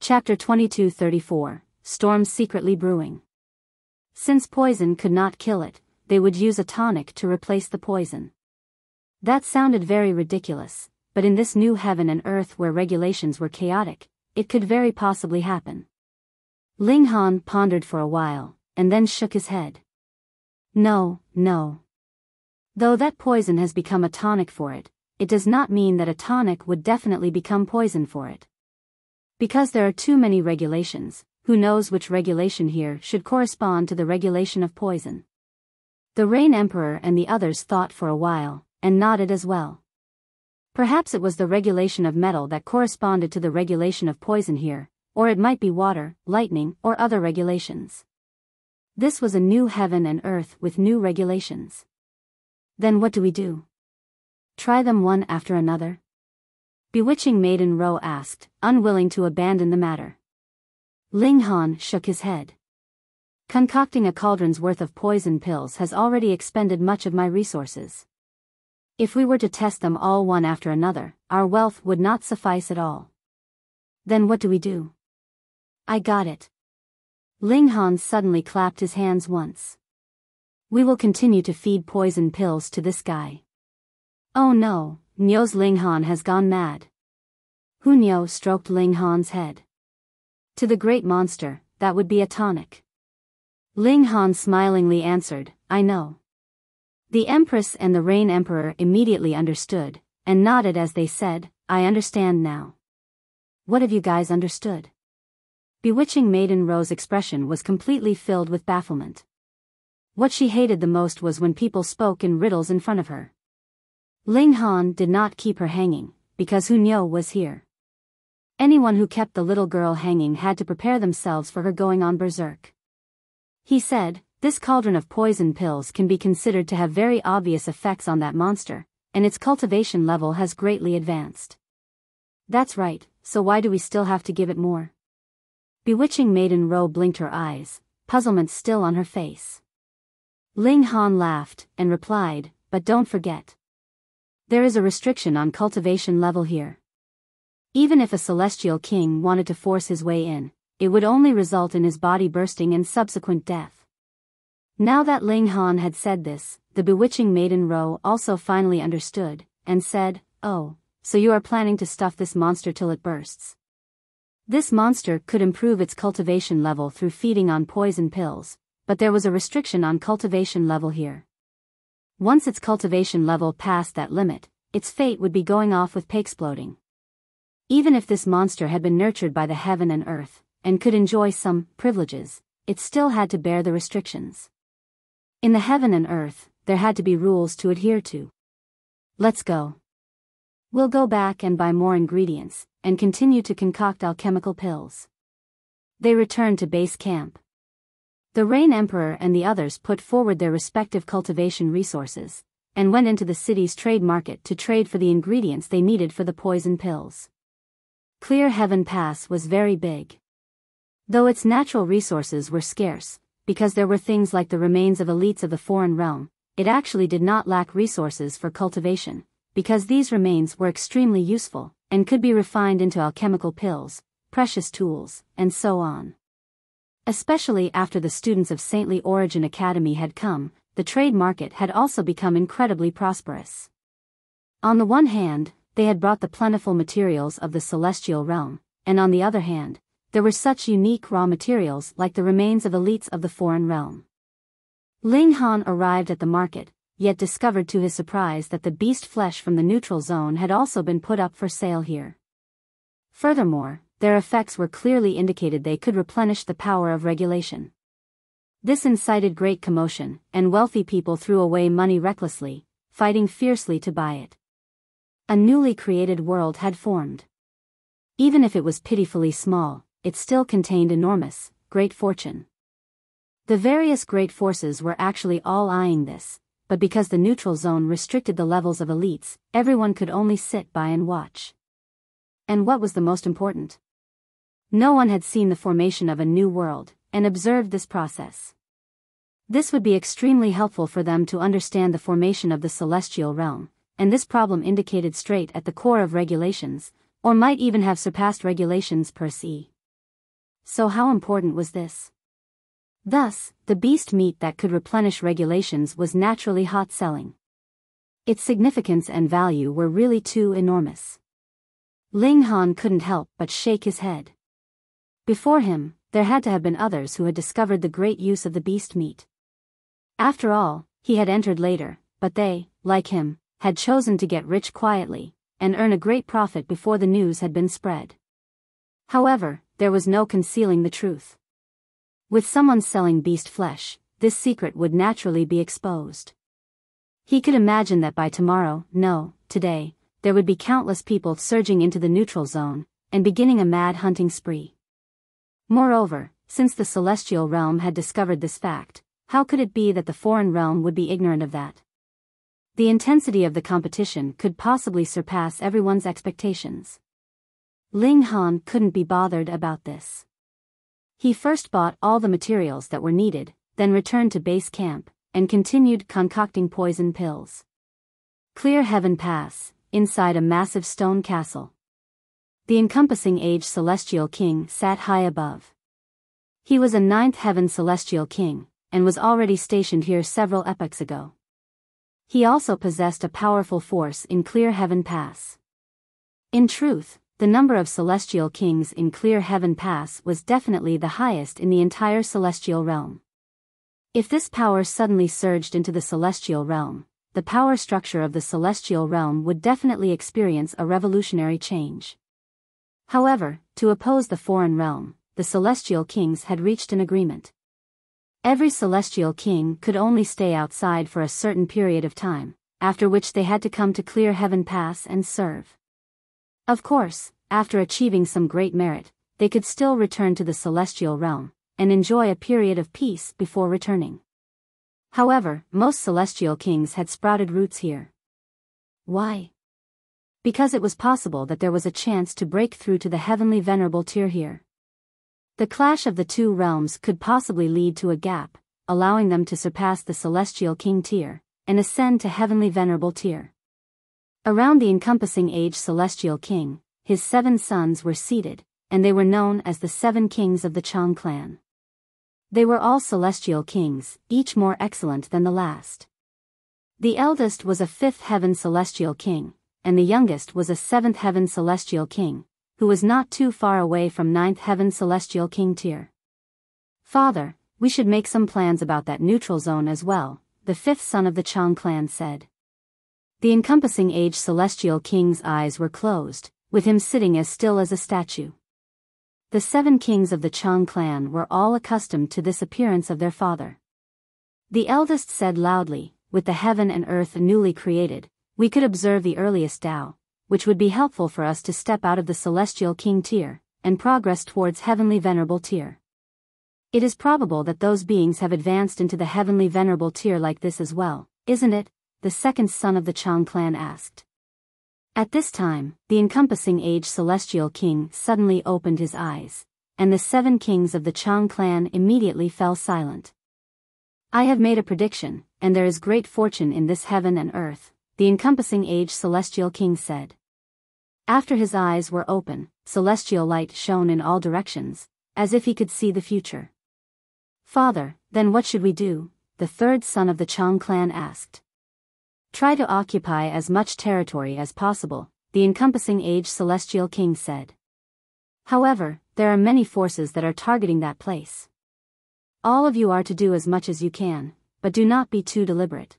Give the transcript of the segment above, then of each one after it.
Chapter 22-34, Storms Secretly Brewing. Since poison could not kill it, they would use a tonic to replace the poison. That sounded very ridiculous, but in this new heaven and earth where regulations were chaotic, it could very possibly happen. Ling Han pondered for a while, and then shook his head. No. Though that poison has become a tonic for it, it does not mean that a tonic would definitely become poison for it. Because there are too many regulations, who knows which regulation here should correspond to the regulation of poison? The Rain Emperor and the others thought for a while, and nodded as well. Perhaps it was the regulation of metal that corresponded to the regulation of poison here, or it might be water, lightning, or other regulations. This was a new heaven and earth with new regulations. Then what do we do? Try them one after another? Bewitching Maiden Ro asked, unwilling to abandon the matter. Ling Han shook his head. Concocting a cauldron's worth of poison pills has already expended much of my resources. If we were to test them all one after another, our wealth would not suffice at all. Then what do we do? I got it. Ling Han suddenly clapped his hands once. We will continue to feed poison pills to this guy. Oh no, Nyo's Ling Han has gone mad. Hu Nyo stroked Ling Han's head. To the great monster, that would be a tonic. Ling Han smilingly answered, I know. The Empress and the Rain Emperor immediately understood, and nodded as they said, I understand now. What have you guys understood? Bewitching Maiden Ro's expression was completely filled with bafflement. What she hated the most was when people spoke in riddles in front of her. Ling Han did not keep her hanging, because Hu Nyo was here. Anyone who kept the little girl hanging had to prepare themselves for her going on berserk. He said, this cauldron of poison pills can be considered to have very obvious effects on that monster, and its cultivation level has greatly advanced. That's right, so why do we still have to give it more? Bewitching Maiden Ro blinked her eyes, puzzlement still on her face. Ling Han laughed, and replied, but don't forget. There is a restriction on cultivation level here. Even if a celestial king wanted to force his way in, it would only result in his body bursting and subsequent death. Now that Ling Han had said this, the bewitching Maiden Ro also finally understood, and said, oh, so you are planning to stuff this monster till it bursts. This monster could improve its cultivation level through feeding on poison pills, but there was a restriction on cultivation level here. Once its cultivation level passed that limit, its fate would be going off with exploding. Even if this monster had been nurtured by the heaven and earth, and could enjoy some privileges, it still had to bear the restrictions. In the heaven and earth, there had to be rules to adhere to. Let's go. We'll go back and buy more ingredients, and continue to concoct alchemical pills. They returned to base camp. The Rain Emperor and the others put forward their respective cultivation resources, and went into the city's trade market to trade for the ingredients they needed for the poison pills. Clear Heaven Pass was very big. Though its natural resources were scarce, because there were things like the remains of elites of the foreign realm, it actually did not lack resources for cultivation, because these remains were extremely useful, and could be refined into alchemical pills, precious tools, and so on. Especially after the students of Saintly Origin Academy had come, the trade market had also become incredibly prosperous. On the one hand, they had brought the plentiful materials of the celestial realm, and on the other hand, there were such unique raw materials like the remains of elites of the foreign realm. Ling Han arrived at the market, yet discovered to his surprise that the beast flesh from the neutral zone had also been put up for sale here. Furthermore, their effects were clearly indicated they could replenish the power of regulation. This incited great commotion, and wealthy people threw away money recklessly, fighting fiercely to buy it. A newly created world had formed. Even if it was pitifully small, it still contained enormous, great fortune. The various great forces were actually all eyeing this, but because the neutral zone restricted the levels of elites, everyone could only sit by and watch. And what was the most important? No one had seen the formation of a new world, and observed this process. This would be extremely helpful for them to understand the formation of the celestial realm, and this problem indicated straight at the core of regulations, or might even have surpassed regulations per se. So how important was this? Thus, the beast meat that could replenish regulations was naturally hot selling. Its significance and value were really too enormous. Ling Han couldn't help but shake his head. Before him, there had to have been others who had discovered the great use of the beast meat. After all, he had entered later, but they, like him, had chosen to get rich quietly, and earn a great profit before the news had been spread. However, there was no concealing the truth. With someone selling beast flesh, this secret would naturally be exposed. He could imagine that by tomorrow, no, today, there would be countless people surging into the neutral zone, and beginning a mad hunting spree. Moreover, since the celestial realm had discovered this fact, how could it be that the foreign realm would be ignorant of that? The intensity of the competition could possibly surpass everyone's expectations. Ling Han couldn't be bothered about this. He first bought all the materials that were needed, then returned to base camp, and continued concocting poison pills. Clear Heaven Pass, inside a massive stone castle. The encompassing age celestial king sat high above. He was a ninth heaven celestial king, and was already stationed here several epochs ago. He also possessed a powerful force in Clear Heaven Pass. In truth, the number of celestial kings in Clear Heaven Pass was definitely the highest in the entire celestial realm. If this power suddenly surged into the celestial realm, the power structure of the celestial realm would definitely experience a revolutionary change. However, to oppose the foreign realm, the celestial kings had reached an agreement. Every celestial king could only stay outside for a certain period of time, after which they had to come to Clear Heaven Pass and serve. Of course, after achieving some great merit, they could still return to the celestial realm, and enjoy a period of peace before returning. However, most celestial kings had sprouted roots here. Why? Because it was possible that there was a chance to break through to the heavenly venerable tier here. The clash of the two realms could possibly lead to a gap, allowing them to surpass the celestial king tier, and ascend to heavenly venerable tier. Around the encompassing age celestial king, his 7 sons were seated, and they were known as the 7 kings of the Chang clan. They were all celestial kings, each more excellent than the last. The eldest was a 5th heaven celestial king, and the youngest was a 7th heaven celestial king, who was not too far away from 9th heaven celestial king tier. "Father, we should make some plans about that neutral zone as well," the 5th son of the Chang clan said. The encompassing age celestial king's eyes were closed, with him sitting as still as a statue. The 7 kings of the Chang clan were all accustomed to this appearance of their father. The eldest said loudly, "With the heaven and earth newly created, we could observe the earliest Tao, which would be helpful for us to step out of the celestial king tier, and progress towards heavenly venerable tier. It is probable that those beings have advanced into the heavenly venerable tier like this as well, isn't it?" the 2nd son of the Chang clan asked. At this time, the encompassing age celestial king suddenly opened his eyes, and the 7 kings of the Chang clan immediately fell silent. "I have made a prediction, and there is great fortune in this heaven and earth," the encompassing age celestial king said. After his eyes were open, celestial light shone in all directions, as if he could see the future. "Father, then what should we do?" the 3rd son of the Chang clan asked. "Try to occupy as much territory as possible," the encompassing age celestial king said. "However, there are many forces that are targeting that place. All of you are to do as much as you can, but do not be too deliberate.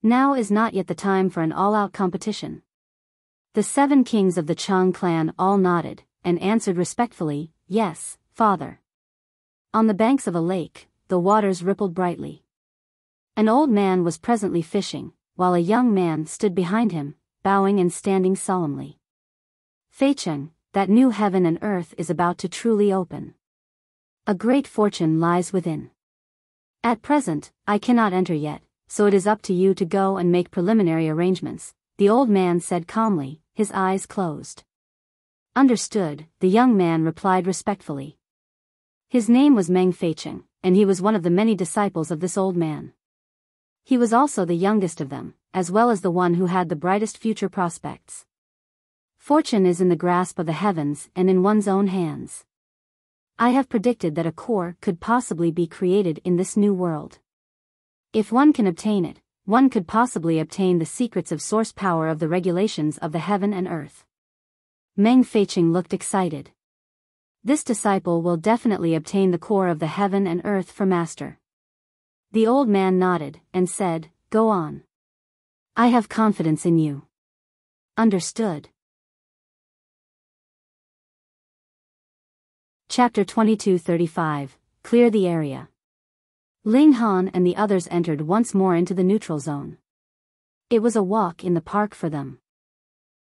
Now is not yet the time for an all-out competition." The 7 kings of the Chang clan all nodded, and answered respectfully, "Yes, father." On the banks of a lake, the waters rippled brightly. An old man was presently fishing, while a young man stood behind him, bowing and standing solemnly. "Feicheng, that new heaven and earth is about to truly open. A great fortune lies within. At present, I cannot enter yet, so it is up to you to go and make preliminary arrangements," the old man said calmly, his eyes closed. "Understood," the young man replied respectfully. His name was Meng Feicheng, and he was one of the many disciples of this old man. He was also the youngest of them, as well as the one who had the brightest future prospects. Fortune is in the grasp of the heavens and in one's own hands. I have predicted that a core could possibly be created in this new world. If one can obtain it, one could possibly obtain the secrets of source power of the regulations of the heaven and earth. Meng Feiqing looked excited. This disciple will definitely obtain the core of the heaven and earth for master. The old man nodded and said, "Go on. I have confidence in you." Understood. Chapter 22:35, Clear the area. Ling Han and the others entered once more into the neutral zone. It was a walk in the park for them.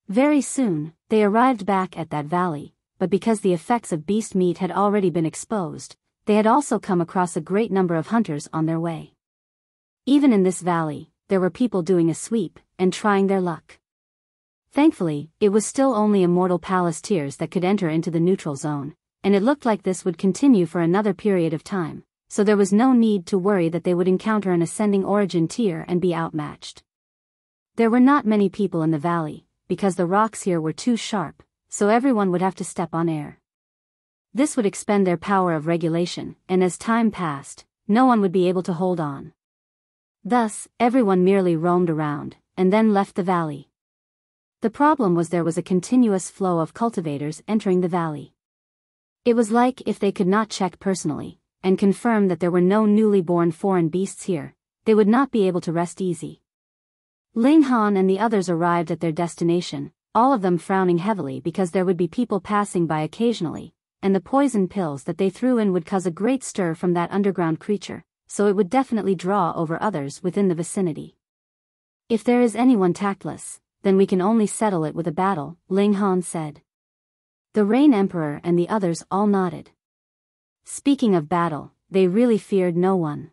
Very soon, they arrived back at that valley, but because the effects of beast meat had already been exposed, they had also come across a great number of hunters on their way. Even in this valley, there were people doing a sweep and trying their luck. Thankfully, it was still only immortal palaceteers that could enter into the neutral zone, and it looked like this would continue for another period of time, so there was no need to worry that they would encounter an ascending origin tier and be outmatched. There were not many people in the valley, because the rocks here were too sharp, so everyone would have to step on air. This would expend their power of regulation, and as time passed, no one would be able to hold on. Thus, everyone merely roamed around, and then left the valley. The problem was there was a continuous flow of cultivators entering the valley. It was like if they could not check personally, and confirm that there were no newly born foreign beasts here, they would not be able to rest easy. Ling Han and the others arrived at their destination, all of them frowning heavily because there would be people passing by occasionally, and the poison pills that they threw in would cause a great stir from that underground creature, so it would definitely draw over others within the vicinity. If there is anyone tactless, then we can only settle it with a battle, Ling Han said. The Rain Emperor and the others all nodded. Speaking of battle, they really feared no one.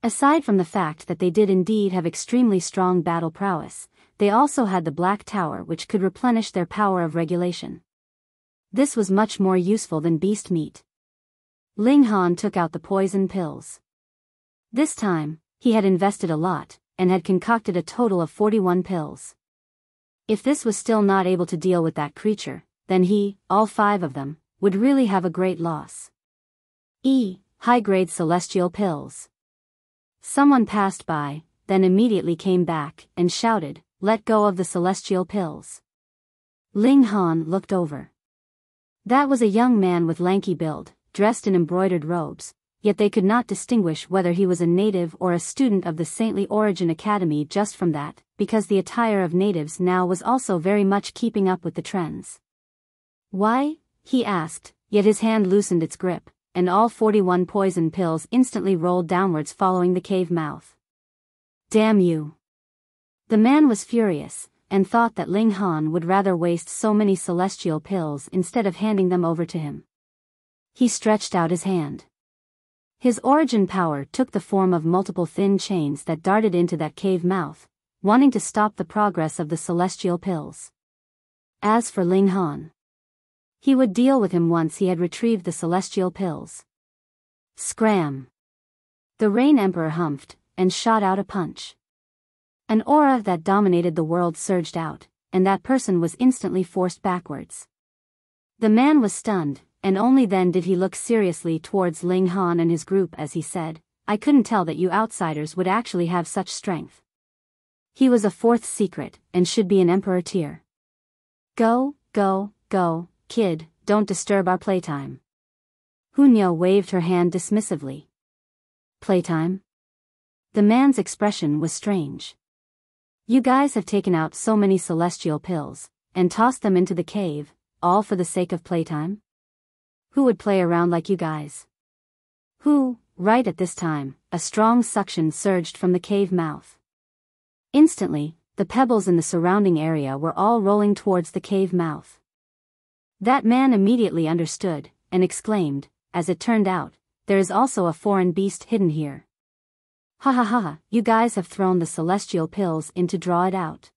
Aside from the fact that they did indeed have extremely strong battle prowess, they also had the Black Tower which could replenish their power of regulation. This was much more useful than beast meat. Ling Han took out the poison pills. This time, he had invested a lot, and had concocted a total of 41 pills. If this was still not able to deal with that creature, then he, all 5 of them, would really have a great loss. High-grade celestial pills. Someone passed by, then immediately came back, and shouted, "Let go of the celestial pills." Ling Han looked over. That was a young man with lanky build, dressed in embroidered robes, yet they could not distinguish whether he was a native or a student of the Saintly Origin Academy just from that, because the attire of natives now was also very much keeping up with the trends. "Why?" he asked, yet his hand loosened its grip, and all 41 poison pills instantly rolled downwards following the cave mouth. "Damn you!" The man was furious, and thought that Ling Han would rather waste so many celestial pills instead of handing them over to him. He stretched out his hand. His origin power took the form of multiple thin chains that darted into that cave mouth, wanting to stop the progress of the celestial pills. As for Ling Han, he would deal with him once he had retrieved the celestial pills. Scram! The Rain Emperor humphed, and shot out a punch. An aura that dominated the world surged out, and that person was instantly forced backwards. The man was stunned, and only then did he look seriously towards Ling Han and his group as he said, "I couldn't tell that you outsiders would actually have such strength." He was a 4th secret, and should be an emperor tier. Go, kid, don't disturb our playtime." Hunyo waved her hand dismissively. Playtime? The man's expression was strange. "You guys have taken out so many celestial pills, and tossed them into the cave, all for the sake of playtime? Who would play around like you guys?" Who? Right at this time, a strong suction surged from the cave mouth. Instantly, the pebbles in the surrounding area were all rolling towards the cave mouth. That man immediately understood, and exclaimed, "As it turned out, there is also a foreign beast hidden here. Ha ha ha, you guys have thrown the celestial pills in to draw it out.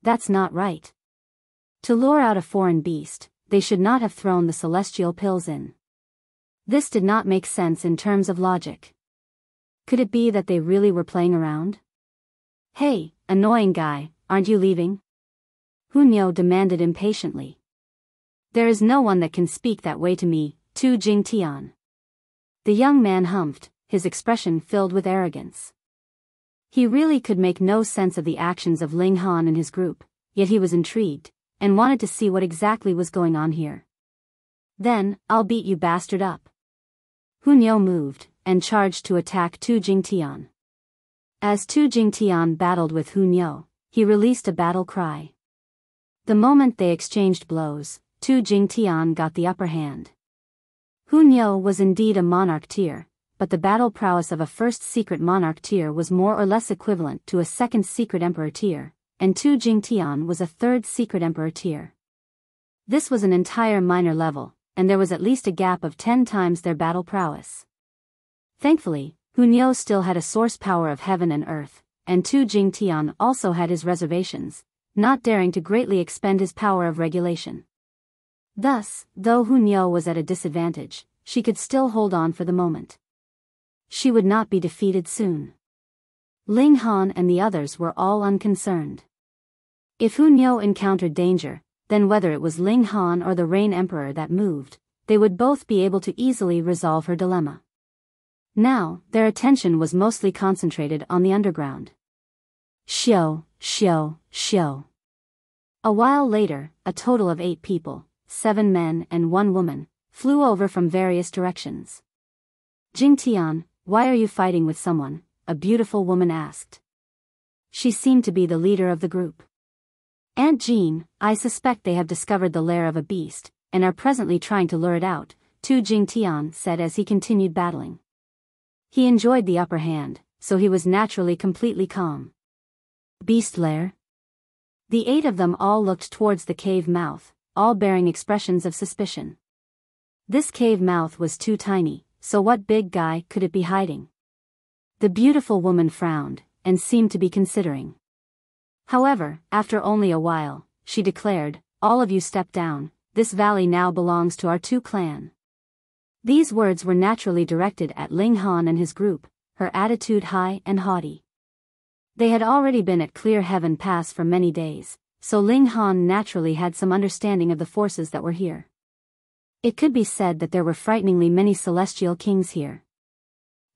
That's not right. To lure out a foreign beast, they should not have thrown the celestial pills in." This did not make sense in terms of logic. Could it be that they really were playing around? "Hey, annoying guy, aren't you leaving?" Hunyo demanded impatiently. "There is no one that can speak that way to me, Tu Jingtian. The young man humphed, his expression filled with arrogance. He really could make no sense of the actions of Ling Han and his group, yet he was intrigued, and wanted to see what exactly was going on here. Then, I'll beat you bastard up. Hunyao moved, and charged to attack Tu Jingtian. As Tu Jingtian battled with Hunyao, he released a battle cry. The moment they exchanged blows, Tu Jingtian got the upper hand. Hunyao was indeed a monarch tier, but the battle prowess of a first secret monarch tier was more or less equivalent to a second secret emperor tier, and Tu Jingtian was a third secret emperor tier. This was an entire minor level, and there was at least a gap of 10 times their battle prowess. Thankfully, Hunyao still had a source power of heaven and earth, and Tu Jingtian also had his reservations, not daring to greatly expend his power of regulation. Thus, though Hunyao was at a disadvantage, she could still hold on for the moment. She would not be defeated soon. Ling Han and the others were all unconcerned. If Hunyao encountered danger, then whether it was Ling Han or the Rain Emperor that moved, they would both be able to easily resolve her dilemma. Now, their attention was mostly concentrated on the underground. Xiao, xiao, xiao. A while later, a total of 8 people, 7 men and 1 woman, flew over from various directions. Jingtian, why are you fighting with someone? A beautiful woman asked. She seemed to be the leader of the group. Aunt Jean, I suspect they have discovered the lair of a beast, and are presently trying to lure it out, Tu Jingtian said as he continued battling. He enjoyed the upper hand, so he was naturally completely calm. Beast lair? The 8 of them all looked towards the cave mouth, all bearing expressions of suspicion. This cave mouth was too tiny, so what big guy could it be hiding? The beautiful woman frowned, and seemed to be considering. However, after only a while, she declared, all of you step down, this valley now belongs to our 2 clan. These words were naturally directed at Ling Han and his group, her attitude high and haughty. They had already been at Clear Heaven Pass for many days, so Ling Han naturally had some understanding of the forces that were here. It could be said that there were frighteningly many celestial kings here.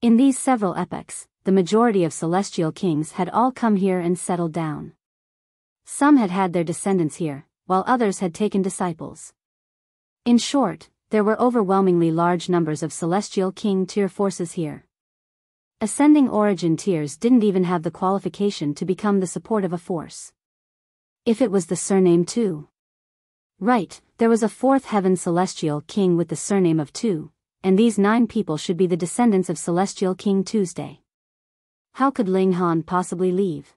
In these several epochs, the majority of celestial kings had all come here and settled down. Some had had their descendants here, while others had taken disciples. In short, there were overwhelmingly large numbers of celestial king tier forces here. Ascending origin tiers didn't even have the qualification to become the support of a force. If it was the surname Tu. Right, there was a 4th heaven celestial king with the surname of Tu, and these 9 people should be the descendants of celestial King Tuesday. How could Ling Han possibly leave?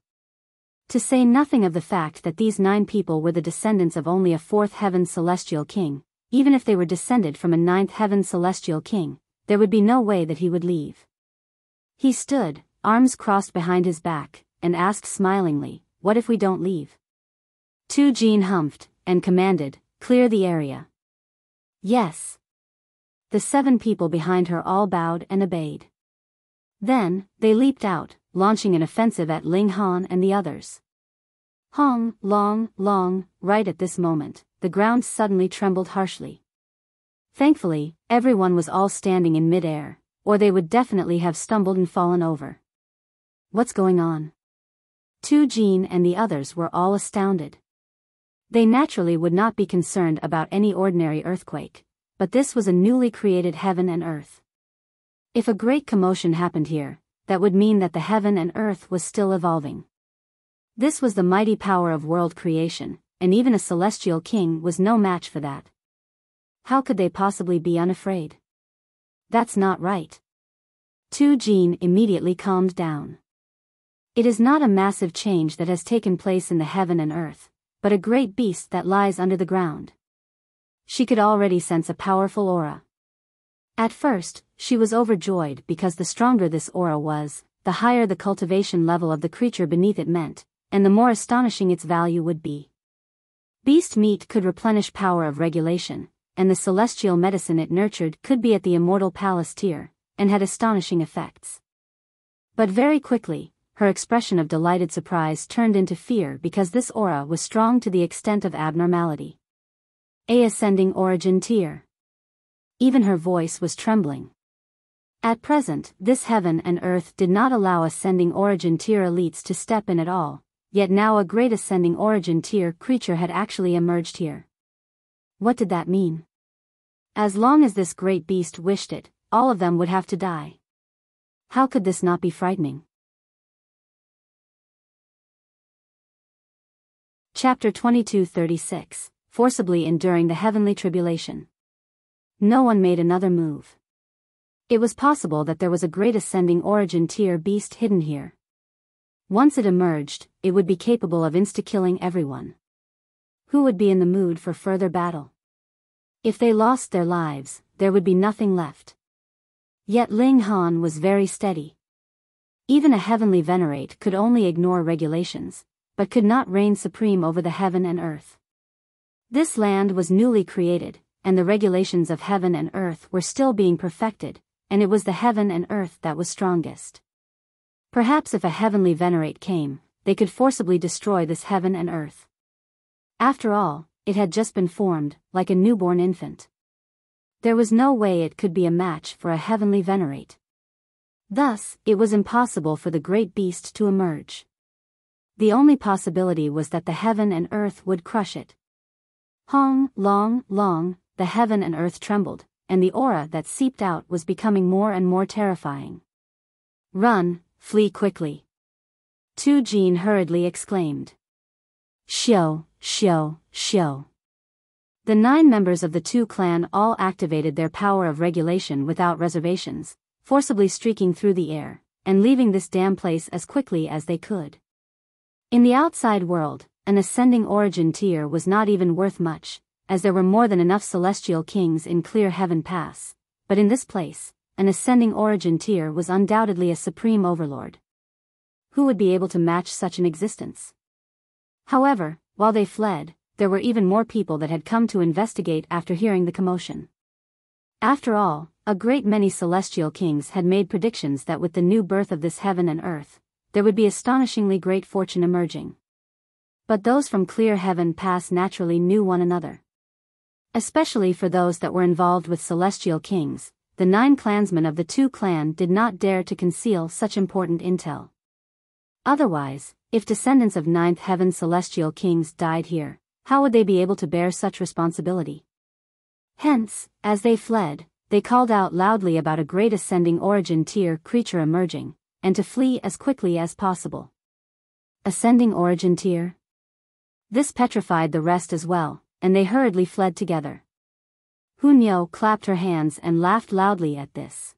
To say nothing of the fact that these 9 people were the descendants of only a 4th heaven celestial king, even if they were descended from a 9th heaven celestial king, there would be no way that he would leave. He stood, arms crossed behind his back, and asked smilingly, what if we don't leave? Tu Jin humphed, and commanded, clear the area. Yes. The 7 people behind her all bowed and obeyed. Then, they leaped out, launching an offensive at Ling Han and the others. Hong, long, long, right at this moment, the ground suddenly trembled harshly. Thankfully, everyone was all standing in mid-air, or they would definitely have stumbled and fallen over. What's going on? Tu Jin and the others were all astounded. They naturally would not be concerned about any ordinary earthquake, but this was a newly created heaven and earth. If a great commotion happened here, that would mean that the heaven and earth was still evolving. This was the mighty power of world creation, and even a celestial king was no match for that. How could they possibly be unafraid? That's not right. Tu Jin immediately calmed down. It is not a massive change that has taken place in the heaven and earth, but a great beast that lies under the ground. She could already sense a powerful aura. At first, she was overjoyed because the stronger this aura was, the higher the cultivation level of the creature beneath it meant, and the more astonishing its value would be. Beast meat could replenish power of regulation, and the celestial medicine it nurtured could be at the immortal palace tier, and had astonishing effects. But very quickly, her expression of delighted surprise turned into fear because this aura was strong to the extent of abnormality. A ascending origin tier. Even her voice was trembling. At present, this heaven and earth did not allow ascending origin tier elites to step in at all, yet now a great ascending origin tier creature had actually emerged here. What did that mean? As long as this great beast wished it, all of them would have to die. How could this not be frightening? Chapter 22:36, Forcibly Enduring the Heavenly Tribulation. No one made another move. It was possible that there was a great ascending origin tier beast hidden here. Once it emerged, it would be capable of insta-killing everyone. Who would be in the mood for further battle? If they lost their lives, there would be nothing left. Yet Ling Han was very steady. Even a heavenly venerate could only ignore regulations, but could not reign supreme over the heaven and earth. This land was newly created, and the regulations of heaven and earth were still being perfected, and it was the heaven and earth that was strongest. Perhaps if a heavenly venerate came, they could forcibly destroy this heaven and earth. After all, it had just been formed, like a newborn infant. There was no way it could be a match for a heavenly venerate. Thus, it was impossible for the great beast to emerge. The only possibility was that the heaven and earth would crush it. Hong, long, the heaven and earth trembled, and the aura that seeped out was becoming more and more terrifying. Run, flee quickly. Tu Jin hurriedly exclaimed. Xiao. The 9 members of the Tu clan all activated their power of regulation without reservations, forcibly streaking through the air, and leaving this damn place as quickly as they could. In the outside world, an ascending origin tier was not even worth much, as there were more than enough celestial kings in Clear Heaven Pass, but in this place, an ascending origin tier was undoubtedly a supreme overlord. Who would be able to match such an existence? However, while they fled, there were even more people that had come to investigate after hearing the commotion. After all, a great many celestial kings had made predictions that with the new birth of this heaven and earth, there would be astonishingly great fortune emerging. But those from Clear Heaven Pass naturally knew one another. Especially for those that were involved with celestial kings, the 9 clansmen of the Tu clan did not dare to conceal such important intel. Otherwise, if descendants of 9th heaven celestial kings died here, how would they be able to bear such responsibility? Hence, as they fled, they called out loudly about a great ascending origin tier creature emerging, and to flee as quickly as possible. Ascending origin tier? This petrified the rest as well, and they hurriedly fled together. Hunyo clapped her hands and laughed loudly at this.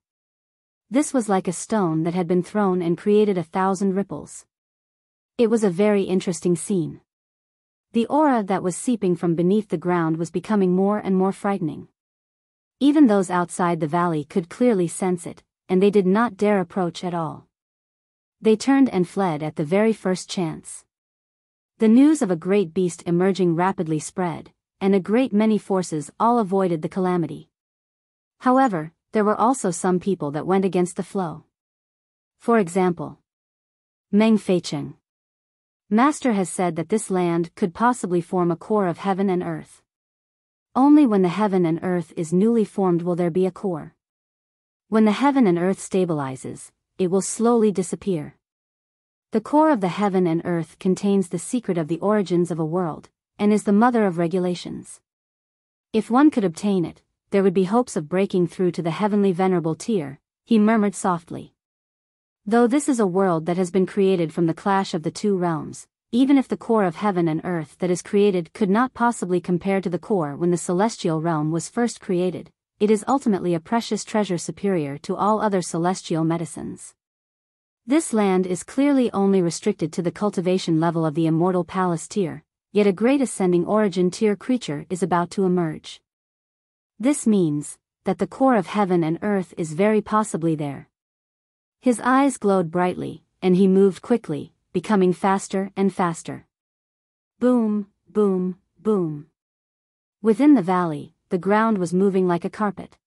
This was like a stone that had been thrown and created 1,000 ripples. It was a very interesting scene. The aura that was seeping from beneath the ground was becoming more and more frightening. Even those outside the valley could clearly sense it, and they did not dare approach at all. They turned and fled at the very first chance. The news of a great beast emerging rapidly spread, and a great many forces all avoided the calamity. However, there were also some people that went against the flow. For example, Meng Feicheng. Master has said that this land could possibly form a core of heaven and earth. Only when the heaven and earth is newly formed will there be a core. When the heaven and earth stabilizes, it will slowly disappear. The core of the heaven and earth contains the secret of the origins of a world, and is the mother of regulations. If one could obtain it, there would be hopes of breaking through to the heavenly venerable tier, he murmured softly. Though this is a world that has been created from the clash of the 2 realms, even if the core of heaven and earth that is created could not possibly compare to the core when the celestial realm was first created, it is ultimately a precious treasure superior to all other celestial medicines. This land is clearly only restricted to the cultivation level of the immortal palace tier, yet a great ascending origin tier creature is about to emerge. This means that the core of heaven and earth is very possibly there. His eyes glowed brightly, and he moved quickly, becoming faster and faster. Boom, boom, boom. Within the valley, the ground was moving like a carpet.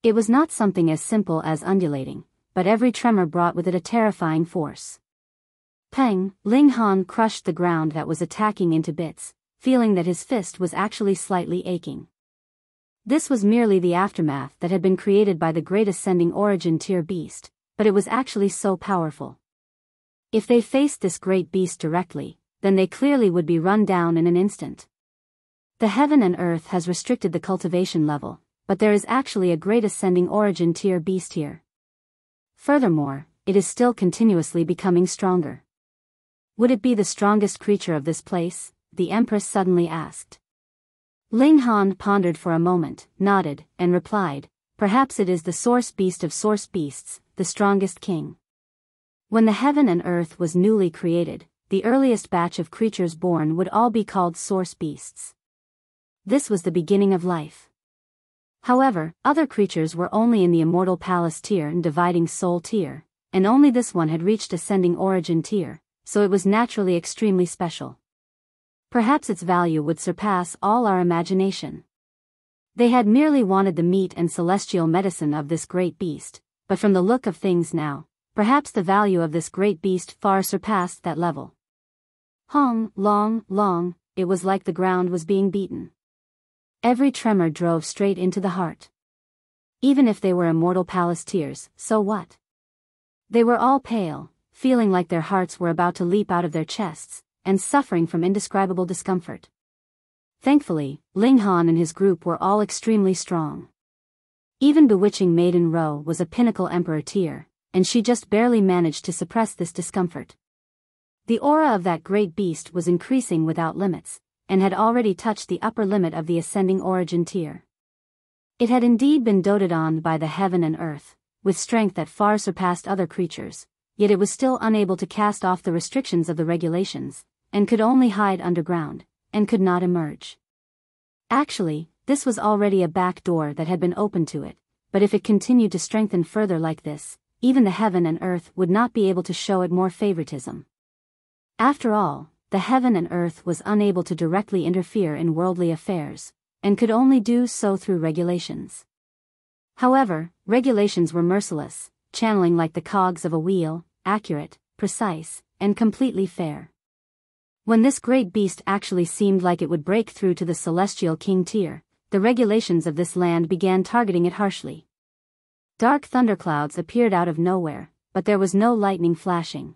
It was not something as simple as undulating, but every tremor brought with it a terrifying force. Peng, Ling Han crushed the ground that was attacking into bits, feeling that his fist was actually slightly aching. This was merely the aftermath that had been created by the great ascending origin tier beast, but it was actually so powerful. If they faced this great beast directly, then they clearly would be run down in an instant. The heaven and earth has restricted the cultivation level, but there is actually a great ascending origin tier beast here. Furthermore, it is still continuously becoming stronger. Would it be the strongest creature of this place? The Empress suddenly asked. Ling Han pondered for a moment, nodded, and replied, perhaps it is the source beast of source beasts, the strongest king. When the heaven and earth was newly created, the earliest batch of creatures born would all be called source beasts. This was the beginning of life. However, other creatures were only in the immortal palace tier and dividing soul tier, and only this one had reached ascending origin tier, so it was naturally extremely special. Perhaps its value would surpass all our imagination. They had merely wanted the meat and celestial medicine of this great beast, but from the look of things now, perhaps the value of this great beast far surpassed that level. Long, it was like the ground was being beaten. Every tremor drove straight into the heart. Even if they were immortal palace tiers, so what? They were all pale, feeling like their hearts were about to leap out of their chests, and suffering from indescribable discomfort. Thankfully, Ling Han and his group were all extremely strong. Even bewitching Maiden Ro was a pinnacle emperor tier, and she just barely managed to suppress this discomfort. The aura of that great beast was increasing without limits, and had already touched the upper limit of the ascending origin tier. It had indeed been doted on by the heaven and earth, with strength that far surpassed other creatures, yet it was still unable to cast off the restrictions of the regulations, and could only hide underground, and could not emerge. Actually, this was already a back door that had been opened to it, but if it continued to strengthen further like this, even the heaven and earth would not be able to show it more favoritism. After all, the heaven and earth was unable to directly interfere in worldly affairs, and could only do so through regulations. However, regulations were merciless, channeling like the cogs of a wheel, accurate, precise, and completely fair. When this great beast actually seemed like it would break through to the celestial king tier, the regulations of this land began targeting it harshly. Dark thunderclouds appeared out of nowhere, but there was no lightning flashing.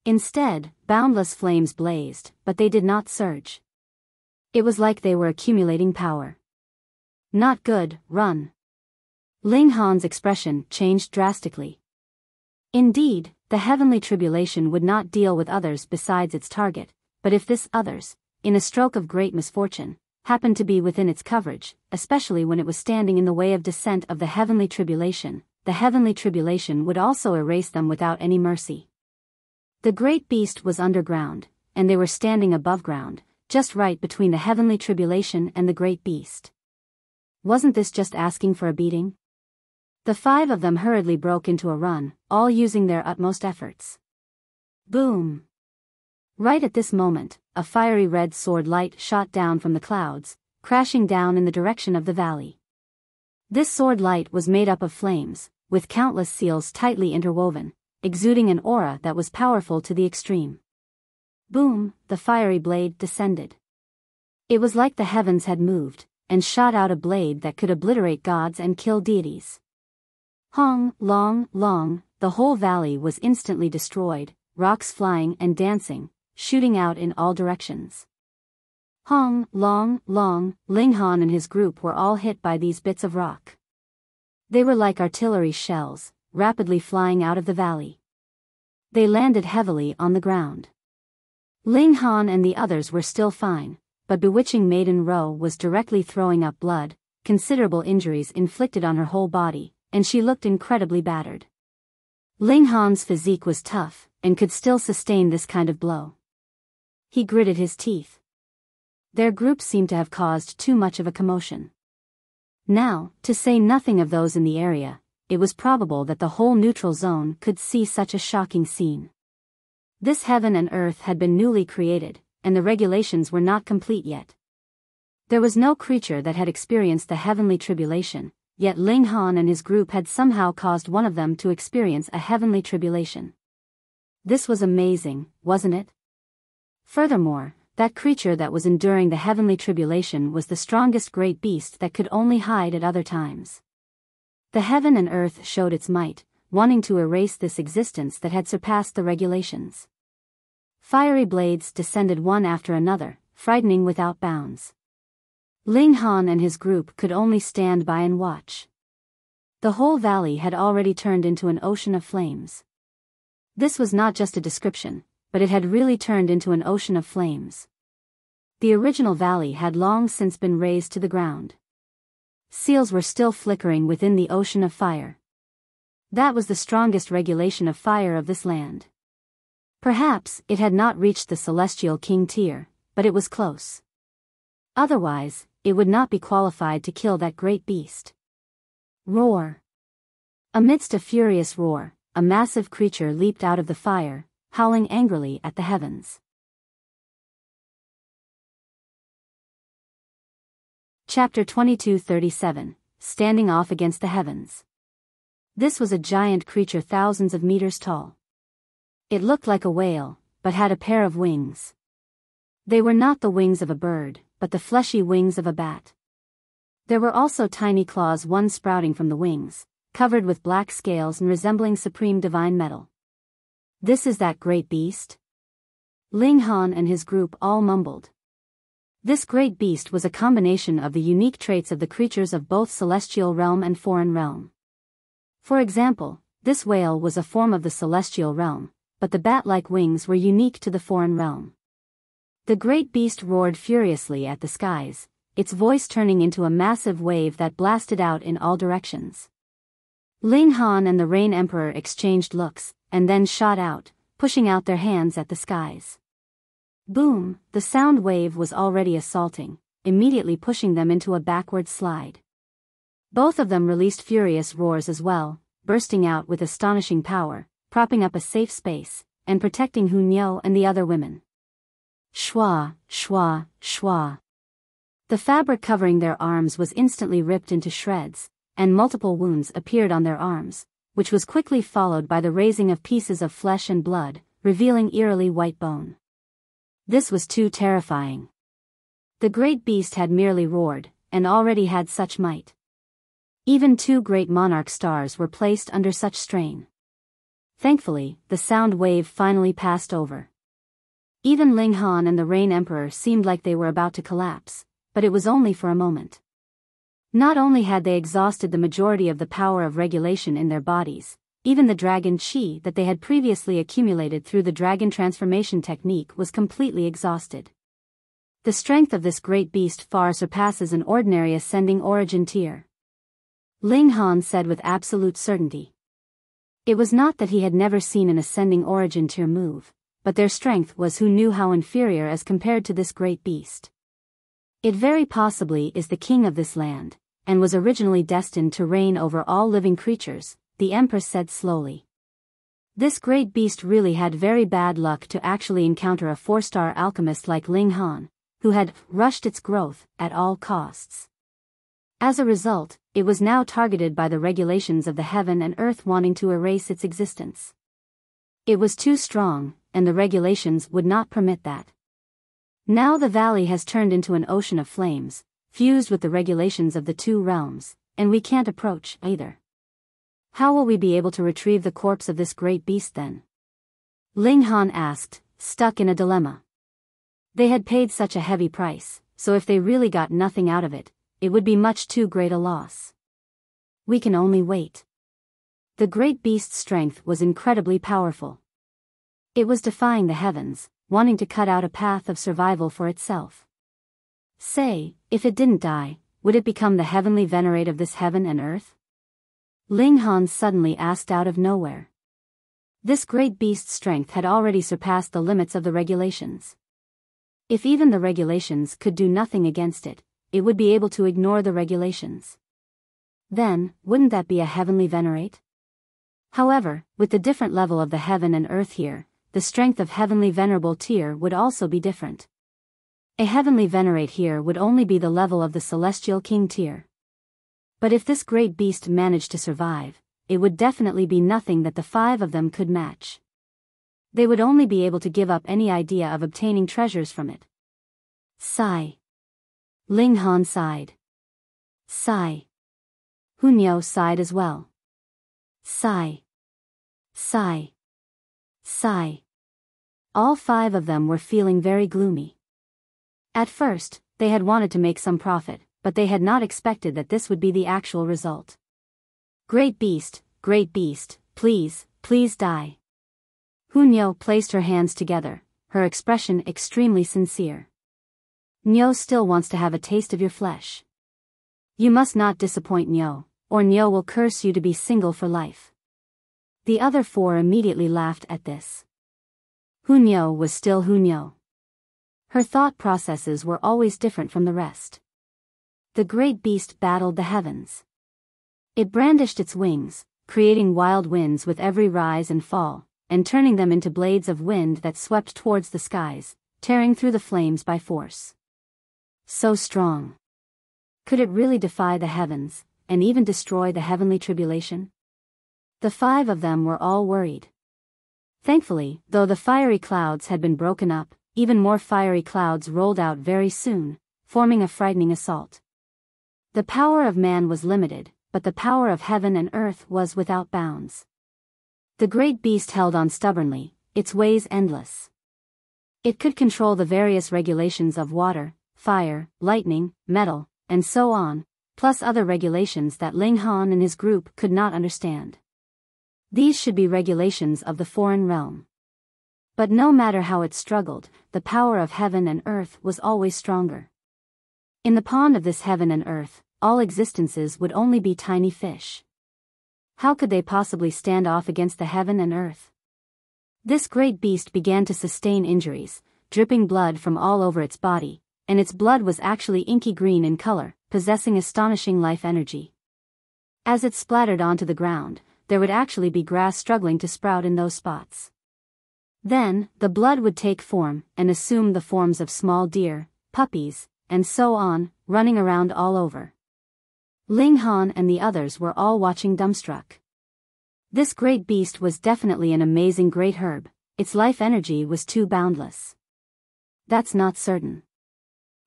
Instead, boundless flames blazed, but they did not surge. It was like they were accumulating power. Not good, run. Ling Han's expression changed drastically. Indeed, the heavenly tribulation would not deal with others besides its target, but if this others, in a stroke of great misfortune, happened to be within its coverage, especially when it was standing in the way of descent of the heavenly tribulation would also erase them without any mercy. The great beast was underground, and they were standing above ground, just right between the heavenly tribulation and the great beast. Wasn't this just asking for a beating? The five of them hurriedly broke into a run, all using their utmost efforts. Boom! Right at this moment, a fiery red sword light shot down from the clouds, crashing down in the direction of the valley. This sword light was made up of flames, with countless seals tightly interwoven, exuding an aura that was powerful to the extreme. Boom! The fiery blade descended. It was like the heavens had moved, and shot out a blade that could obliterate gods and kill deities. Long, the whole valley was instantly destroyed, rocks flying and dancing, shooting out in all directions. Long, Ling Han and his group were all hit by these bits of rock. They were like artillery shells, rapidly flying out of the valley. They landed heavily on the ground. Ling Han and the others were still fine, but bewitching Maiden Ro was directly throwing up blood, considerable injuries inflicted on her whole body, and she looked incredibly battered. Ling Han's physique was tough, and could still sustain this kind of blow. He gritted his teeth. Their group seemed to have caused too much of a commotion. Now, to say nothing of those in the area, it was probable that the whole neutral zone could see such a shocking scene. This heaven and earth had been newly created, and the regulations were not complete yet. There was no creature that had experienced the heavenly tribulation, yet Ling Han and his group had somehow caused one of them to experience a heavenly tribulation. This was amazing, wasn't it? Furthermore, That creature that was enduring the heavenly tribulation was the strongest great beast that could only hide at other times. The heaven and earth showed its might, wanting to erase this existence that had surpassed the regulations. Fiery blades descended one after another, frightening without bounds. Ling Han and his group could only stand by and watch. The whole valley had already turned into an ocean of flames. This was not just a description, but it had really turned into an ocean of flames. The original valley had long since been razed to the ground. Seals were still flickering within the ocean of fire. That was the strongest regulation of fire of this land. Perhaps it had not reached the celestial king tier, but it was close. Otherwise, it would not be qualified to kill that great beast. Roar. Amidst a furious roar, a massive creature leaped out of the fire, howling angrily at the heavens. Chapter 22:37, Standing Off Against the Heavens. This was a giant creature thousands of meters tall. It looked like a whale, but had a pair of wings. They were not the wings of a bird, but the fleshy wings of a bat. There were also tiny claws, one sprouting from the wings, covered with black scales and resembling supreme divine metal. This is that great beast? Ling Han and his group all mumbled. This great beast was a combination of the unique traits of the creatures of both celestial realm and foreign realm. For example, this whale was a form of the celestial realm, but the bat-like wings were unique to the foreign realm. The great beast roared furiously at the skies, its voice turning into a massive wave that blasted out in all directions. Ling Han and the Rain Emperor exchanged looks, and then shot out, pushing out their hands at the skies. Boom, the sound wave was already assaulting, immediately pushing them into a backward slide. Both of them released furious roars as well, bursting out with astonishing power, propping up a safe space, and protecting Hunyo and the other women. Shwa, shwa, shwa. The fabric covering their arms was instantly ripped into shreds, and multiple wounds appeared on their arms, which was quickly followed by the raising of pieces of flesh and blood, revealing eerily white bone. This was too terrifying. The great beast had merely roared, and already had such might. Even two great monarch stars were placed under such strain. Thankfully, the sound wave finally passed over. Even Ling Han and the Rain Emperor seemed like they were about to collapse, but it was only for a moment. Not only had they exhausted the majority of the power of regulation in their bodies, even the dragon chi that they had previously accumulated through the dragon transformation technique was completely exhausted. The strength of this great beast far surpasses an ordinary ascending origin tier. Ling Han said with absolute certainty. It was not that he had never seen an ascending origin tier move, but their strength was who knew how inferior as compared to this great beast. It very possibly is the king of this land, and was originally destined to reign over all living creatures, the Empress said slowly. This great beast really had very bad luck to actually encounter a 4-star alchemist like Ling Han, who had rushed its growth at all costs. As a result, it was now targeted by the regulations of the heaven and earth wanting to erase its existence. It was too strong, and the regulations would not permit that. Now the valley has turned into an ocean of flames, fused with the regulations of the two realms, and we can't approach either. How will we be able to retrieve the corpse of this great beast then? Ling Han asked, stuck in a dilemma. They had paid such a heavy price, so if they really got nothing out of it, it would be much too great a loss. We can only wait. The great beast's strength was incredibly powerful. It was defying the heavens, wanting to cut out a path of survival for itself. Say, if it didn't die, would it become the heavenly venerate of this heaven and earth? Ling Han suddenly asked out of nowhere. This great beast's strength had already surpassed the limits of the regulations. If even the regulations could do nothing against it, it would be able to ignore the regulations. Then, wouldn't that be a heavenly venerate? However, with the different level of the heaven and earth here, the strength of heavenly venerable tier would also be different. A heavenly venerate here would only be the level of the celestial king tier. But if this great beast managed to survive, it would definitely be nothing that the 5 of them could match. They would only be able to give up any idea of obtaining treasures from it. Sigh. Ling Han sighed. Sigh. Hunyao sighed as well. Sigh. Sigh. Sigh. All 5 of them were feeling very gloomy. At first, they had wanted to make some profit, but they had not expected that this would be the actual result. Great beast, please, please die. Hunyao placed her hands together, her expression extremely sincere. Nyo still wants to have a taste of your flesh. You must not disappoint Nyo, or Nyo will curse you to be single for life. The other 4 immediately laughed at this. Hunyao was still Hunyao. Her thought processes were always different from the rest. The great beast battled the heavens. It brandished its wings, creating wild winds with every rise and fall, and turning them into blades of wind that swept towards the skies, tearing through the flames by force. So strong. Could it really defy the heavens, and even destroy the heavenly tribulation? The 5 of them were all worried. Thankfully, though the fiery clouds had been broken up, even more fiery clouds rolled out very soon, forming a frightening assault. The power of man was limited, but the power of heaven and earth was without bounds. The great beast held on stubbornly, its ways endless. It could control the various regulations of water, fire, lightning, metal, and so on, plus other regulations that Ling Han and his group could not understand. These should be regulations of the foreign realm. But no matter how it struggled, the power of heaven and earth was always stronger. In the pond of this heaven and earth, all existences would only be tiny fish. How could they possibly stand off against the heaven and earth? This great beast began to sustain injuries, dripping blood from all over its body, and its blood was actually inky green in color, possessing astonishing life energy. As it splattered onto the ground, there would actually be grass struggling to sprout in those spots. Then, the blood would take form, and assume the forms of small deer, puppies, and so on, running around all over. Ling Han and the others were all watching dumbstruck. This great beast was definitely an amazing great herb, its life energy was too boundless. That's not certain.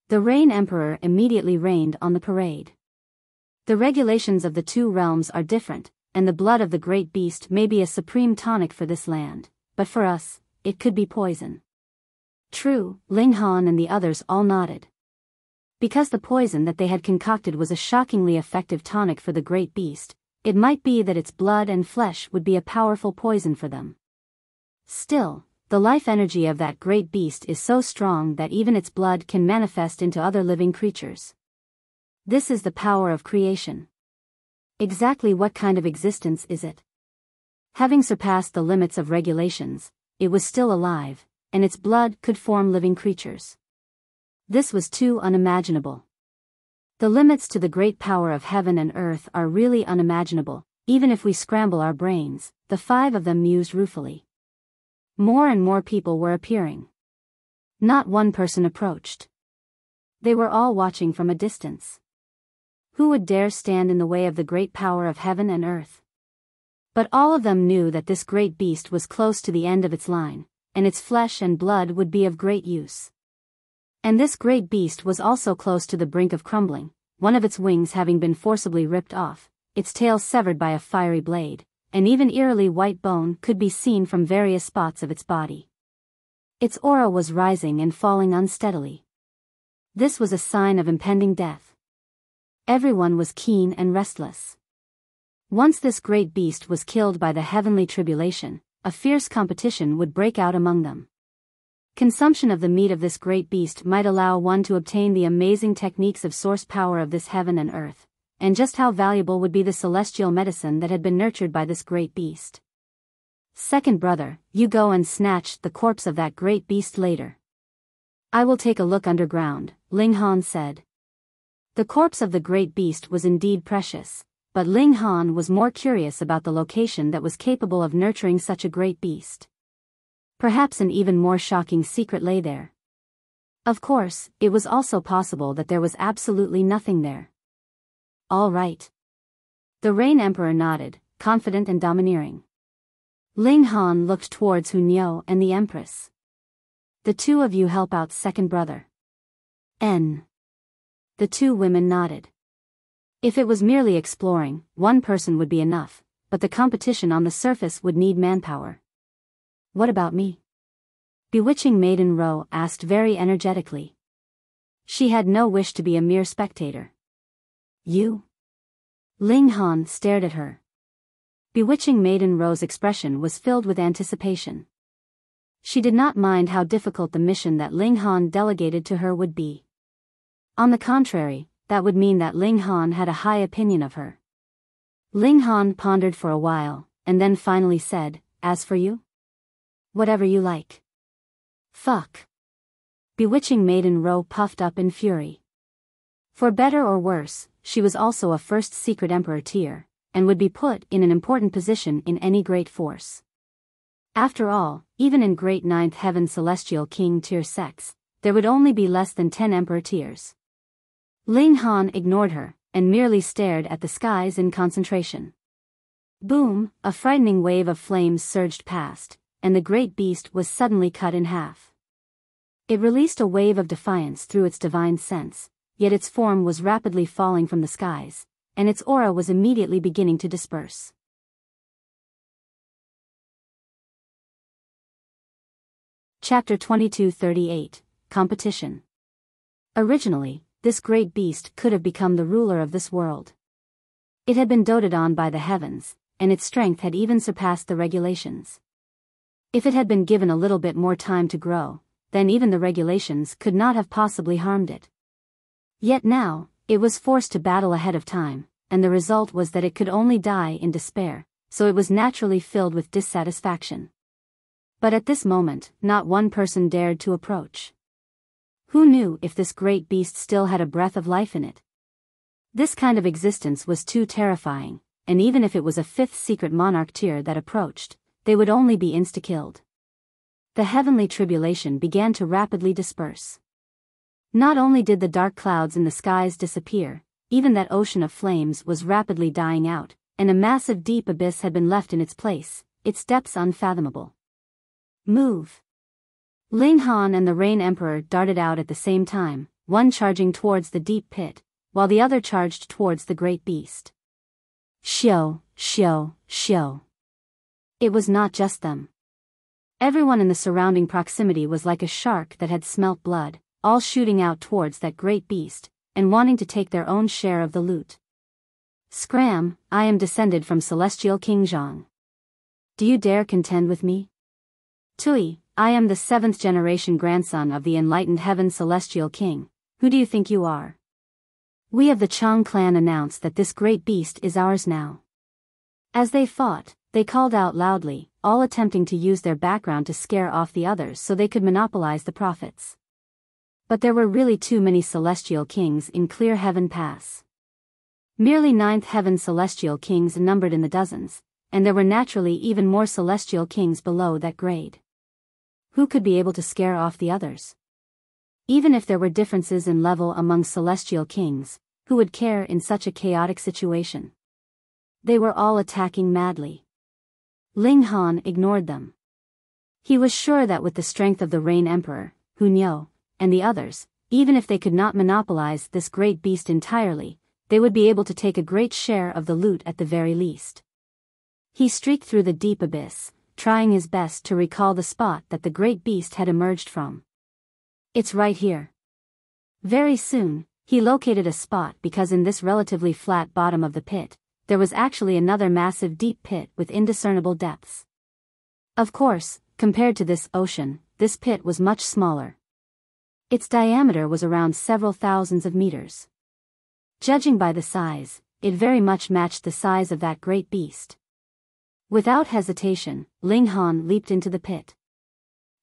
The Rain Emperor immediately reigned on the parade. The regulations of the 2 realms are different, and the blood of the great beast may be a supreme tonic for this land, but for us, it could be poison. True, Ling Han and the others all nodded. Because the poison that they had concocted was a shockingly effective tonic for the great beast, it might be that its blood and flesh would be a powerful poison for them. Still, the life energy of that great beast is so strong that even its blood can manifest into other living creatures. This is the power of creation. Exactly what kind of existence is it? Having surpassed the limits of regulations, it was still alive, and its blood could form living creatures. This was too unimaginable. The limits to the great power of heaven and earth are really unimaginable, even if we scramble our brains, the 5 of them mused ruefully. More and more people were appearing. Not one person approached. They were all watching from a distance. Who would dare stand in the way of the great power of heaven and earth? But all of them knew that this great beast was close to the end of its line, and its flesh and blood would be of great use. And this great beast was also close to the brink of crumbling, one of its wings having been forcibly ripped off, its tail severed by a fiery blade, and even eerily white bone could be seen from various spots of its body. Its aura was rising and falling unsteadily. This was a sign of impending death. Everyone was keen and restless. Once this great beast was killed by the heavenly tribulation, a fierce competition would break out among them. Consumption of the meat of this great beast might allow one to obtain the amazing techniques of source power of this heaven and earth, and just how valuable would be the celestial medicine that had been nurtured by this great beast. Second brother, you go and snatch the corpse of that great beast later. I will take a look underground, Ling Han said. The corpse of the great beast was indeed precious, but Ling Han was more curious about the location that was capable of nurturing such a great beast. Perhaps an even more shocking secret lay there. Of course, it was also possible that there was absolutely nothing there. All right. The Rain Emperor nodded, confident and domineering. Ling Han looked towards Hunyao and the Empress. The 2 of you help out second brother. The two women nodded. If it was merely exploring, one person would be enough, but the competition on the surface would need manpower. What about me? Bewitching Maiden Ro asked very energetically. She had no wish to be a mere spectator. You? Ling Han stared at her. Bewitching Maiden Ro's expression was filled with anticipation. She did not mind how difficult the mission that Ling Han delegated to her would be. On the contrary, that would mean that Ling Han had a high opinion of her. Ling Han pondered for a while, and then finally said, "As for you? Whatever you like." Fuck. Bewitching Maiden Ro puffed up in fury. For better or worse, she was also a first secret emperor tier, and would be put in an important position in any great force. After all, even in great ninth heaven celestial king tier sects, there would only be less than 10 emperor tiers. Ling Han ignored her, and merely stared at the skies in concentration. Boom, a frightening wave of flames surged past, and the great beast was suddenly cut in half. It released a wave of defiance through its divine sense, yet its form was rapidly falling from the skies, and its aura was immediately beginning to disperse. Chapter 2238, Competition. Originally, this great beast could have become the ruler of this world. It had been doted on by the heavens, and its strength had even surpassed the regulations. If it had been given a little bit more time to grow, then even the regulations could not have possibly harmed it. Yet now, it was forced to battle ahead of time, and the result was that it could only die in despair, so it was naturally filled with dissatisfaction. But at this moment, not one person dared to approach. Who knew if this great beast still had a breath of life in it? This kind of existence was too terrifying, and even if it was a fifth secret monarch tier that approached, they would only be insta-killed. The heavenly tribulation began to rapidly disperse. Not only did the dark clouds in the skies disappear, even that ocean of flames was rapidly dying out, and a massive deep abyss had been left in its place, its depths unfathomable. Move! Ling Han and the Rain Emperor darted out at the same time, one charging towards the deep pit, while the other charged towards the great beast. Shio, shio, shio. It was not just them. Everyone in the surrounding proximity was like a shark that had smelt blood, all shooting out towards that great beast, and wanting to take their own share of the loot. Scram, I am descended from Celestial King Zhang. Do you dare contend with me? Tui, I am the 7th generation grandson of the enlightened heaven celestial king. Who do you think you are? We of the Chang clan announce that this great beast is ours now. As they fought, they called out loudly, all attempting to use their background to scare off the others so they could monopolize the profits. But there were really too many celestial kings in Clear Heaven Pass. Merely 9th heaven celestial kings numbered in the dozens, and there were naturally even more celestial kings below that grade. Who could be able to scare off the others? Even if there were differences in level among celestial kings, who would care in such a chaotic situation? They were all attacking madly. Ling Han ignored them. He was sure that with the strength of the Rain Emperor, Hunyo, and the others, even if they could not monopolize this great beast entirely, they would be able to take a great share of the loot at the very least. He streaked through the deep abyss, trying his best to recall the spot that the great beast had emerged from. It's right here. Very soon, he located a spot because in this relatively flat bottom of the pit, there was actually another massive deep pit with indiscernible depths. Of course, compared to this ocean, this pit was much smaller. Its diameter was around several thousands of meters. Judging by the size, it very much matched the size of that great beast. Without hesitation, Ling Han leaped into the pit.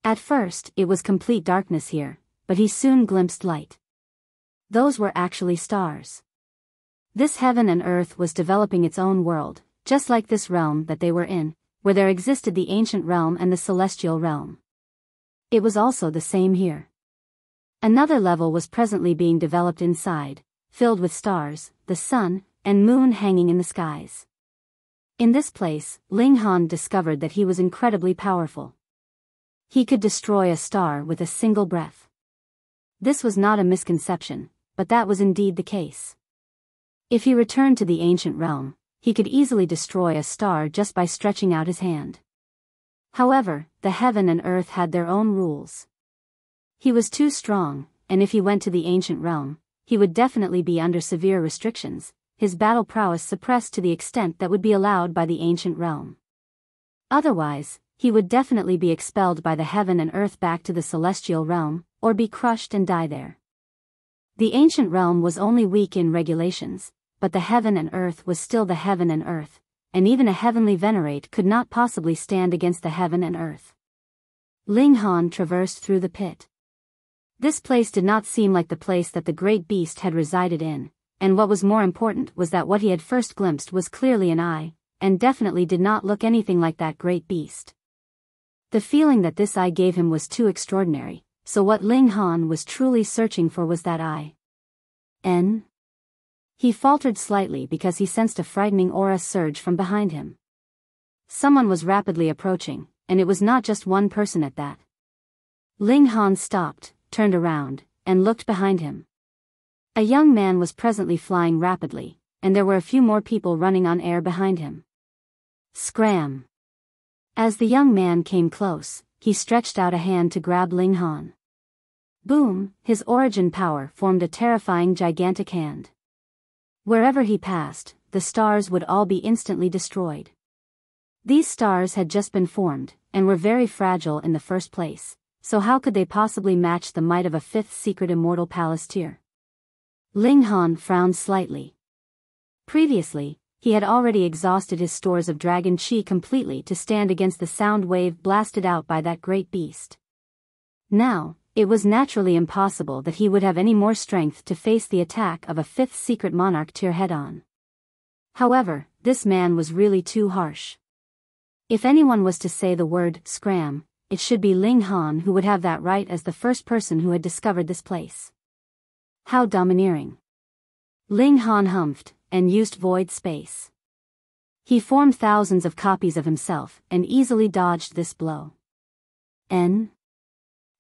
At first, it was complete darkness here, but he soon glimpsed light. Those were actually stars. This heaven and earth was developing its own world, just like this realm that they were in, where there existed the ancient realm and the celestial realm. It was also the same here. Another level was presently being developed inside, filled with stars, the sun, and moon hanging in the skies. In this place, Ling Han discovered that he was incredibly powerful. He could destroy a star with a single breath. This was not a misconception, but that was indeed the case. If he returned to the ancient realm, he could easily destroy a star just by stretching out his hand. However, the heaven and earth had their own rules. He was too strong, and if he went to the ancient realm, he would definitely be under severe restrictions, his battle prowess suppressed to the extent that would be allowed by the ancient realm. Otherwise, he would definitely be expelled by the heaven and earth back to the celestial realm, or be crushed and die there. The ancient realm was only weak in regulations, but the heaven and earth was still the heaven and earth, and even a heavenly venerate could not possibly stand against the heaven and earth. Ling Han traversed through the pit. This place did not seem like the place that the great beast had resided in, and what was more important was that what he had first glimpsed was clearly an eye, and definitely did not look anything like that great beast. The feeling that this eye gave him was too extraordinary, so what Ling Han was truly searching for was that eye. N? He faltered slightly because he sensed a frightening aura surge from behind him. Someone was rapidly approaching, and it was not just one person at that. Ling Han stopped, turned around, and looked behind him. A young man was presently flying rapidly, and there were a few more people running on air behind him. Scram! As the young man came close, he stretched out a hand to grab Ling Han. Boom! His origin power formed a terrifying gigantic hand. Wherever he passed, the stars would all be instantly destroyed. These stars had just been formed, and were very fragile in the first place, so how could they possibly match the might of a fifth secret immortal palace tier? Ling Han frowned slightly. Previously, he had already exhausted his stores of dragon chi completely to stand against the sound wave blasted out by that great beast. Now, it was naturally impossible that he would have any more strength to face the attack of a fifth secret monarch tier head-on. However, this man was really too harsh. If anyone was to say the word scram, it should be Ling Han who would have that right as the first person who had discovered this place. How domineering. Ling Han humphed, and used void space. He formed thousands of copies of himself, and easily dodged this blow. N?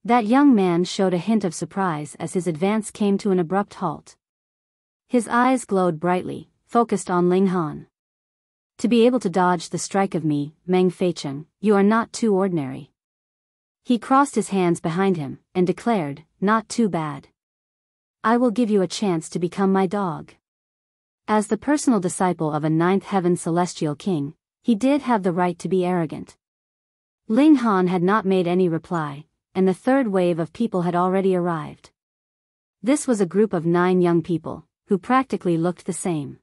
That young man showed a hint of surprise as his advance came to an abrupt halt. His eyes glowed brightly, focused on Ling Han. To be able to dodge the strike of me, Meng Feicheng, you are not too ordinary. He crossed his hands behind him, and declared, not too bad. I will give you a chance to become my dog. As the personal disciple of a ninth heaven celestial king, he did have the right to be arrogant. Ling Han had not made any reply, and the third wave of people had already arrived. This was a group of 9 young people, who practically looked the same.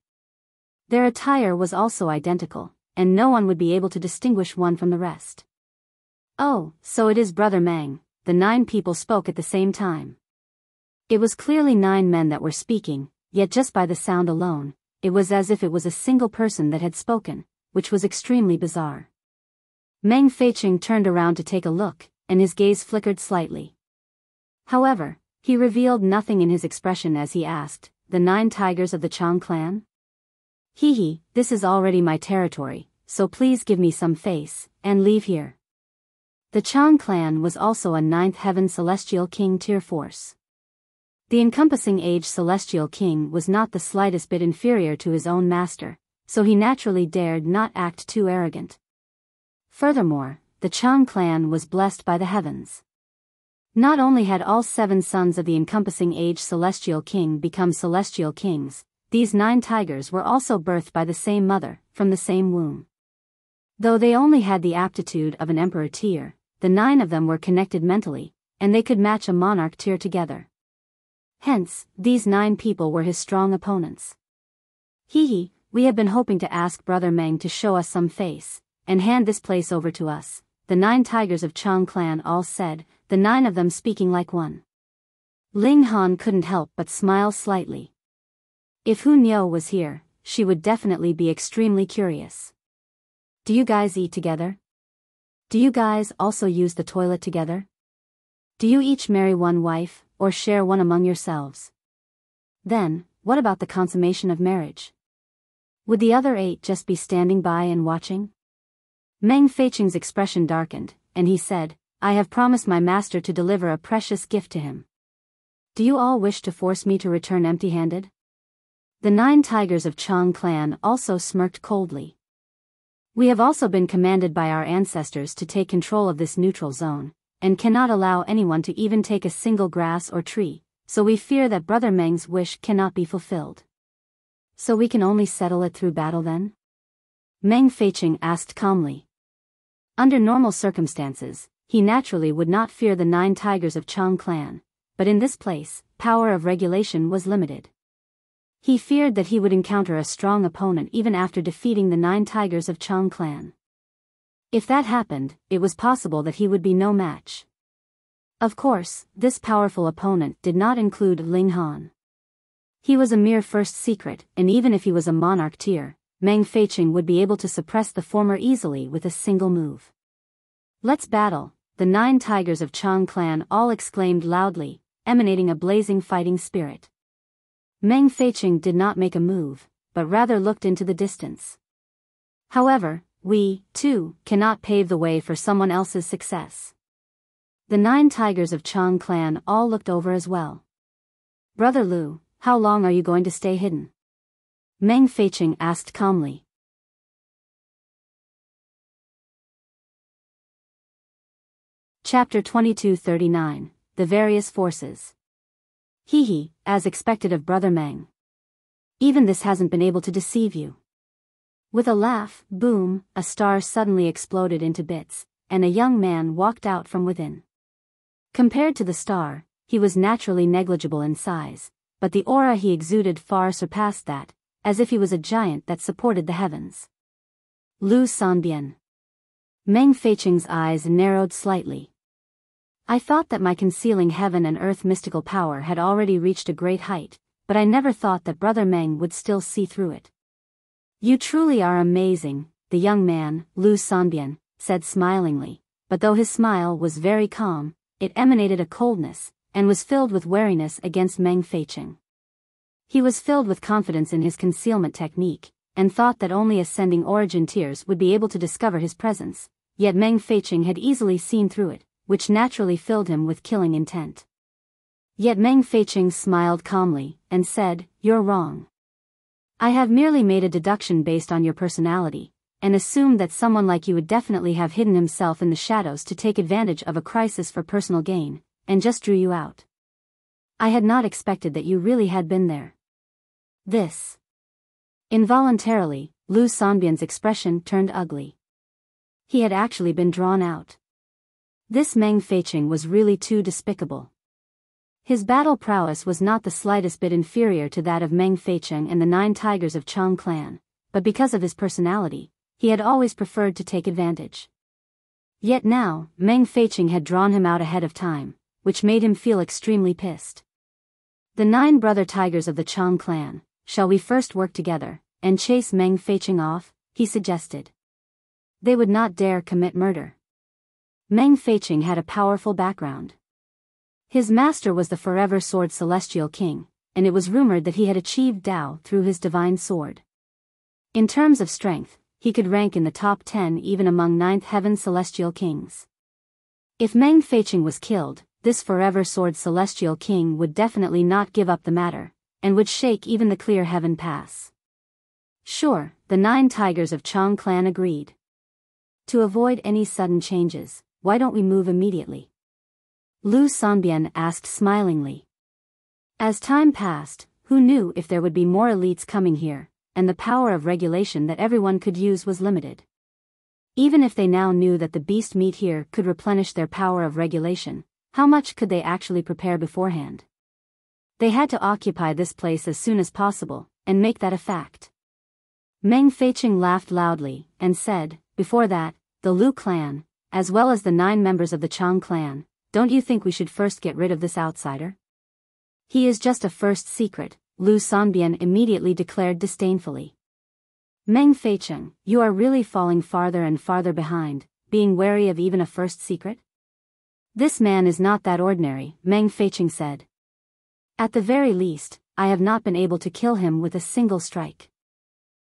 Their attire was also identical, and no one would be able to distinguish one from the rest. Oh, so it is Brother Meng, the 9 people spoke at the same time. It was clearly 9 men that were speaking, yet just by the sound alone, it was as if it was a single person that had spoken, which was extremely bizarre. Meng Feicheng turned around to take a look, and his gaze flickered slightly. However, he revealed nothing in his expression as he asked, the 9 tigers of the Chang clan? Hee, this is already my territory, so please give me some face, and leave here. The Chang clan was also a 9th heaven celestial king tier force. The encompassing age celestial king was not the slightest bit inferior to his own master, so he naturally dared not act too arrogant. Furthermore, the Chang clan was blessed by the heavens. Not only had all 7 sons of the encompassing age celestial king become celestial kings, these 9 tigers were also birthed by the same mother, from the same womb. Though they only had the aptitude of an emperor tier, the 9 of them were connected mentally, and they could match a monarch tier together. Hence, these 9 people were his strong opponents. Hee, we have been hoping to ask Brother Meng to show us some face, and hand this place over to us, the 9 tigers of Chang clan all said, the 9 of them speaking like one. Ling Han couldn't help but smile slightly. If Hu Niu was here, she would definitely be extremely curious. Do you guys eat together? Do you guys also use the toilet together? Do you each marry one wife, or share one among yourselves? Then, what about the consummation of marriage? Would the other 8 just be standing by and watching? Meng Feicheng's expression darkened, and he said, I have promised my master to deliver a precious gift to him. Do you all wish to force me to return empty-handed? The 9 tigers of Chang clan also smirked coldly. We have also been commanded by our ancestors to take control of this neutral zone, and cannot allow anyone to even take a single grass or tree, so we fear that Brother Meng's wish cannot be fulfilled. So we can only settle it through battle then? Meng Feiqing asked calmly. Under normal circumstances, he naturally would not fear the 9 tigers of Chang clan, but in this place, power of regulation was limited. He feared that he would encounter a strong opponent even after defeating the 9 tigers of Chang clan. If that happened, it was possible that he would be no match. Of course, this powerful opponent did not include Ling Han. He was a mere first secret, and even if he was a monarch tier, Meng Feiqing would be able to suppress the former easily with a single move. Let's battle, the 9 tigers of Chang clan all exclaimed loudly, emanating a blazing fighting spirit. Meng Feiqing did not make a move, but rather looked into the distance. However, we, too, cannot pave the way for someone else's success. The 9 tigers of Chang clan all looked over as well. Brother Lu, how long are you going to stay hidden? Meng Feiqing asked calmly. Chapter 2239, The Various Forces. Hee, as expected of Brother Meng. Even this hasn't been able to deceive you. With a laugh, boom, a star suddenly exploded into bits, and a young man walked out from within. Compared to the star, he was naturally negligible in size, but the aura he exuded far surpassed that, as if he was a giant that supported the heavens. Lu Sanbian. Meng Feiqing's eyes narrowed slightly. I thought that my concealing heaven and earth mystical power had already reached a great height, but I never thought that Brother Meng would still see through it. You truly are amazing, the young man, Lu Sanbian, said smilingly, but though his smile was very calm, it emanated a coldness, and was filled with wariness against Meng Feiqing. He was filled with confidence in his concealment technique, and thought that only ascending origin tiers would be able to discover his presence, yet Meng Feiqing had easily seen through it, which naturally filled him with killing intent. Yet Meng Feiqing smiled calmly, and said, "You're wrong. I have merely made a deduction based on your personality, and assumed that someone like you would definitely have hidden himself in the shadows to take advantage of a crisis for personal gain, and just drew you out. I had not expected that you really had been there." This. Involuntarily, Lu Sanbian's expression turned ugly. He had actually been drawn out. This Meng Feiqing was really too despicable. His battle prowess was not the slightest bit inferior to that of Meng Feiqing and the 9 tigers of Chang clan, but because of his personality, he had always preferred to take advantage. Yet now, Meng Feiqing had drawn him out ahead of time, which made him feel extremely pissed. The 9 brother tigers of the Chang clan, shall we first work together, and chase Meng Feiqing off, he suggested. They would not dare commit murder. Meng Feiqing had a powerful background. His master was the Forever Sword Celestial King, and it was rumored that he had achieved Tao through his divine sword. In terms of strength, he could rank in the top 10 even among 9th Heaven Celestial Kings. If Meng Feiqing was killed, this Forever Sword Celestial King would definitely not give up the matter, and would shake even the clear Heaven Pass. Sure, the 9 tigers of Chang clan agreed. To avoid any sudden changes, why don't we move immediately? Lu Sanbian asked smilingly. As time passed, who knew if there would be more elites coming here, and the power of regulation that everyone could use was limited. Even if they now knew that the beast meat here could replenish their power of regulation, how much could they actually prepare beforehand? They had to occupy this place as soon as possible, and make that a fact. Meng Feiqing laughed loudly, and said, "Before that, the Lu clan, as well as the 9 members of the Chang clan, don't you think we should first get rid of this outsider?" "He is just a first secret," Lu Sanbian immediately declared disdainfully. "Meng Feiqing, you are really falling farther and farther behind, being wary of even a first secret?" "This man is not that ordinary," Meng Feiqing said. "At the very least, I have not been able to kill him with a single strike."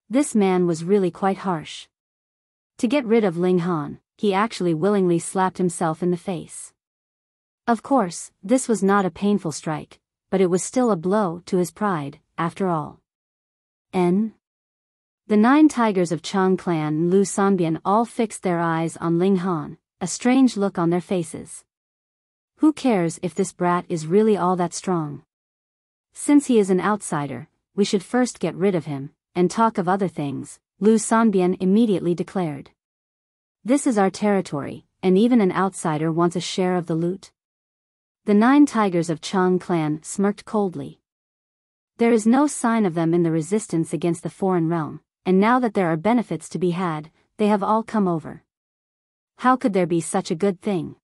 This man was really quite harsh. To get rid of Ling Han, he actually willingly slapped himself in the face. Of course, this was not a painful strike, but it was still a blow to his pride, after all. The 9 tigers of Chang clan and Lu Sanbian all fixed their eyes on Ling Han, a strange look on their faces. Who cares if this brat is really all that strong? Since he is an outsider, we should first get rid of him, and talk of other things, Lu Sanbian immediately declared. This is our territory, and even an outsider wants a share of the loot. The 9 tigers of Chang clan smirked coldly. There is no sign of them in the resistance against the foreign realm, and now that there are benefits to be had, they have all come over. How could there be such a good thing?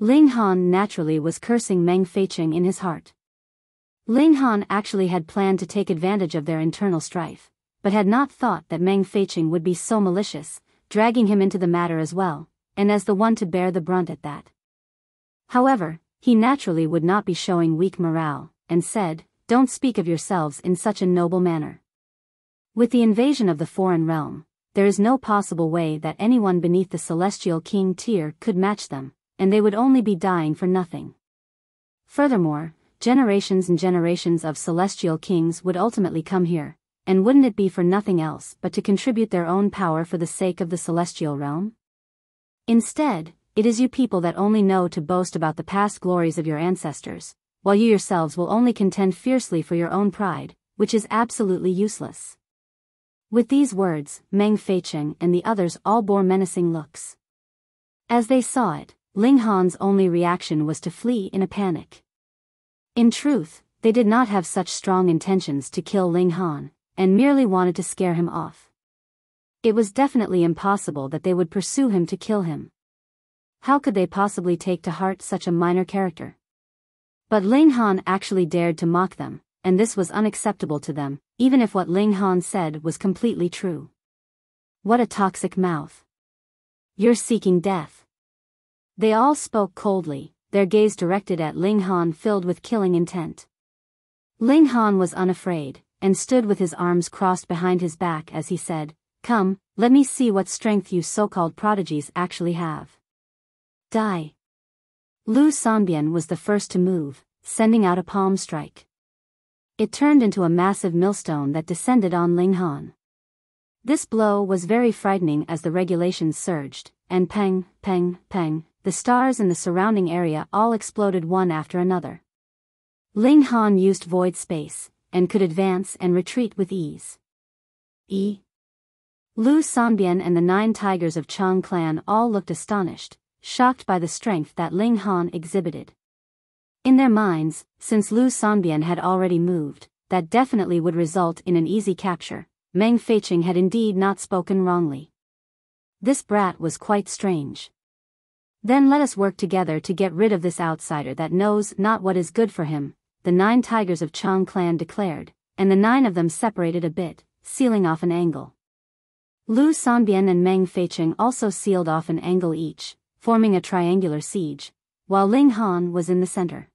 Ling Han naturally was cursing Meng Feiqing in his heart. Ling Han actually had planned to take advantage of their internal strife, but had not thought that Meng Feiqing would be so malicious, dragging him into the matter as well, and as the one to bear the brunt at that. However, he naturally would not be showing weak morale, and said, "Don't speak of yourselves in such a noble manner. With the invasion of the foreign realm, there is no possible way that anyone beneath the celestial king tier could match them, and they would only be dying for nothing. Furthermore, generations and generations of celestial kings would ultimately come here, and wouldn't it be for nothing else but to contribute their own power for the sake of the celestial realm? Instead, it is you people that only know to boast about the past glories of your ancestors, while you yourselves will only contend fiercely for your own pride, which is absolutely useless." With these words, Meng Feiqing and the others all bore menacing looks. As they saw it, Ling Han's only reaction was to flee in a panic. In truth, they did not have such strong intentions to kill Ling Han, and merely wanted to scare him off. It was definitely impossible that they would pursue him to kill him. How could they possibly take to heart such a minor character? But Ling Han actually dared to mock them, and this was unacceptable to them, even if what Ling Han said was completely true. What a toxic mouth. You're seeking death. They all spoke coldly, their gaze directed at Ling Han filled with killing intent. Ling Han was unafraid, and stood with his arms crossed behind his back as he said, "Come, let me see what strength you so-called prodigies actually have. Die." Lu Sanbian was the first to move, sending out a palm strike. It turned into a massive millstone that descended on Ling Han. This blow was very frightening as the regulations surged, and peng, peng, peng, the stars in the surrounding area all exploded one after another. Ling Han used void space, and could advance and retreat with ease. Lu Sanbian and the 9 tigers of Chang clan all looked astonished, shocked by the strength that Ling Han exhibited. In their minds, since Lu Sanbian had already moved, that definitely would result in an easy capture. Meng Feiqing had indeed not spoken wrongly. This brat was quite strange. "Then let us work together to get rid of this outsider that knows not what is good for him," the 9 tigers of Chang clan declared, and the 9 of them separated a bit, sealing off an angle. Lu Sanbian and Meng Feiqing also sealed off an angle each, forming a triangular siege, while Ling Han was in the center.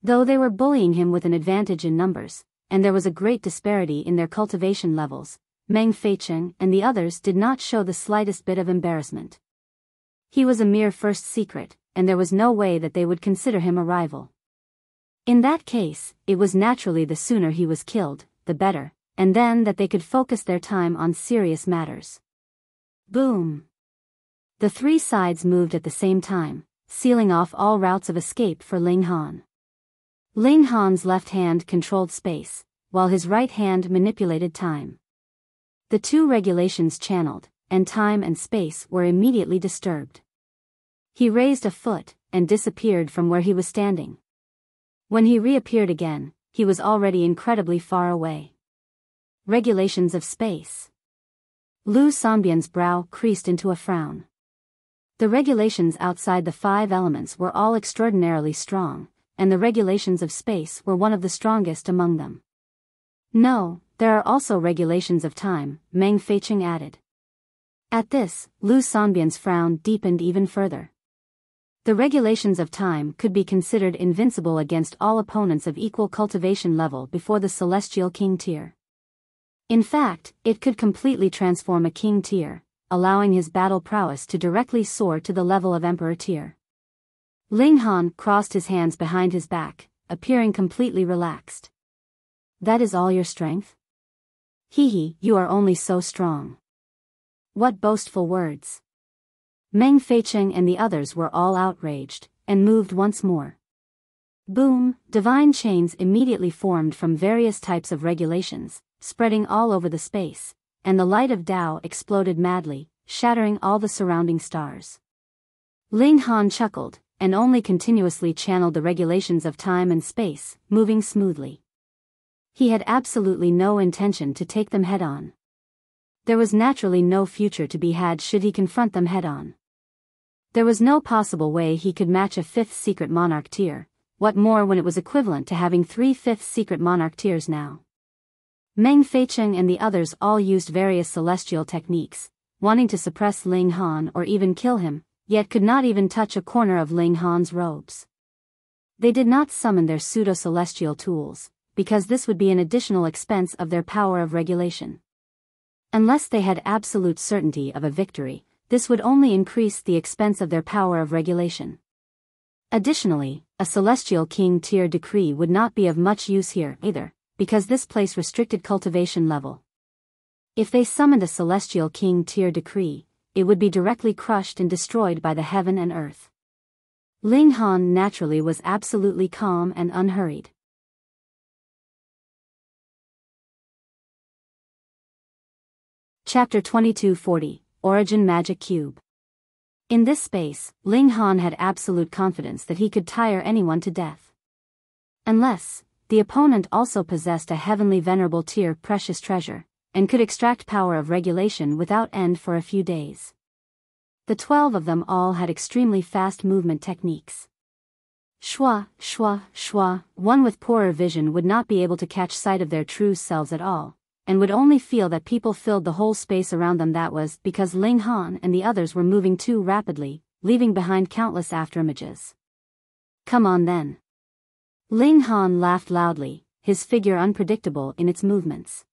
Though they were bullying him with an advantage in numbers, and there was a great disparity in their cultivation levels, Meng Feiqing and the others did not show the slightest bit of embarrassment. He was a mere first secret, and there was no way that they would consider him a rival. In that case, it was naturally the sooner he was killed, the better, and then that they could focus their time on serious matters. Boom! The 3 sides moved at the same time, sealing off all routes of escape for Ling Han. Ling Han's left hand controlled space, while his right hand manipulated time. The 2 regulations channeled, and time and space were immediately disturbed. He raised a foot, and disappeared from where he was standing. When he reappeared again, he was already incredibly far away. Regulations of space. Lu Sanbian's brow creased into a frown. The regulations outside the 5 elements were all extraordinarily strong, and the regulations of space were one of the strongest among them. "No, there are also regulations of time," Meng Feiqing added. At this, Lu Sanbian's frown deepened even further. The regulations of time could be considered invincible against all opponents of equal cultivation level before the celestial king tier. In fact, it could completely transform a king tier, allowing his battle prowess to directly soar to the level of emperor tier. Ling Han crossed his hands behind his back, appearing completely relaxed. That is all your strength? Hee, you are only so strong. What boastful words. Meng Feicheng and the others were all outraged, and moved once more. Boom, divine chains immediately formed from various types of regulations, spreading all over the space, and the light of Tao exploded madly, shattering all the surrounding stars. Ling Han chuckled, and only continuously channeled the regulations of time and space, moving smoothly. He had absolutely no intention to take them head-on. There was naturally no future to be had should he confront them head-on. There was no possible way he could match a 5th secret monarch tier, what more when it was equivalent to having 3 5th secret monarch tiers now. Meng Feicheng and the others all used various celestial techniques, wanting to suppress Ling Han or even kill him, yet could not even touch a corner of Ling Han's robes. They did not summon their pseudo-celestial tools, because this would be an additional expense of their power of regulation. Unless they had absolute certainty of a victory, this would only increase the expense of their power of regulation. Additionally, a celestial king tier decree would not be of much use here either, because this place restricted cultivation level. If they summoned a celestial king tier decree, it would be directly crushed and destroyed by the heaven and earth. Ling Han naturally was absolutely calm and unhurried. Chapter 2240, Origin Magic Cube. In this space, Ling Han had absolute confidence that he could tire anyone to death. Unless, the opponent also possessed a heavenly venerable tier precious treasure, and could extract power of regulation without end for a few days. The 12 of them all had extremely fast movement techniques. Shwa, shwa, shwa, one with poorer vision would not be able to catch sight of their true selves at all, and would only feel that people filled the whole space around them. That was because Ling Han and the others were moving too rapidly, leaving behind countless afterimages. Come on then. Ling Han laughed loudly, his figure unpredictable in its movements.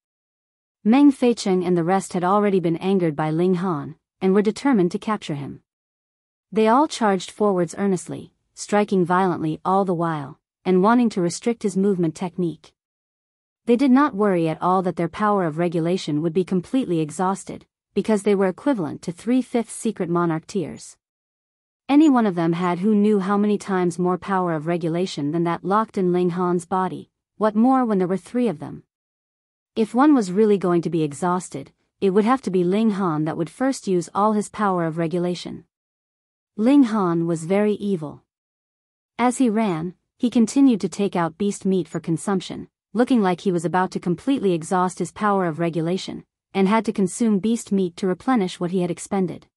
Meng Feicheng and the rest had already been angered by Ling Han, and were determined to capture him. They all charged forwards earnestly, striking violently all the while, and wanting to restrict his movement technique. They did not worry at all that their power of regulation would be completely exhausted, because they were equivalent to 3 5th secret monarch tiers. Any one of them had who knew how many times more power of regulation than that locked in Ling Han's body, what more when there were 3 of them. If one was really going to be exhausted, it would have to be Ling Han that would first use all his power of regulation. Ling Han was very evil. As he ran, he continued to take out beast meat for consumption, looking like he was about to completely exhaust his power of regulation, and had to consume beast meat to replenish what he had expended.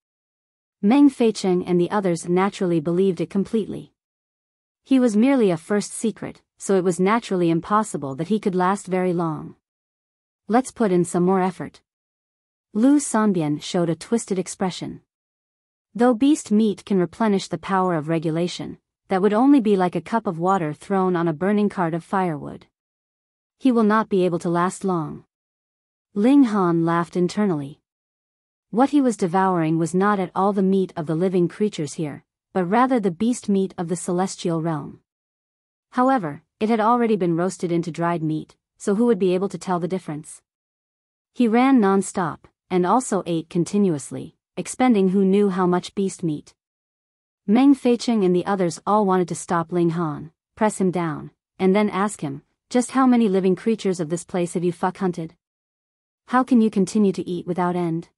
Meng Feicheng and the others naturally believed it completely. He was merely a 1st secret, so it was naturally impossible that he could last very long. Let's put in some more effort. Lu Sanbian showed a twisted expression. Though beast meat can replenish the power of regulation, that would only be like a cup of water thrown on a burning cart of firewood. He will not be able to last long. Ling Han laughed internally. What he was devouring was not at all the meat of the living creatures here, but rather the beast meat of the celestial realm. However, it had already been roasted into dried meat, so who would be able to tell the difference? He ran non-stop, and also ate continuously, expending who knew how much beast meat. Meng Feicheng and the others all wanted to stop Ling Han, press him down, and then ask him, just how many living creatures of this place have you hunted? How can you continue to eat without end?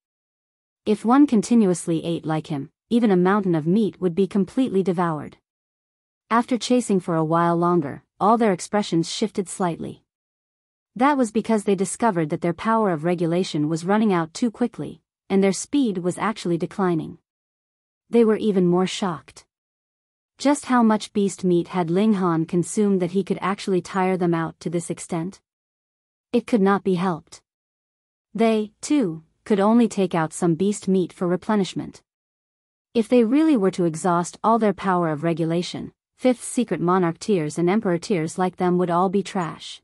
If one continuously ate like him, even a mountain of meat would be completely devoured. After chasing for a while longer, all their expressions shifted slightly. That was because they discovered that their power of regulation was running out too quickly, and their speed was actually declining. They were even more shocked. Just how much beast meat had Ling Han consumed that he could actually tire them out to this extent? It could not be helped. They, too, could only take out some beast meat for replenishment. If they really were to exhaust all their power of regulation, 5th secret monarch tiers and emperor tiers like them would all be trash.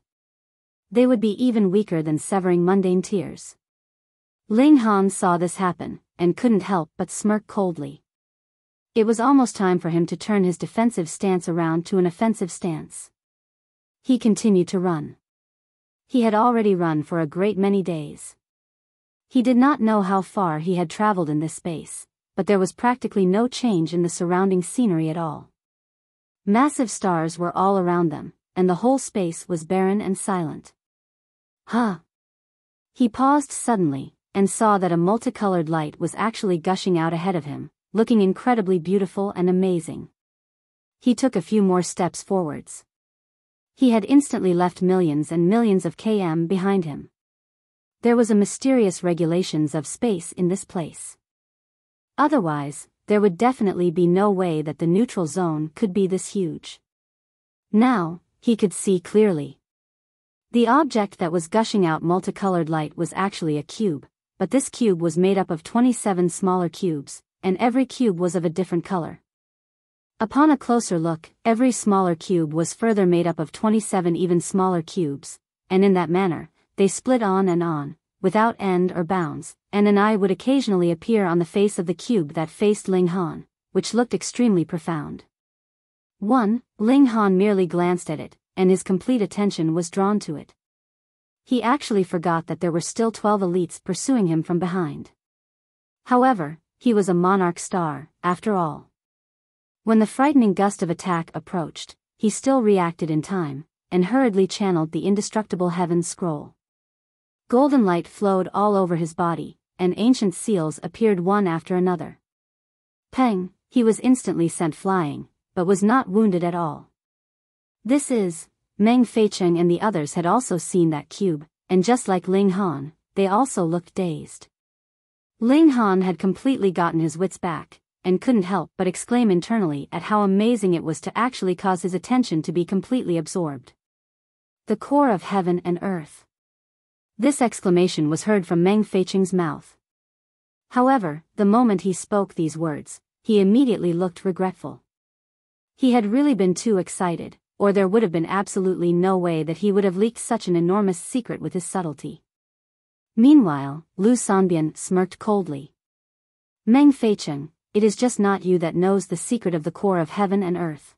They would be even weaker than severing mundane tiers. Ling Han saw this happen, and couldn't help but smirk coldly. It was almost time for him to turn his defensive stance around to an offensive stance. He continued to run. He had already run for a great many days. He did not know how far he had traveled in this space, but there was practically no change in the surrounding scenery at all. Massive stars were all around them, and the whole space was barren and silent. Huh! He paused suddenly, and saw that a multicolored light was actually gushing out ahead of him, looking incredibly beautiful and amazing. He took a few more steps forwards. He had instantly left millions and millions of km behind him. There was a mysterious regulations of space in this place. Otherwise, there would definitely be no way that the neutral zone could be this huge. Now, he could see clearly. The object that was gushing out multicolored light was actually a cube, but this cube was made up of 27 smaller cubes, and every cube was of a different color. Upon a closer look, every smaller cube was further made up of 27 even smaller cubes, and in that manner, they split on, without end or bounds, and an eye would occasionally appear on the face of the cube that faced Ling Han, which looked extremely profound. Ling Han merely glanced at it, and his complete attention was drawn to it. He actually forgot that there were still 12 elites pursuing him from behind. However, he was a Monarch star, after all. When the frightening gust of attack approached, he still reacted in time, and hurriedly channeled the indestructible Heaven's scroll. Golden light flowed all over his body, and ancient seals appeared one after another. Peng, he was instantly sent flying, but was not wounded at all. Meng Feicheng and the others had also seen that cube, and just like Ling Han, they also looked dazed. Ling Han had completely gotten his wits back, and couldn't help but exclaim internally at how amazing it was to actually cause his attention to be completely absorbed. The core of heaven and earth. This exclamation was heard from Meng Feicheng's mouth. However, the moment he spoke these words, he immediately looked regretful. He had really been too excited, or there would have been absolutely no way that he would have leaked such an enormous secret with his subtlety. Meanwhile, Lu Sanbian smirked coldly. Meng Feicheng, it is just not you that knows the secret of the core of heaven and earth.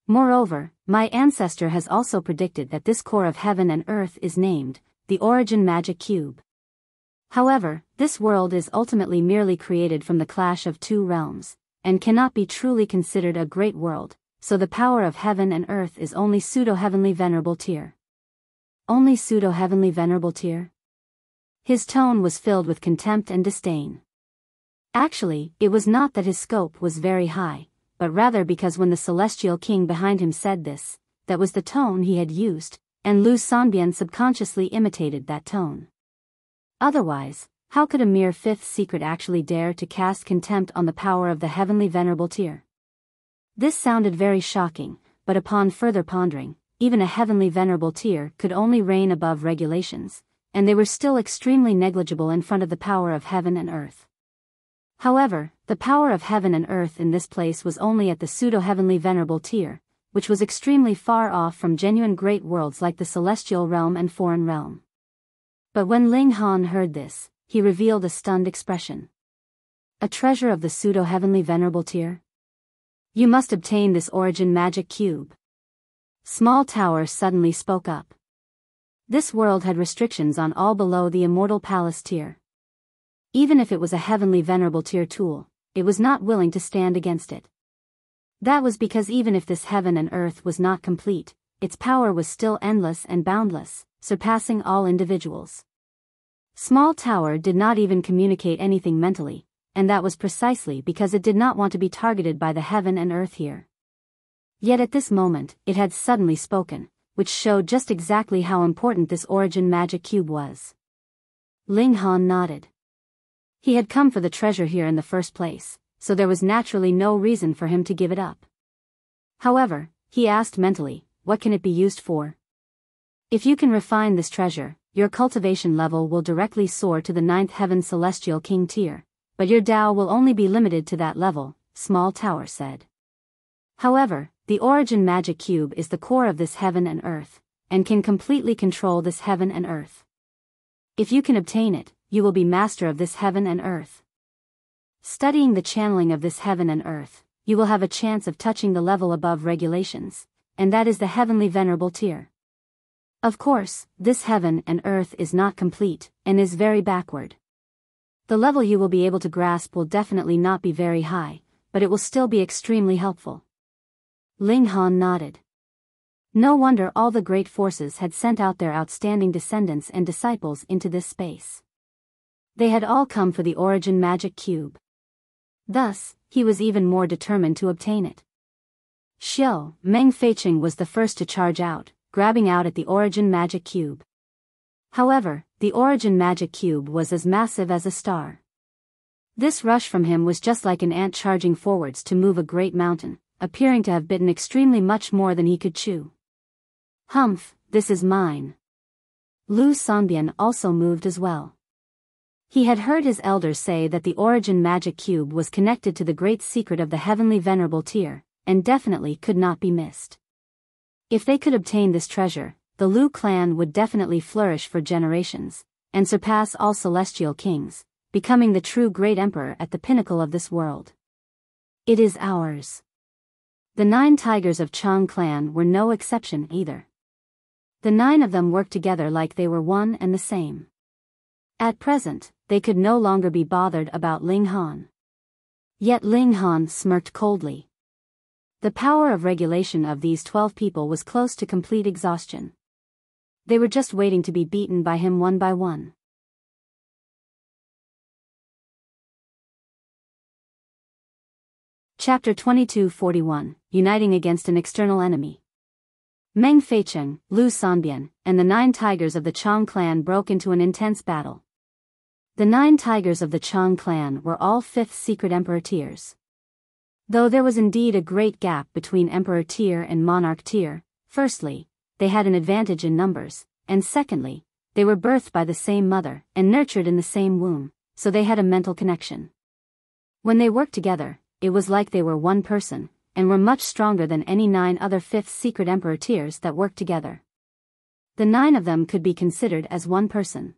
Moreover, my ancestor has also predicted that this core of heaven and earth is named the Origin Magic Cube. However, this world is ultimately merely created from the clash of two realms, and cannot be truly considered a great world, so the power of heaven and earth is only pseudo-heavenly venerable tier. Only pseudo-heavenly venerable tier? His tone was filled with contempt and disdain. Actually, it was not that his scope was very high, but rather because when the celestial king behind him said this, that was the tone he had used, and Lu Sanbian subconsciously imitated that tone. Otherwise, how could a mere fifth secret actually dare to cast contempt on the power of the heavenly venerable tier? This sounded very shocking, but upon further pondering, even a heavenly venerable tier could only reign above regulations, and they were still extremely negligible in front of the power of heaven and earth. However, the power of heaven and earth in this place was only at the pseudo-heavenly venerable tier, which was extremely far off from genuine great worlds like the celestial realm and foreign realm. But when Ling Han heard this, he revealed a stunned expression. A treasure of the pseudo-heavenly venerable tier? You must obtain this Origin Magic Cube. Small Tower suddenly spoke up. This world had restrictions on all below the Immortal Palace tier. Even if it was a heavenly venerable tier tool, it was not willing to stand against it. That was because even if this heaven and earth was not complete, its power was still endless and boundless, surpassing all individuals. Small Tower did not even communicate anything mentally, and that was precisely because it did not want to be targeted by the heaven and earth here. Yet at this moment, it had suddenly spoken, which showed just exactly how important this Origin Magic Cube was. Ling Han nodded. He had come for the treasure here in the first place, so there was naturally no reason for him to give it up. However, he asked mentally, what can it be used for? If you can refine this treasure, your cultivation level will directly soar to the 9th Heaven Celestial King tier, but your Dao will only be limited to that level, Small Tower said. However, the Origin Magic Cube is the core of this heaven and earth, and can completely control this heaven and earth. If you can obtain it, you will be master of this heaven and earth. Studying the channeling of this heaven and earth, you will have a chance of touching the level above regulations, and that is the heavenly venerable tier. Of course, this heaven and earth is not complete, and is very backward. The level you will be able to grasp will definitely not be very high, but it will still be extremely helpful. Ling Han nodded. No wonder all the great forces had sent out their outstanding descendants and disciples into this space. They had all come for the origin magic cube. Thus, he was even more determined to obtain it. Xiao Meng Feiqing was the first to charge out, grabbing out at the origin magic cube. However, the origin magic cube was as massive as a star. This rush from him was just like an ant charging forwards to move a great mountain, appearing to have bitten extremely much more than he could chew. Humph, this is mine. Lu Sanbian also moved as well. He had heard his elders say that the origin magic cube was connected to the great secret of the heavenly venerable tier, and definitely could not be missed. If they could obtain this treasure, the Lu clan would definitely flourish for generations, and surpass all celestial kings, becoming the true great emperor at the pinnacle of this world. It is ours. The 9 tigers of Chang clan were no exception either. The 9 of them worked together like they were one and the same. At present, they could no longer be bothered about Ling Han. Yet Ling Han smirked coldly. The power of regulation of these 12 people was close to complete exhaustion. They were just waiting to be beaten by him one by one. Chapter 2241, Uniting Against an External Enemy. Meng Feiqing, Lu Sanbian, and the 9 tigers of the Chang clan broke into an intense battle. The 9 tigers of the Chang clan were all 5th secret emperor tiers. Though there was indeed a great gap between emperor tier and monarch tier, firstly, they had an advantage in numbers, and secondly, they were birthed by the same mother and nurtured in the same womb, so they had a mental connection. When they worked together, it was like they were one person, and were much stronger than any 9 other 5th secret emperor tiers that worked together. The 9 of them could be considered as one person.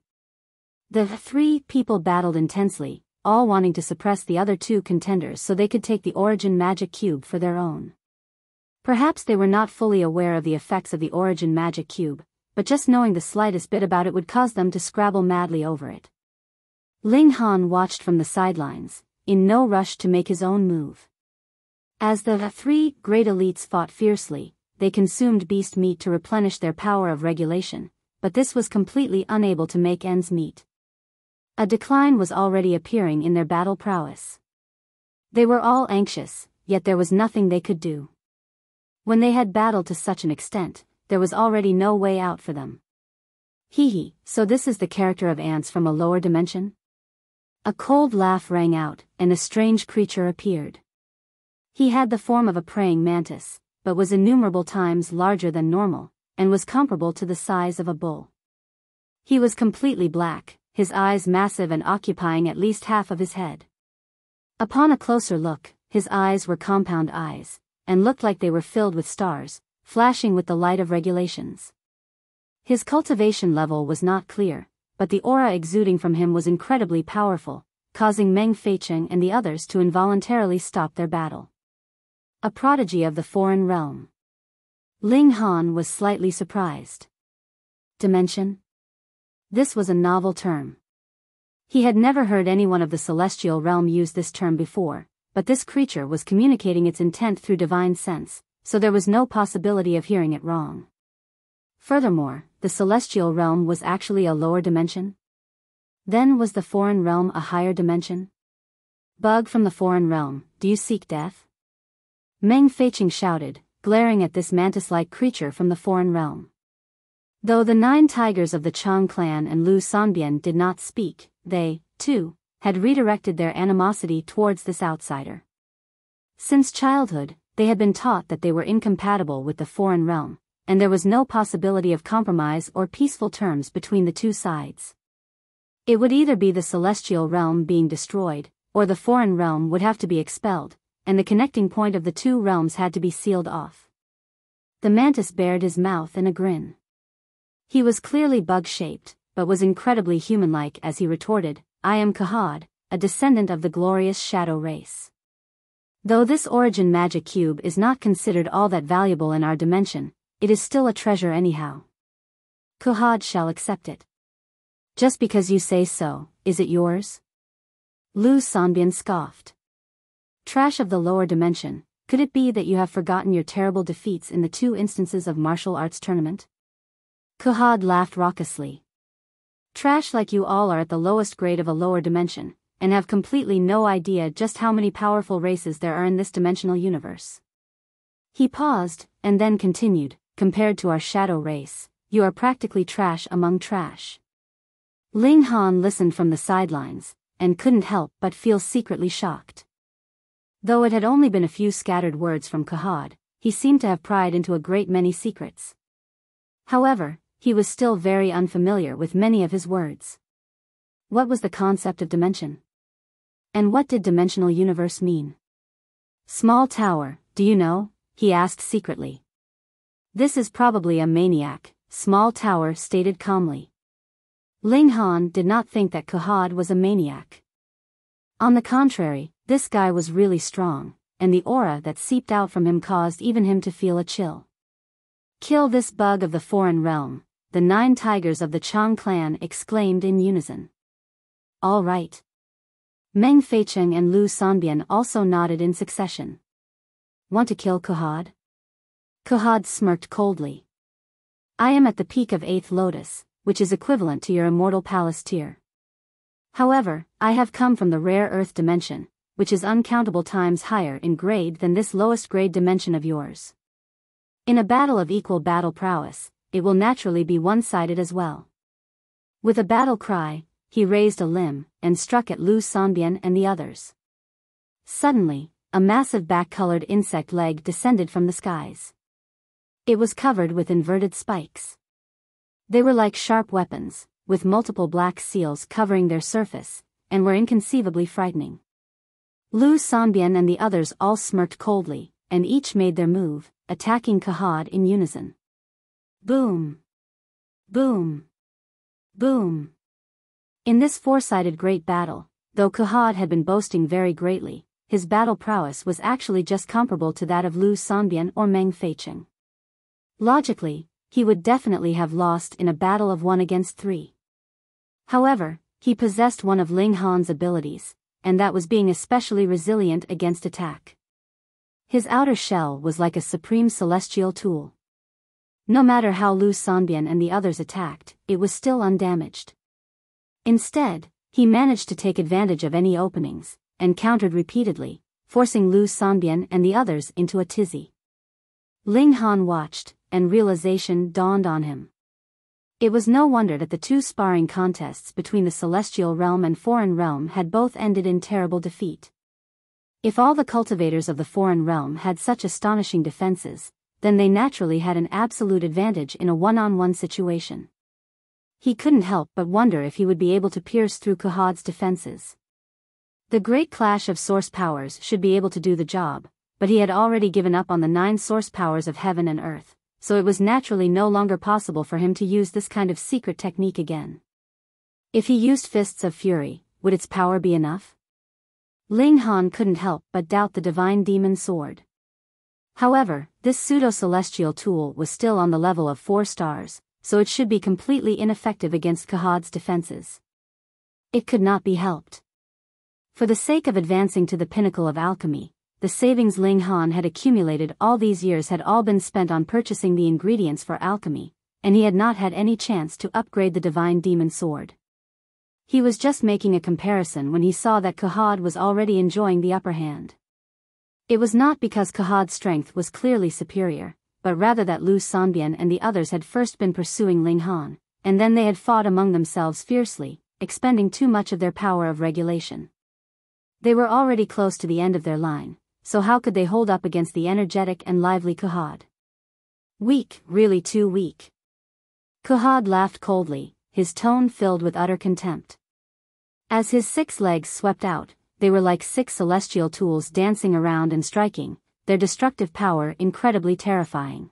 The 3 people battled intensely, all wanting to suppress the other 2 contenders so they could take the origin magic cube for their own. Perhaps they were not fully aware of the effects of the origin magic cube, but just knowing the slightest bit about it would cause them to scrabble madly over it. Ling Han watched from the sidelines, in no rush to make his own move. As the 3 great elites fought fiercely, they consumed beast meat to replenish their power of regulation, but this was completely unable to make ends meet. A decline was already appearing in their battle prowess. They were all anxious, yet there was nothing they could do. When they had battled to such an extent, there was already no way out for them. Hee, so this is the character of ants from a lower dimension? A cold laugh rang out, and a strange creature appeared. He had the form of a praying mantis, but was innumerable times larger than normal, and was comparable to the size of a bull. He was completely black, his eyes massive and occupying at least half of his head. Upon a closer look, his eyes were compound eyes, and looked like they were filled with stars, flashing with the light of regulations. His cultivation level was not clear, but the aura exuding from him was incredibly powerful, causing Meng Feiqing and the others to involuntarily stop their battle. A prodigy of the foreign realm. Ling Han was slightly surprised. Dimension? This was a novel term. He had never heard anyone of the celestial realm use this term before, but this creature was communicating its intent through divine sense, so there was no possibility of hearing it wrong. Furthermore, the celestial realm was actually a lower dimension? Then was the foreign realm a higher dimension? Bug from the foreign realm, do you seek death? Meng Feiqing shouted, glaring at this mantis-like creature from the foreign realm. Though the 9 tigers of the Chang clan and Lu Sanbian did not speak, they, too, had redirected their animosity towards this outsider. Since childhood, they had been taught that they were incompatible with the foreign realm, and there was no possibility of compromise or peaceful terms between the 2 sides. It would either be the celestial realm being destroyed, or the foreign realm would have to be expelled, and the connecting point of the 2 realms had to be sealed off. The mantis bared his mouth in a grin. He was clearly bug-shaped, but was incredibly human-like as he retorted, I am Kuhaad, a descendant of the glorious shadow race. Though this origin magic cube is not considered all that valuable in our dimension, it is still a treasure anyhow. Kuhaad shall accept it. Just because you say so, is it yours? Lu Sanbian scoffed. Trash of the lower dimension, could it be that you have forgotten your terrible defeats in the 2 instances of martial arts tournament? Kuhaad laughed raucously. Trash like you all are at the lowest grade of a lower dimension, and have completely no idea just how many powerful races there are in this dimensional universe. He paused, and then continued, compared to our shadow race, you are practically trash among trash. Ling Han listened from the sidelines, and couldn't help but feel secretly shocked. Though it had only been a few scattered words from Kuhaad, he seemed to have pried into a great many secrets. However, he was still very unfamiliar with many of his words. What was the concept of dimension? And what did dimensional universe mean? Small tower, do you know? He asked secretly. This is probably a maniac, Small Tower stated calmly. Ling Han did not think that Kuhaad was a maniac. On the contrary, this guy was really strong, and the aura that seeped out from him caused even him to feel a chill. Kill this bug of the foreign realm, the 9 tigers of the Chang clan exclaimed in unison. All right. Meng Feicheng and Lu Sanbian also nodded in succession. Want to kill Kuhaad? Kuhaad smirked coldly. I am at the peak of 8th Lotus, which is equivalent to your immortal palace tier. However, I have come from the rare earth dimension, which is uncountable times higher in grade than this lowest grade dimension of yours. In a battle of equal battle prowess, it will naturally be one-sided as well. With a battle cry, he raised a limb, and struck at Lu Sanbian and the others. Suddenly, a massive back-colored insect leg descended from the skies. It was covered with inverted spikes. They were like sharp weapons, with multiple black seals covering their surface, and were inconceivably frightening. Lu Sanbian and the others all smirked coldly, and each made their move, attacking Kuhaad in unison. Boom! Boom! Boom! In this 4-sided great battle, though Kuhaad had been boasting very greatly, his battle prowess was actually just comparable to that of Lu Sanbian or Meng Feicheng. Logically, he would definitely have lost in a battle of 1 against 3. However, he possessed one of Ling Han's abilities, and that was being especially resilient against attack. His outer shell was like a supreme celestial tool. No matter how Lu Sanbian and the others attacked, it was still undamaged. Instead, he managed to take advantage of any openings, and countered repeatedly, forcing Lu Sanbian and the others into a tizzy. Ling Han watched, and realization dawned on him. It was no wonder that the 2 sparring contests between the celestial realm and foreign realm had both ended in terrible defeat. If all the cultivators of the foreign realm had such astonishing defenses, then they naturally had an absolute advantage in a one-on-one situation. He couldn't help but wonder if he would be able to pierce through Kuhaad's defenses. The great clash of source powers should be able to do the job, but he had already given up on the 9 source powers of heaven and earth, so it was naturally no longer possible for him to use this kind of secret technique again. If he used Fists of Fury, would its power be enough? Ling Han couldn't help but doubt the divine demon sword. However, this pseudo-celestial tool was still on the level of 4 stars, so it should be completely ineffective against Kuhaad's defenses. It could not be helped. For the sake of advancing to the pinnacle of alchemy, the savings Ling Han had accumulated all these years had all been spent on purchasing the ingredients for alchemy, and he had not had any chance to upgrade the divine demon sword. He was just making a comparison when he saw that Kuhaad was already enjoying the upper hand. It was not because Kuhaad's strength was clearly superior, but rather that Lu Sanbian and the others had first been pursuing Ling Han, and then they had fought among themselves fiercely, expending too much of their power of regulation. They were already close to the end of their line, so how could they hold up against the energetic and lively Kuhaad? Weak, really too weak. Kuhaad laughed coldly, his tone filled with utter contempt. As his 6 legs swept out, they were like 6 celestial tools dancing around and striking, their destructive power incredibly terrifying.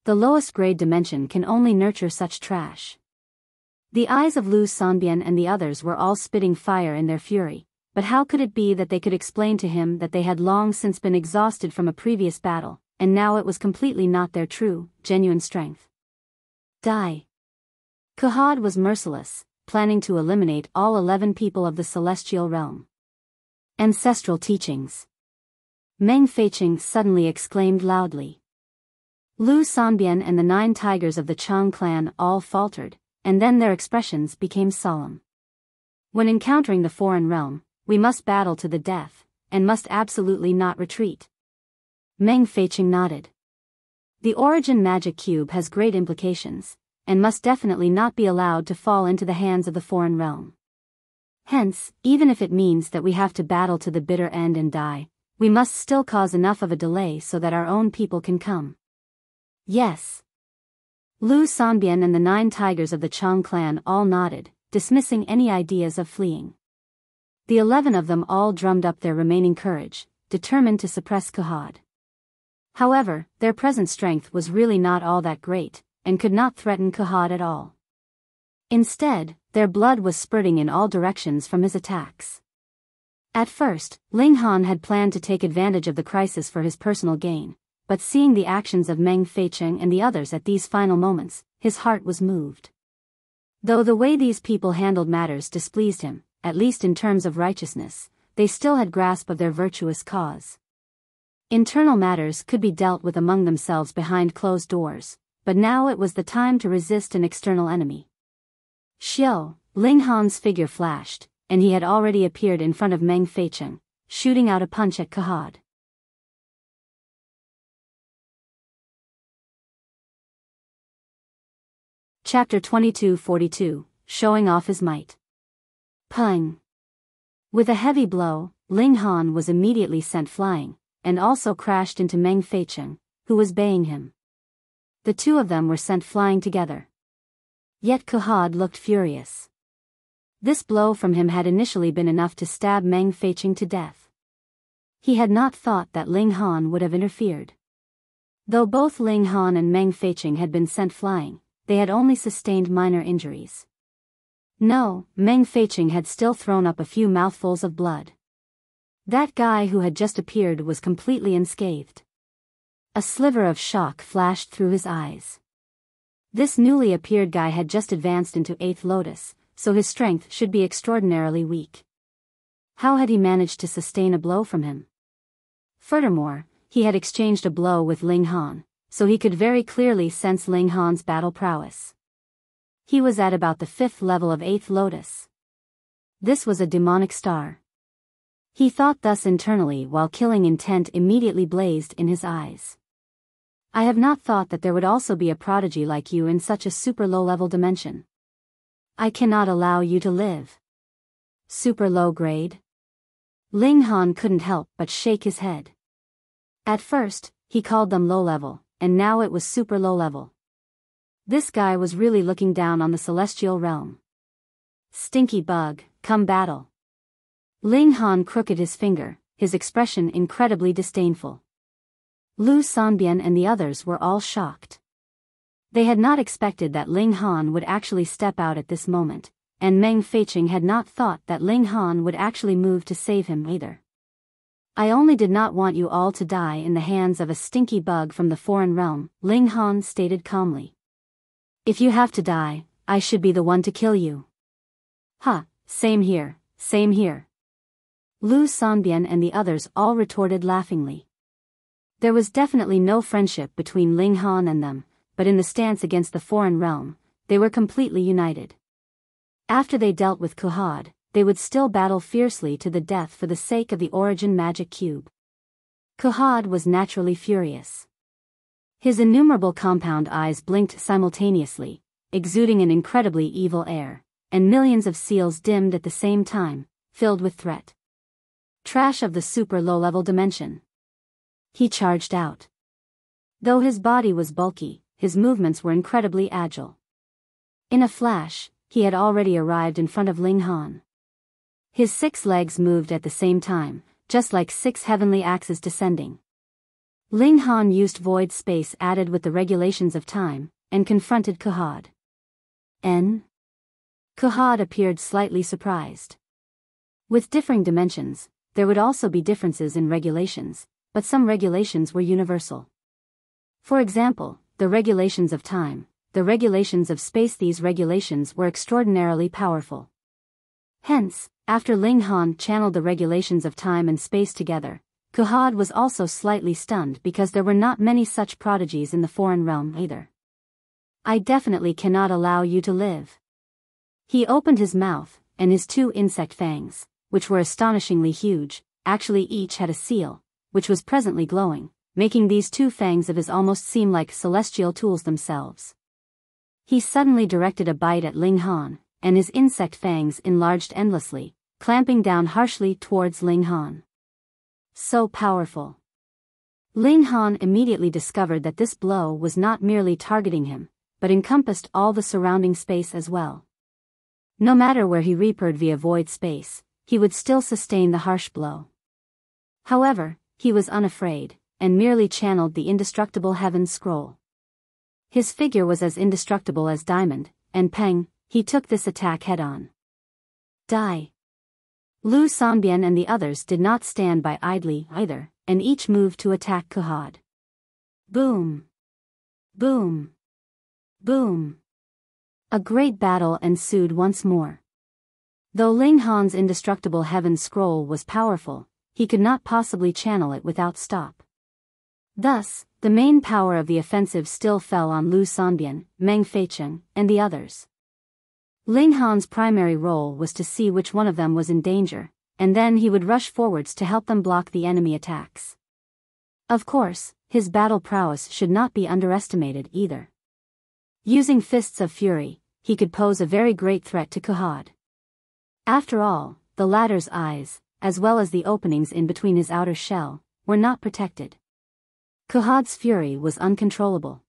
The lowest grade dimension can only nurture such trash. The eyes of Lu Sanbian and the others were all spitting fire in their fury, but how could it be that they could explain to him that they had long since been exhausted from a previous battle, and now it was completely not their true, genuine strength? Die. Kuhaad was merciless, planning to eliminate all 11 people of the celestial realm. Ancestral teachings. Meng Feiqing suddenly exclaimed loudly. Lu Sanbian and the 9 tigers of the Chang clan all faltered, and then their expressions became solemn. When encountering the foreign realm, we must battle to the death, and must absolutely not retreat. Meng Feiqing nodded. The origin magic cube has great implications, and must definitely not be allowed to fall into the hands of the foreign realm. Hence, even if it means that we have to battle to the bitter end and die, we must still cause enough of a delay so that our own people can come. Yes. Lu Sanbian and the 9 tigers of the Chang clan all nodded, dismissing any ideas of fleeing. The 11 of them all drummed up their remaining courage, determined to suppress Kuhaad. However, their present strength was really not all that great, and could not threaten Kuhaad at all. Instead, their blood was spurting in all directions from his attacks. At first, Ling Han had planned to take advantage of the crisis for his personal gain, but seeing the actions of Meng Feiqing and the others at these final moments, his heart was moved. Though the way these people handled matters displeased him, at least in terms of righteousness, they still had grasp of their virtuous cause. Internal matters could be dealt with among themselves behind closed doors, but now it was the time to resist an external enemy. Xiao, Ling Han's figure flashed, and he had already appeared in front of Meng Feiqing, shooting out a punch at Kuhaad. Chapter 2242, Showing Off His Might. Pung. With a heavy blow, Ling Han was immediately sent flying, and also crashed into Meng Feiqing, who was baying him. The two of them were sent flying together. Yet Kuhaad looked furious. This blow from him had initially been enough to stab Meng Feiqing to death. He had not thought that Ling Han would have interfered. Though both Ling Han and Meng Feiqing had been sent flying, they had only sustained minor injuries. No, Meng Feiqing had still thrown up a few mouthfuls of blood. That guy who had just appeared was completely unscathed. A sliver of shock flashed through his eyes. This newly appeared guy had just advanced into 8th Lotus, so his strength should be extraordinarily weak. How had he managed to sustain a blow from him? Furthermore, he had exchanged a blow with Ling Han, so he could very clearly sense Ling Han's battle prowess. He was at about the 5th level of 8th Lotus. This was a demonic star. He thought thus internally while killing intent immediately blazed in his eyes. I have not thought that there would also be a prodigy like you in such a super low-level dimension. I cannot allow you to live. Super low grade? Ling Han couldn't help but shake his head. At first, he called them low-level, and now it was super low-level. This guy was really looking down on the celestial realm. Stinky bug, come battle. Ling Han crooked his finger, his expression incredibly disdainful. Lu Sanbian and the others were all shocked. They had not expected that Ling Han would actually step out at this moment, and Meng Feiqing had not thought that Ling Han would actually move to save him either. I only did not want you all to die in the hands of a stinky bug from the foreign realm, Ling Han stated calmly. If you have to die, I should be the one to kill you. Ha, same here, same here. Lu Sanbian and the others all retorted laughingly. There was definitely no friendship between Ling Han and them, but in the stance against the foreign realm, they were completely united. After they dealt with Kuhaad, they would still battle fiercely to the death for the sake of the origin magic cube. Kuhaad was naturally furious. His innumerable compound eyes blinked simultaneously, exuding an incredibly evil air, and millions of seals dimmed at the same time, filled with threat. Trash of the super low-level dimension. He charged out. Though his body was bulky, his movements were incredibly agile. In a flash, he had already arrived in front of Ling Han. His 6 legs moved at the same time, just like 6 heavenly axes descending. Ling Han used void space added with the regulations of time, and confronted Kuhaad. Kuhaad appeared slightly surprised. With differing dimensions, there would also be differences in regulations, but some regulations were universal. For example, the regulations of time, the regulations of space. These regulations were extraordinarily powerful. Hence, after Ling Han channeled the regulations of time and space together, Kuhaad was also slightly stunned because there were not many such prodigies in the foreign realm either. I definitely cannot allow you to live. He opened his mouth, and his two insect fangs, which were astonishingly huge, actually each had a seal, which was presently glowing, making these two fangs of his almost seem like celestial tools themselves. He suddenly directed a bite at Ling Han, and his insect fangs enlarged endlessly, clamping down harshly towards Ling Han. So powerful. Ling Han immediately discovered that this blow was not merely targeting him, but encompassed all the surrounding space as well. No matter where he reappeared via void space, he would still sustain the harsh blow. However, he was unafraid, and merely channeled the indestructible heaven scroll. His figure was as indestructible as diamond, and peng, he took this attack head-on. Die. Lu Sanbian and the others did not stand by idly either, and each moved to attack Kuhaad. Boom! Boom! Boom! A great battle ensued once more. Though Ling Han's indestructible heaven scroll was powerful, he could not possibly channel it without stop. Thus, the main power of the offensive still fell on Lu Sanbian, Meng Feicheng, and the others. Ling Han's primary role was to see which one of them was in danger, and then he would rush forwards to help them block the enemy attacks. Of course, his battle prowess should not be underestimated either. Using fists of fury, he could pose a very great threat to Kuhaad. After all, the latter's eyes, as well as the openings in between his outer shell, were not protected. Kuhaad's fury was uncontrollable.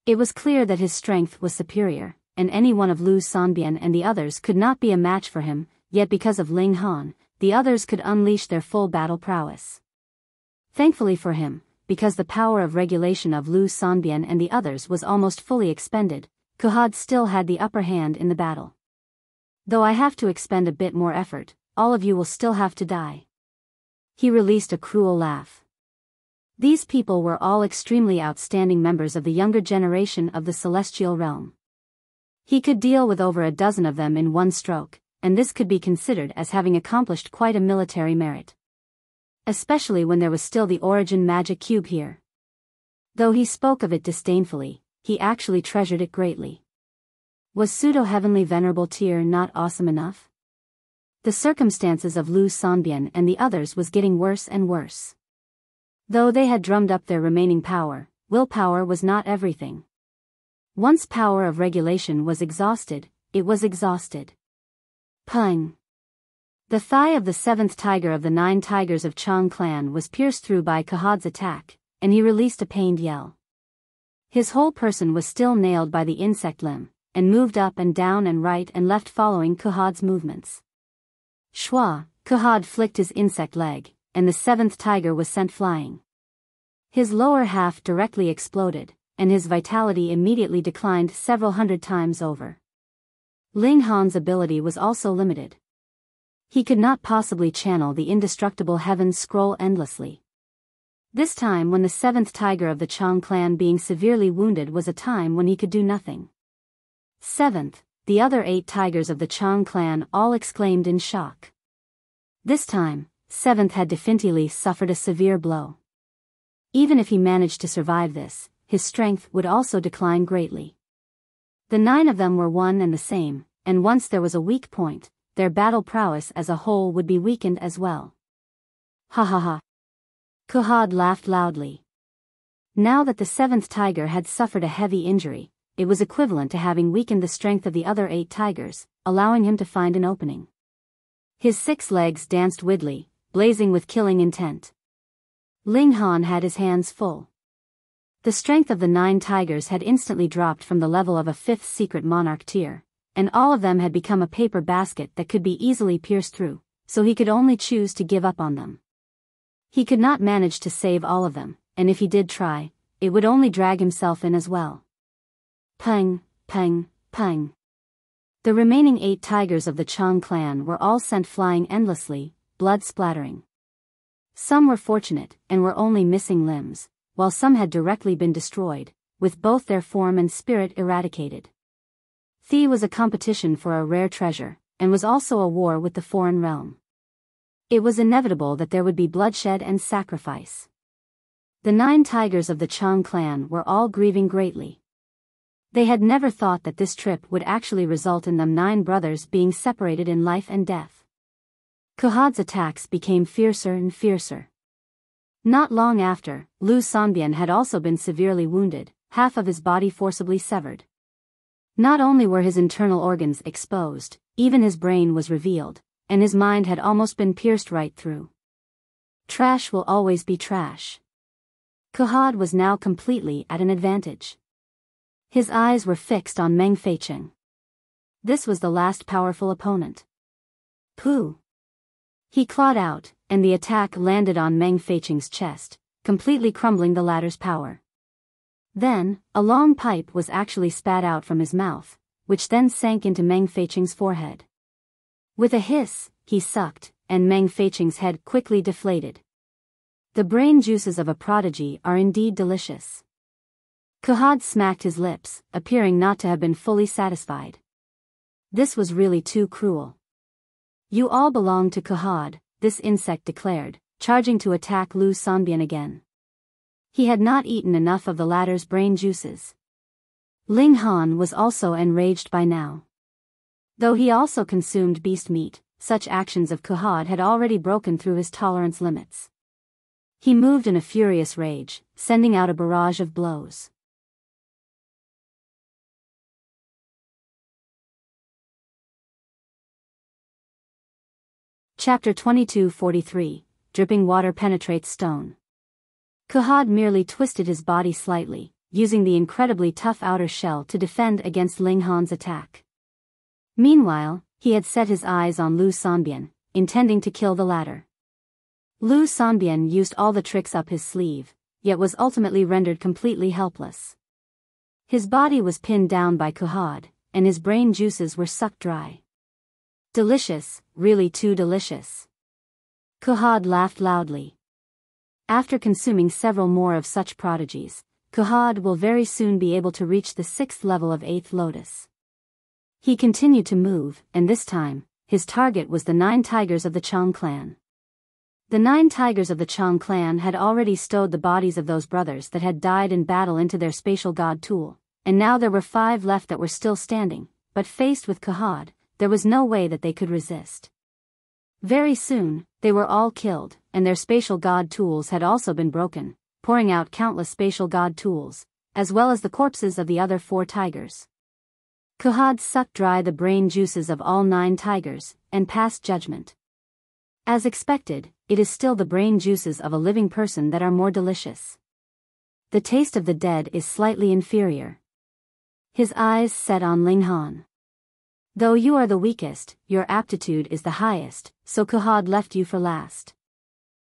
It was clear that his strength was superior, and any one of Lu Sanbian and the others could not be a match for him, yet because of Ling Han, the others could unleash their full battle prowess. Thankfully for him, because the power of regulation of Lu Sanbian and the others was almost fully expended, Kuhaad still had the upper hand in the battle. Though I have to expend a bit more effort, all of you will still have to die. He released a cruel laugh. These people were all extremely outstanding members of the younger generation of the celestial realm. He could deal with over a dozen of them in one stroke, and this could be considered as having accomplished quite a military merit. Especially when there was still the origin magic cube here. Though he spoke of it disdainfully, he actually treasured it greatly. Was pseudo-heavenly venerable tier not awesome enough? The circumstances of Lu Sanbian and the others was getting worse and worse. Though they had drummed up their remaining power, willpower was not everything. Once power of regulation was exhausted, it was exhausted. Pung! The thigh of the seventh tiger of the 9 tigers of Chang clan was pierced through by Kuhaad's attack, and he released a pained yell. His whole person was still nailed by the insect limb, and moved up and down and right and left following Kuhaad's movements. Shwa, Kuhaad flicked his insect leg, and the 7th tiger was sent flying. His lower half directly exploded, and his vitality immediately declined several hundred times over. Ling Han's ability was also limited. He could not possibly channel the indestructible heaven scroll endlessly. This time when the 7th tiger of the Chang clan being severely wounded was a time when he could do nothing. 7th, the other 8 tigers of the Chang clan all exclaimed in shock. This time, 7th had definitely suffered a severe blow. Even if he managed to survive this, his strength would also decline greatly. The 9 of them were one and the same, and once there was a weak point, their battle prowess as a whole would be weakened as well. Ha ha ha. Kuhaad laughed loudly. Now that the 7th tiger had suffered a heavy injury, it was equivalent to having weakened the strength of the other 8 tigers, allowing him to find an opening. His 6 legs danced widely, blazing with killing intent. Ling Han had his hands full. The strength of the 9 tigers had instantly dropped from the level of a 5th secret monarch tier, and all of them had become a paper basket that could be easily pierced through, so he could only choose to give up on them. He could not manage to save all of them, and if he did try, it would only drag himself in as well. Peng, peng, peng. The remaining 8 tigers of the Chang clan were all sent flying endlessly, blood splattering. Some were fortunate and were only missing limbs, while some had directly been destroyed, with both their form and spirit eradicated. Thi was a competition for a rare treasure, and was also a war with the foreign realm. It was inevitable that there would be bloodshed and sacrifice. The 9 tigers of the Chang clan were all grieving greatly. They had never thought that this trip would actually result in them 9 brothers being separated in life and death. Kuhaad's attacks became fiercer and fiercer. Not long after, Lu Sanbian had also been severely wounded, half of his body forcibly severed. Not only were his internal organs exposed, even his brain was revealed, and his mind had almost been pierced right through. Trash will always be trash. Kuhaad was now completely at an advantage. His eyes were fixed on Meng Feicheng. This was the last powerful opponent. Pooh! He clawed out, and the attack landed on Meng Feicheng's chest, completely crumbling the latter's power. Then, a long pipe was actually spat out from his mouth, which then sank into Meng Feicheng's forehead. With a hiss, he sucked, and Meng Feicheng's head quickly deflated. The brain juices of a prodigy are indeed delicious. Kuhaad smacked his lips, appearing not to have been fully satisfied. This was really too cruel. You all belong to Kuhaad, this insect declared, charging to attack Lu Sanbian again. He had not eaten enough of the latter's brain juices. Ling Han was also enraged by now. Though he also consumed beast meat, such actions of Kuhaad had already broken through his tolerance limits. He moved in a furious rage, sending out a barrage of blows. Chapter 22:43, Dripping water penetrates stone. Kuhaad merely twisted his body slightly, using the incredibly tough outer shell to defend against Ling Han's attack. Meanwhile, he had set his eyes on Lu Sanbian, intending to kill the latter. Lu Sanbian used all the tricks up his sleeve, yet was ultimately rendered completely helpless. His body was pinned down by Kuhaad, and his brain juices were sucked dry. Delicious, really too delicious. Kuhaad laughed loudly. After consuming several more of such prodigies, Kuhaad will very soon be able to reach the 6th level of 8th lotus. He continued to move, and this time, his target was the 9 tigers of the Chang clan. The 9 tigers of the Chang clan had already stowed the bodies of those brothers that had died in battle into their spatial god tool, and now there were 5 left that were still standing, but faced with Kuhaad, there was no way that they could resist. Very soon, they were all killed, and their spatial god tools had also been broken, pouring out countless spatial god tools, as well as the corpses of the other 4 tigers. Kuhaad sucked dry the brain juices of all 9 tigers, and passed judgment. As expected, it is still the brain juices of a living person that are more delicious. The taste of the dead is slightly inferior. His eyes set on Ling Han. Though you are the weakest, your aptitude is the highest, so Kuhaad left you for last.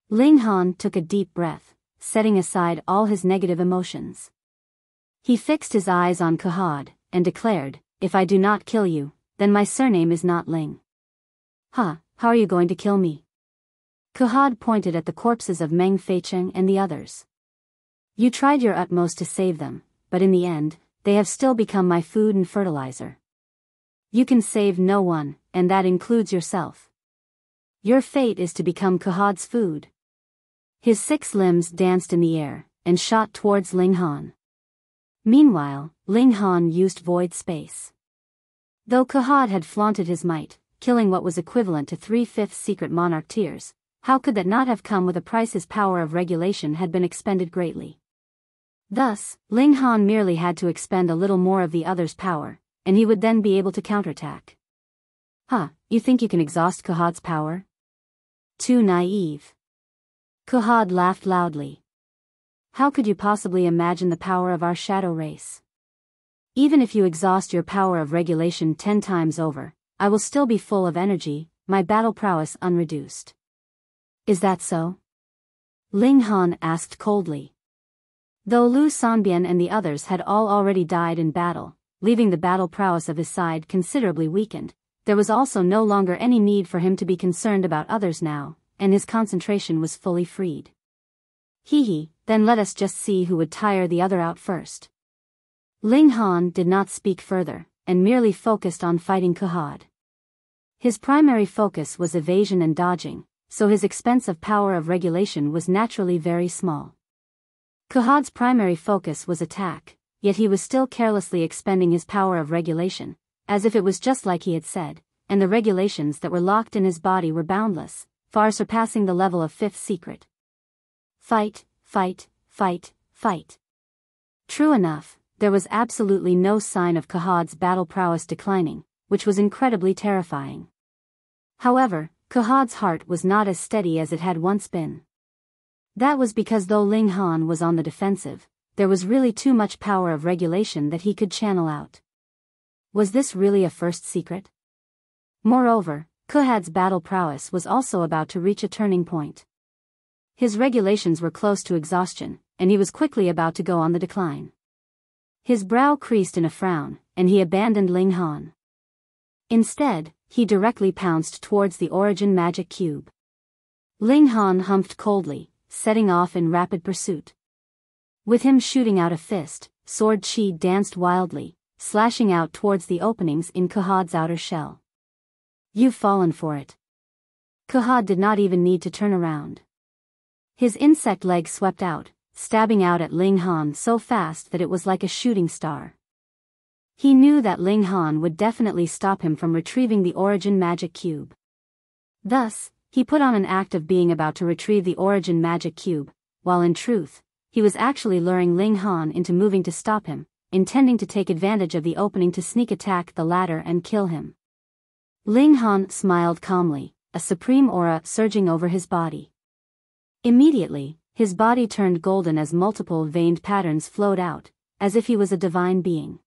Ling Han took a deep breath, setting aside all his negative emotions. He fixed his eyes on Kuhaad, and declared, "If I do not kill you, then my surname is not Ling." "Huh, how are you going to kill me?" Kuhaad pointed at the corpses of Meng Feicheng and the others. "You tried your utmost to save them, but in the end, they have still become my food and fertilizer. You can save no one, and that includes yourself. Your fate is to become Kuhaad's food." His 6 limbs danced in the air, and shot towards Ling Han. Meanwhile, Ling Han used void space. Though Kuhaad had flaunted his might, killing what was equivalent to 3/5 secret monarch tiers, how could that not have come with a price? His power of regulation had been expended greatly. Thus, Ling Han merely had to expend a little more of the other's power, and he would then be able to counterattack. "Huh, you think you can exhaust Kuhaad's power? Too naive." Kuhaad laughed loudly. "How could you possibly imagine the power of our shadow race? Even if you exhaust your power of regulation 10 times over, I will still be full of energy, my battle prowess unreduced." "Is that so?" Ling Han asked coldly. Though Lu Sanbian and the others had all already died in battle, leaving the battle prowess of his side considerably weakened. There was also no longer any need for him to be concerned about others now, and his concentration was fully freed. Then let us just see who would tire the other out first. Ling Han did not speak further, and merely focused on fighting Kuhaad. His primary focus was evasion and dodging, so his expense of power of regulation was naturally very small. Kuhaad's primary focus was attack, yet he was still carelessly expending his power of regulation, as if it was just like he had said, and the regulations that were locked in his body were boundless, far surpassing the level of fifth secret. Fight, fight, fight, fight. True enough, there was absolutely no sign of Kuhaad's battle prowess declining, which was incredibly terrifying. However, Kuhaad's heart was not as steady as it had once been. That was because though Ling Han was on the defensive, there was really too much power of regulation that he could channel out. Was this really a first secret? Moreover, Kuhaad's battle prowess was also about to reach a turning point. His regulations were close to exhaustion, and he was quickly about to go on the decline. His brow creased in a frown, and he abandoned Ling Han. Instead, he directly pounced towards the origin magic cube. Ling Han humphed coldly, setting off in rapid pursuit. With him shooting out a fist, sword chi danced wildly, slashing out towards the openings in Kuhaad's outer shell. You've fallen for it. Kuhaad did not even need to turn around. His insect leg swept out, stabbing out at Ling Han so fast that it was like a shooting star. He knew that Ling Han would definitely stop him from retrieving the origin magic cube. Thus, he put on an act of being about to retrieve the origin magic cube, while in truth, he was actually luring Ling Han into moving to stop him, intending to take advantage of the opening to sneak attack the latter and kill him. Ling Han smiled calmly, a supreme aura surging over his body. Immediately, his body turned golden as multiple veined patterns flowed out, as if he was a divine being.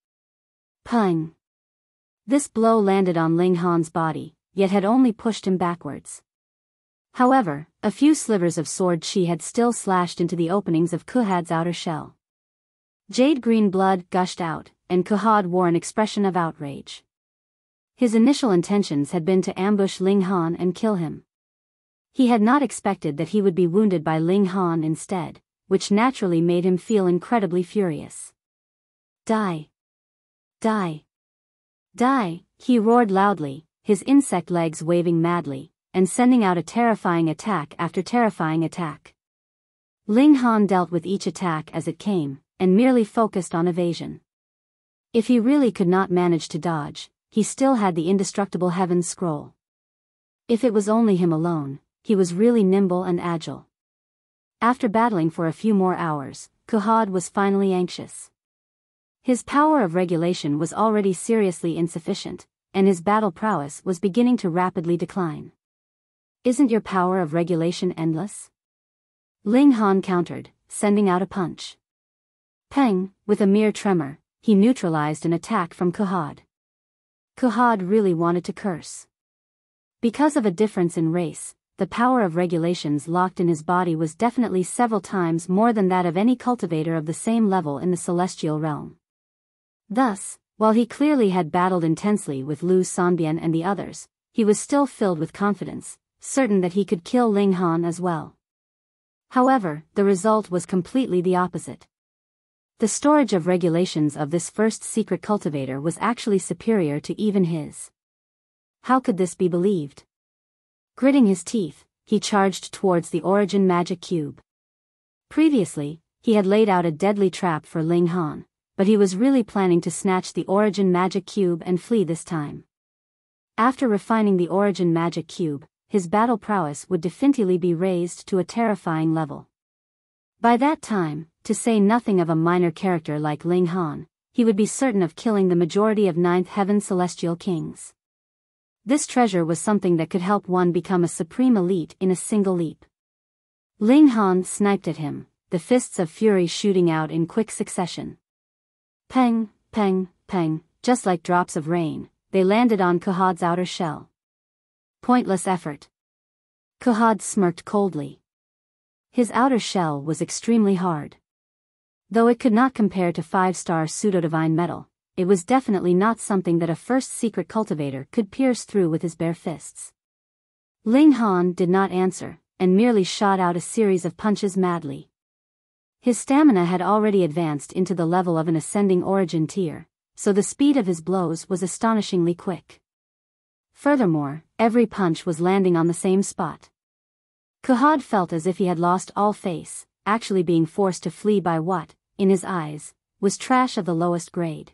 Pung! This blow landed on Ling Han's body, yet had only pushed him backwards. However, a few slivers of sword chi had still slashed into the openings of Kuhaad's outer shell. Jade green blood gushed out, and Kuhaad wore an expression of outrage. His initial intentions had been to ambush Ling Han and kill him. He had not expected that he would be wounded by Ling Han instead, which naturally made him feel incredibly furious. Die! Die! Die! He roared loudly, his insect legs waving madly, and sending out a terrifying attack after terrifying attack. Ling Han dealt with each attack as it came, and merely focused on evasion. If he really could not manage to dodge, he still had the indestructible Heaven's Scroll. If it was only him alone, he was really nimble and agile. After battling for a few more hours, Kuhaad was finally anxious. His power of regulation was already seriously insufficient, and his battle prowess was beginning to rapidly decline. Isn't your power of regulation endless? Ling Han countered, sending out a punch. Peng, with a mere tremor, he neutralized an attack from Kuhaad. Kuhaad really wanted to curse. Because of a difference in race, the power of regulations locked in his body was definitely several times more than that of any cultivator of the same level in the celestial realm. Thus, while he clearly had battled intensely with Lu Sanbian and the others, he was still filled with confidence, certain that he could kill Ling Han as well. However, the result was completely the opposite. The storage of regulations of this first secret cultivator was actually superior to even his. How could this be believed? Gritting his teeth, he charged towards the origin magic cube. Previously, he had laid out a deadly trap for Ling Han, but he was really planning to snatch the origin magic cube and flee this time. After refining the origin magic cube, his battle prowess would definitively be raised to a terrifying level. By that time, to say nothing of a minor character like Ling Han, he would be certain of killing the majority of Ninth Heaven celestial kings. This treasure was something that could help one become a supreme elite in a single leap. Ling Han sniped at him, the fists of fury shooting out in quick succession. Peng, peng, peng, just like drops of rain, they landed on Kuhaad's outer shell. Pointless effort. Kuhaad smirked coldly. His outer shell was extremely hard. Though it could not compare to 5-star pseudo-divine metal, it was definitely not something that a first secret cultivator could pierce through with his bare fists. Ling Han did not answer, and merely shot out a series of punches madly. His stamina had already advanced into the level of an ascending origin tier, so the speed of his blows was astonishingly quick. Furthermore, every punch was landing on the same spot. Kuhaad felt as if he had lost all face, actually being forced to flee by what, in his eyes, was trash of the lowest grade.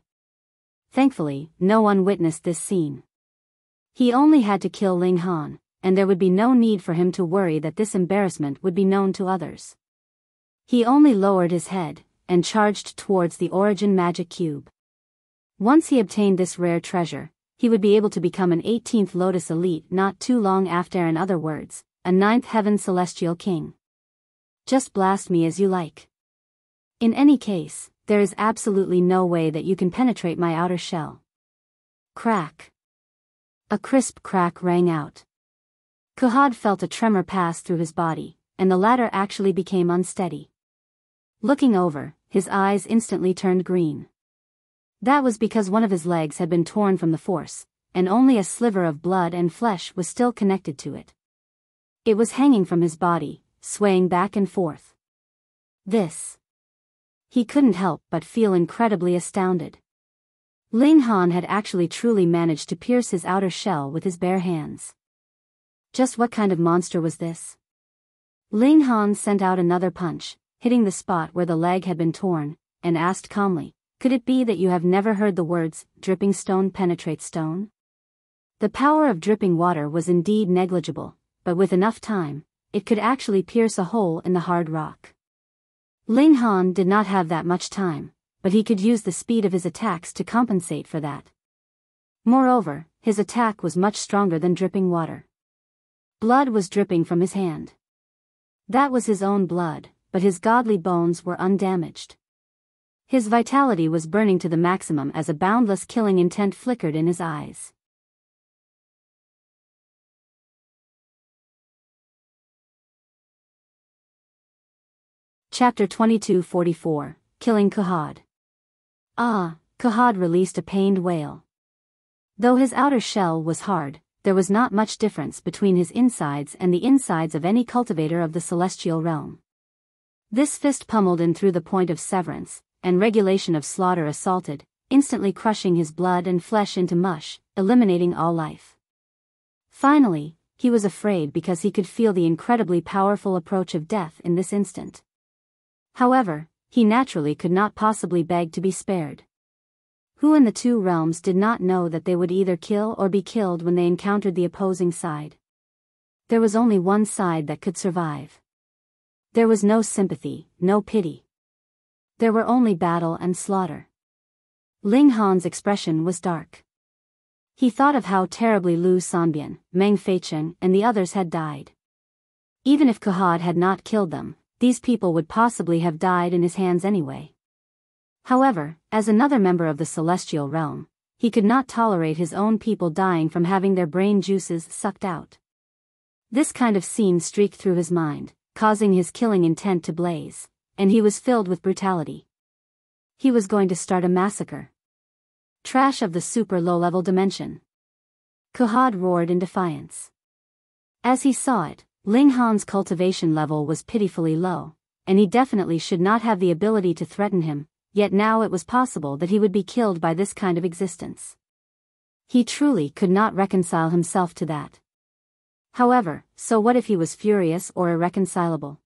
Thankfully, no one witnessed this scene. He only had to kill Ling Han, and there would be no need for him to worry that this embarrassment would be known to others. He only lowered his head, and charged towards the Origin Magic Cube. Once he obtained this rare treasure, he would be able to become an 18th Lotus Elite not too long after, in other words, a 9th Heaven Celestial King. Just blast me as you like. In any case, there is absolutely no way that you can penetrate my outer shell. Crack. A crisp crack rang out. Kuhaad felt a tremor pass through his body, and the latter actually became unsteady. Looking over, his eyes instantly turned green. That was because one of his legs had been torn from the force, and only a sliver of blood and flesh was still connected to it. It was hanging from his body, swaying back and forth. This. He couldn't help but feel incredibly astounded. Ling Han had actually truly managed to pierce his outer shell with his bare hands. Just what kind of monster was this? Ling Han sent out another punch, hitting the spot where the leg had been torn, and asked calmly, "Could it be that you have never heard the words, 'dripping stone penetrates stone'?" The power of dripping water was indeed negligible, but with enough time, it could actually pierce a hole in the hard rock. Ling Han did not have that much time, but he could use the speed of his attacks to compensate for that. Moreover, his attack was much stronger than dripping water. Blood was dripping from his hand. That was his own blood, but his godly bones were undamaged. His vitality was burning to the maximum as a boundless killing intent flickered in his eyes. Chapter 2244, Killing Kuhaad. Ah, Kuhaad released a pained wail. Though his outer shell was hard, there was not much difference between his insides and the insides of any cultivator of the celestial realm. This fist pummeled in through the point of severance, and regulation of slaughter assaulted, instantly crushing his blood and flesh into mush, eliminating all life. Finally, he was afraid because he could feel the incredibly powerful approach of death in this instant. However, he naturally could not possibly beg to be spared. Who in the two realms did not know that they would either kill or be killed when they encountered the opposing side? There was only one side that could survive. There was no sympathy, no pity. There were only battle and slaughter. Ling Han's expression was dark. He thought of how terribly Lu Sanbian, Meng Feicheng, and the others had died. Even if Kuhaad had not killed them, these people would possibly have died in his hands anyway. However, as another member of the celestial realm, he could not tolerate his own people dying from having their brain juices sucked out. This kind of scene streaked through his mind, causing his killing intent to blaze, and he was filled with brutality. He was going to start a massacre. Trash of the super low-level dimension. Kuhaad roared in defiance. As he saw it, Ling Han's cultivation level was pitifully low, and he definitely should not have the ability to threaten him, yet now it was possible that he would be killed by this kind of existence. He truly could not reconcile himself to that. However, so what if he was furious or irreconcilable?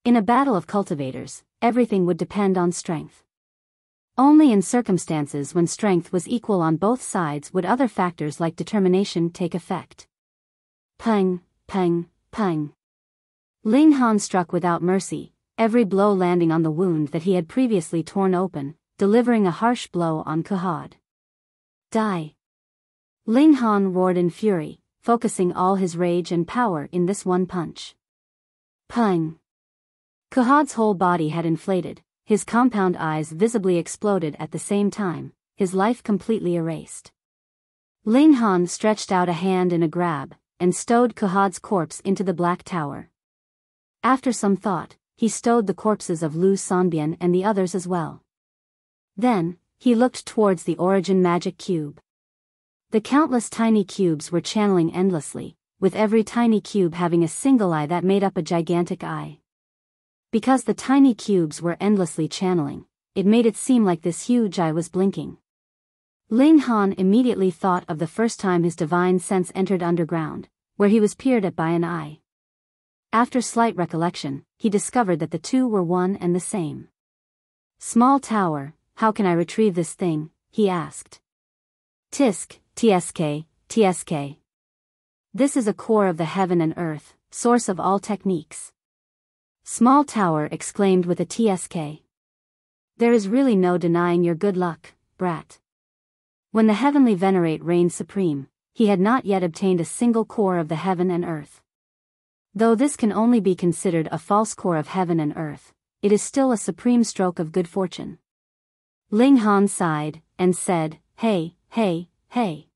In a battle of cultivators, everything would depend on strength. Only in circumstances when strength was equal on both sides would other factors like determination take effect. Peng, peng, peng. Ling Han struck without mercy, every blow landing on the wound that he had previously torn open, delivering a harsh blow on Kuhaad. Die! Ling Han roared in fury, focusing all his rage and power in this one punch. Peng! Kuhaad's whole body had inflated, his compound eyes visibly exploded at the same time, his life completely erased. Ling Han stretched out a hand in a grab, and stowed Kuhaad's corpse into the Black Tower. After some thought, he stowed the corpses of Lu Sanbian and the others as well. Then, He looked towards the origin magic cube. The countless tiny cubes were channeling endlessly, with every tiny cube having a single eye that made up a gigantic eye. Because the tiny cubes were endlessly channeling, it made it seem like this huge eye was blinking. Ling Han immediately thought of the first time his divine sense entered underground, where he was peered at by an eye. After slight recollection, he discovered that the two were one and the same. Small tower, how can I retrieve this thing? He asked. Tisk, tsk, tsk. This is a core of the heaven and earth, source of all techniques. Small tower exclaimed with a tsk. There is really no denying your good luck, brat. When the heavenly venerate reigned supreme, he had not yet obtained a single core of the heaven and earth. Though this can only be considered a false core of heaven and earth, it is still a supreme stroke of good fortune. Ling Han sighed, and said, Hey, hey, hey.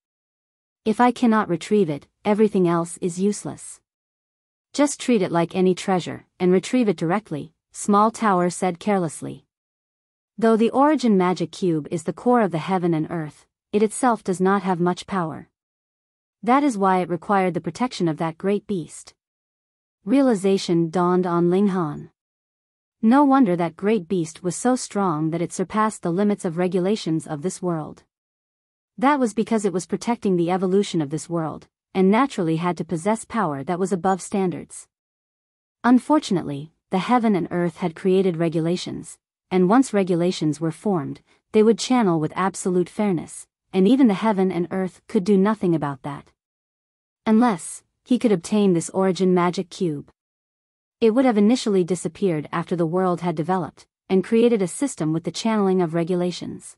If I cannot retrieve it, everything else is useless. Just treat it like any treasure, and retrieve it directly, Small Tower said carelessly. Though the origin magic cube is the core of the heaven and earth, it itself does not have much power. That is why it required the protection of that great beast. Realization dawned on Ling Han. No wonder that great beast was so strong that it surpassed the limits of regulations of this world. That was because it was protecting the evolution of this world, and naturally had to possess power that was above standards. Unfortunately, the heaven and earth had created regulations, and once regulations were formed, they would channel with absolute fairness, and even the heaven and earth could do nothing about that. Unless he could obtain this origin magic cube. It would have initially disappeared after the world had developed, and created a system with the channeling of regulations.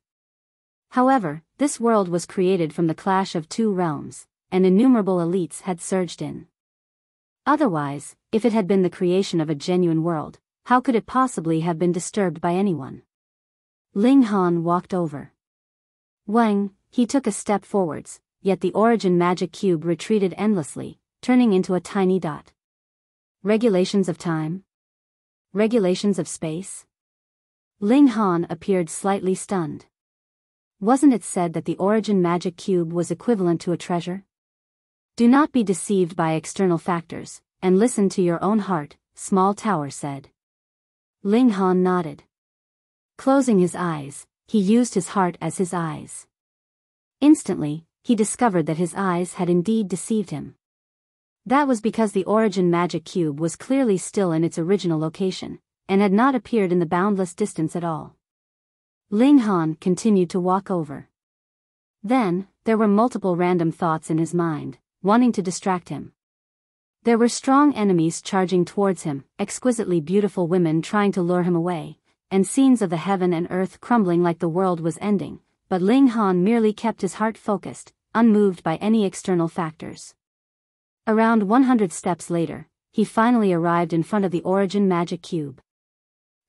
However, this world was created from the clash of two realms, and innumerable elites had surged in. Otherwise, if it had been the creation of a genuine world, how could it possibly have been disturbed by anyone? Ling Han walked over. Wang, he took a step forwards, yet the origin magic cube retreated endlessly, turning into a tiny dot. Regulations of time? Regulations of space? Ling Han appeared slightly stunned. Wasn't it said that the origin magic cube was equivalent to a treasure? Do not be deceived by external factors, and listen to your own heart, Small Tower said. Ling Han nodded. Closing his eyes, he used his heart as his eyes. Instantly, he discovered that his eyes had indeed deceived him. That was because the origin magic cube was clearly still in its original location, and had not appeared in the boundless distance at all. Ling Han continued to walk over. Then, there were multiple random thoughts in his mind, wanting to distract him. There were strong enemies charging towards him, exquisitely beautiful women trying to lure him away, and scenes of the heaven and earth crumbling like the world was ending, but Ling Han merely kept his heart focused, unmoved by any external factors. Around 100 steps later, he finally arrived in front of the origin magic cube.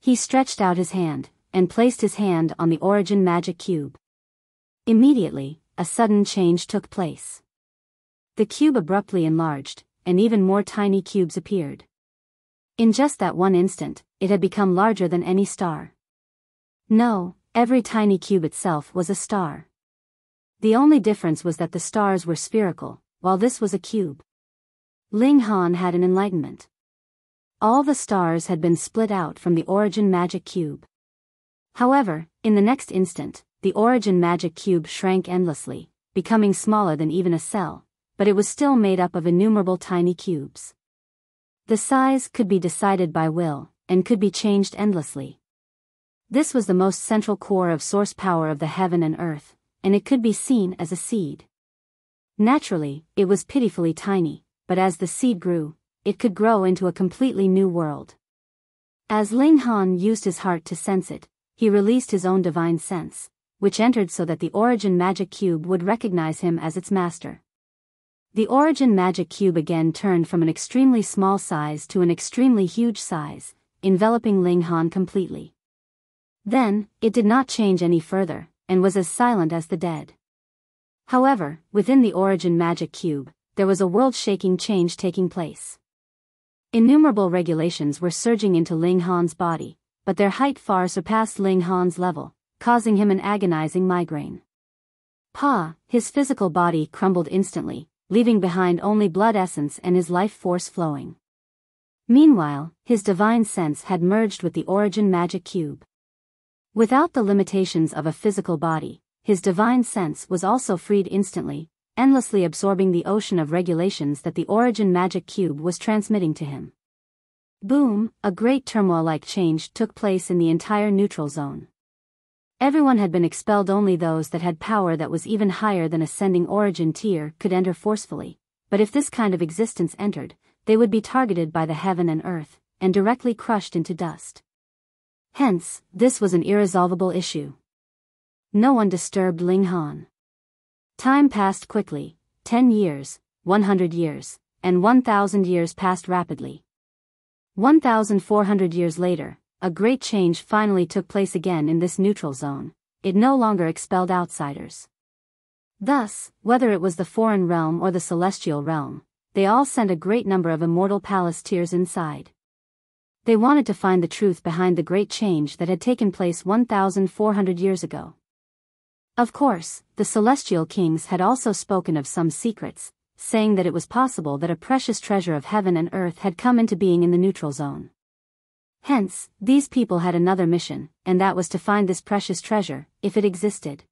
He stretched out his hand, and placed his hand on the origin magic cube. Immediately, a sudden change took place. The cube abruptly enlarged, and even more tiny cubes appeared. In just that one instant, it had become larger than any star. No, every tiny cube itself was a star. The only difference was that the stars were spherical, while this was a cube. Ling Han had an enlightenment. All the stars had been split out from the origin magic cube. However, in the next instant, the origin magic cube shrank endlessly, becoming smaller than even a cell, but it was still made up of innumerable tiny cubes. The size could be decided by will, and could be changed endlessly. This was the most central core of source power of the heaven and earth, and it could be seen as a seed. Naturally, it was pitifully tiny, but as the seed grew, it could grow into a completely new world. As Ling Han used his heart to sense it, he released his own divine sense, which entered so that the origin magic cube would recognize him as its master. The origin magic cube again turned from an extremely small size to an extremely huge size, enveloping Ling Han completely. Then, it did not change any further, and was as silent as the dead. However, within the origin magic cube, there was a world-shaking change taking place. Innumerable regulations were surging into Ling Han's body, but their height far surpassed Ling Han's level, causing him an agonizing migraine. His physical body crumbled instantly, leaving behind only blood essence and his life force flowing. Meanwhile, his divine sense had merged with the origin magic cube. Without the limitations of a physical body, his divine sense was also freed instantly, endlessly absorbing the ocean of regulations that the origin magic cube was transmitting to him. Boom, a great turmoil-like change took place in the entire neutral zone. Everyone had been expelled, only those that had power that was even higher than ascending origin tier could enter forcefully, but if this kind of existence entered, they would be targeted by the heaven and earth, and directly crushed into dust. Hence, this was an irresolvable issue. No one disturbed Ling Han. Time passed quickly. 10 years, 100 years, and 1,000 years passed rapidly. 1,400 years later, a great change finally took place again in this neutral zone. It no longer expelled outsiders. Thus, whether it was the foreign realm or the celestial realm, they all sent a great number of immortal palace tiers inside. They wanted to find the truth behind the great change that had taken place 1,400 years ago. Of course, the celestial kings had also spoken of some secrets, saying that it was possible that a precious treasure of heaven and earth had come into being in the neutral zone. Hence, these people had another mission, and that was to find this precious treasure, if it existed.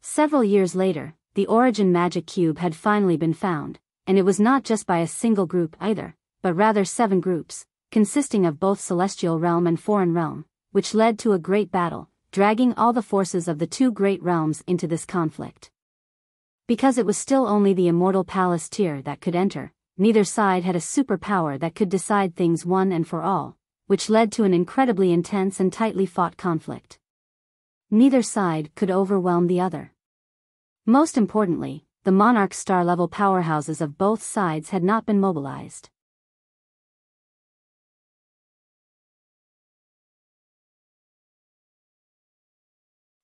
Several years later, the origin magic cube had finally been found, and it was not just by a single group either, but rather 7 groups, consisting of both celestial realm and foreign realm, which led to a great battle, dragging all the forces of the 2 great realms into this conflict. Because it was still only the immortal palace tier that could enter, neither side had a superpower that could decide things one and for all, which led to an incredibly intense and tightly fought conflict. Neither side could overwhelm the other. Most importantly, the Monarch star-level powerhouses of both sides had not been mobilized.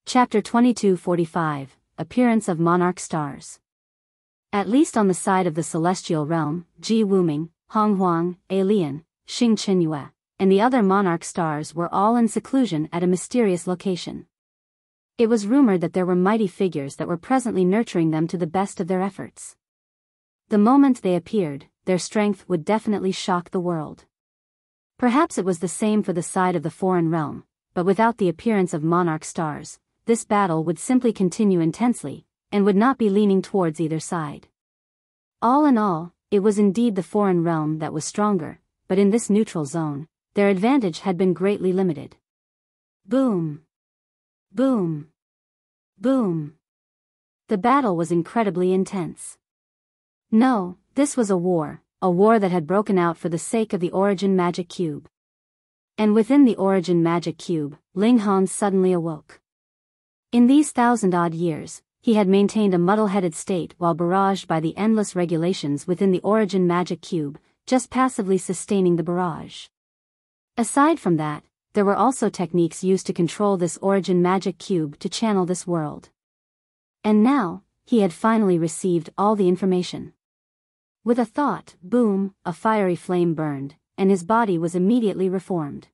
Chapter 2245, Appearance of Monarch Stars. At least on the side of the celestial realm, Ji Wuming, Hong Huang, A Lian, Xing Qinyue, and the other monarch stars were all in seclusion at a mysterious location. It was rumored that there were mighty figures that were presently nurturing them to the best of their efforts. The moment they appeared, their strength would definitely shock the world. Perhaps it was the same for the side of the foreign realm, but without the appearance of monarch stars, this battle would simply continue intensely, and would not be leaning towards either side. All in all, it was indeed the foreign realm that was stronger, but in this neutral zone, their advantage had been greatly limited. Boom! Boom! Boom! The battle was incredibly intense. No, this was a war that had broken out for the sake of the origin magic cube. And within the origin magic cube, Ling Han suddenly awoke. In these 1,000-odd years, he had maintained a muddle-headed state while barraged by the endless regulations within the origin magic cube, just passively sustaining the barrage. Aside from that, there were also techniques used to control this origin magic cube to channel this world. And now, he had finally received all the information. With a thought, boom, a fiery flame burned, and his body was immediately reformed.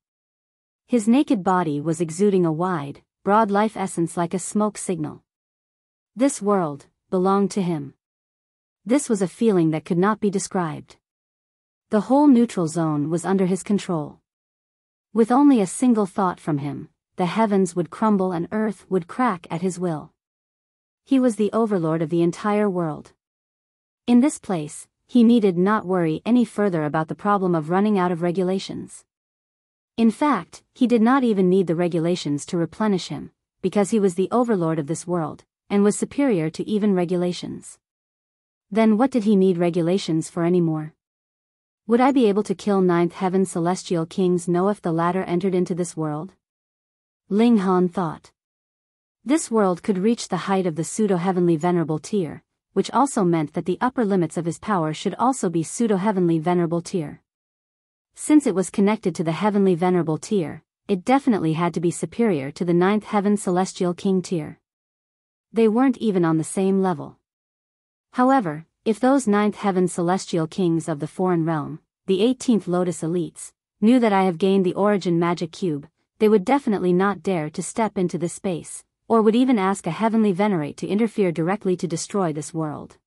His naked body was exuding a wide, broad life essence like a smoke signal. This world belonged to him. This was a feeling that could not be described. The whole neutral zone was under his control. With only a single thought from him, the heavens would crumble and earth would crack at his will. He was the overlord of the entire world. In this place, he needed not worry any further about the problem of running out of regulations. In fact, he did not even need the regulations to replenish him, because he was the overlord of this world, and was superior to even regulations. Then what did he need regulations for anymore? Would I be able to kill ninth heaven celestial kings no if the latter entered into this world? Ling Han thought. This world could reach the height of the pseudo-heavenly venerable tier, which also meant that the upper limits of his power should also be pseudo-heavenly venerable tier. Since it was connected to the heavenly venerable tier, it definitely had to be superior to the ninth heaven celestial king tier. They weren't even on the same level. However, if those ninth heaven celestial kings of the foreign realm, the 18th Lotus elites, knew that I have gained the origin magic cube, they would definitely not dare to step into this space, or would even ask a heavenly venerate to interfere directly to destroy this world.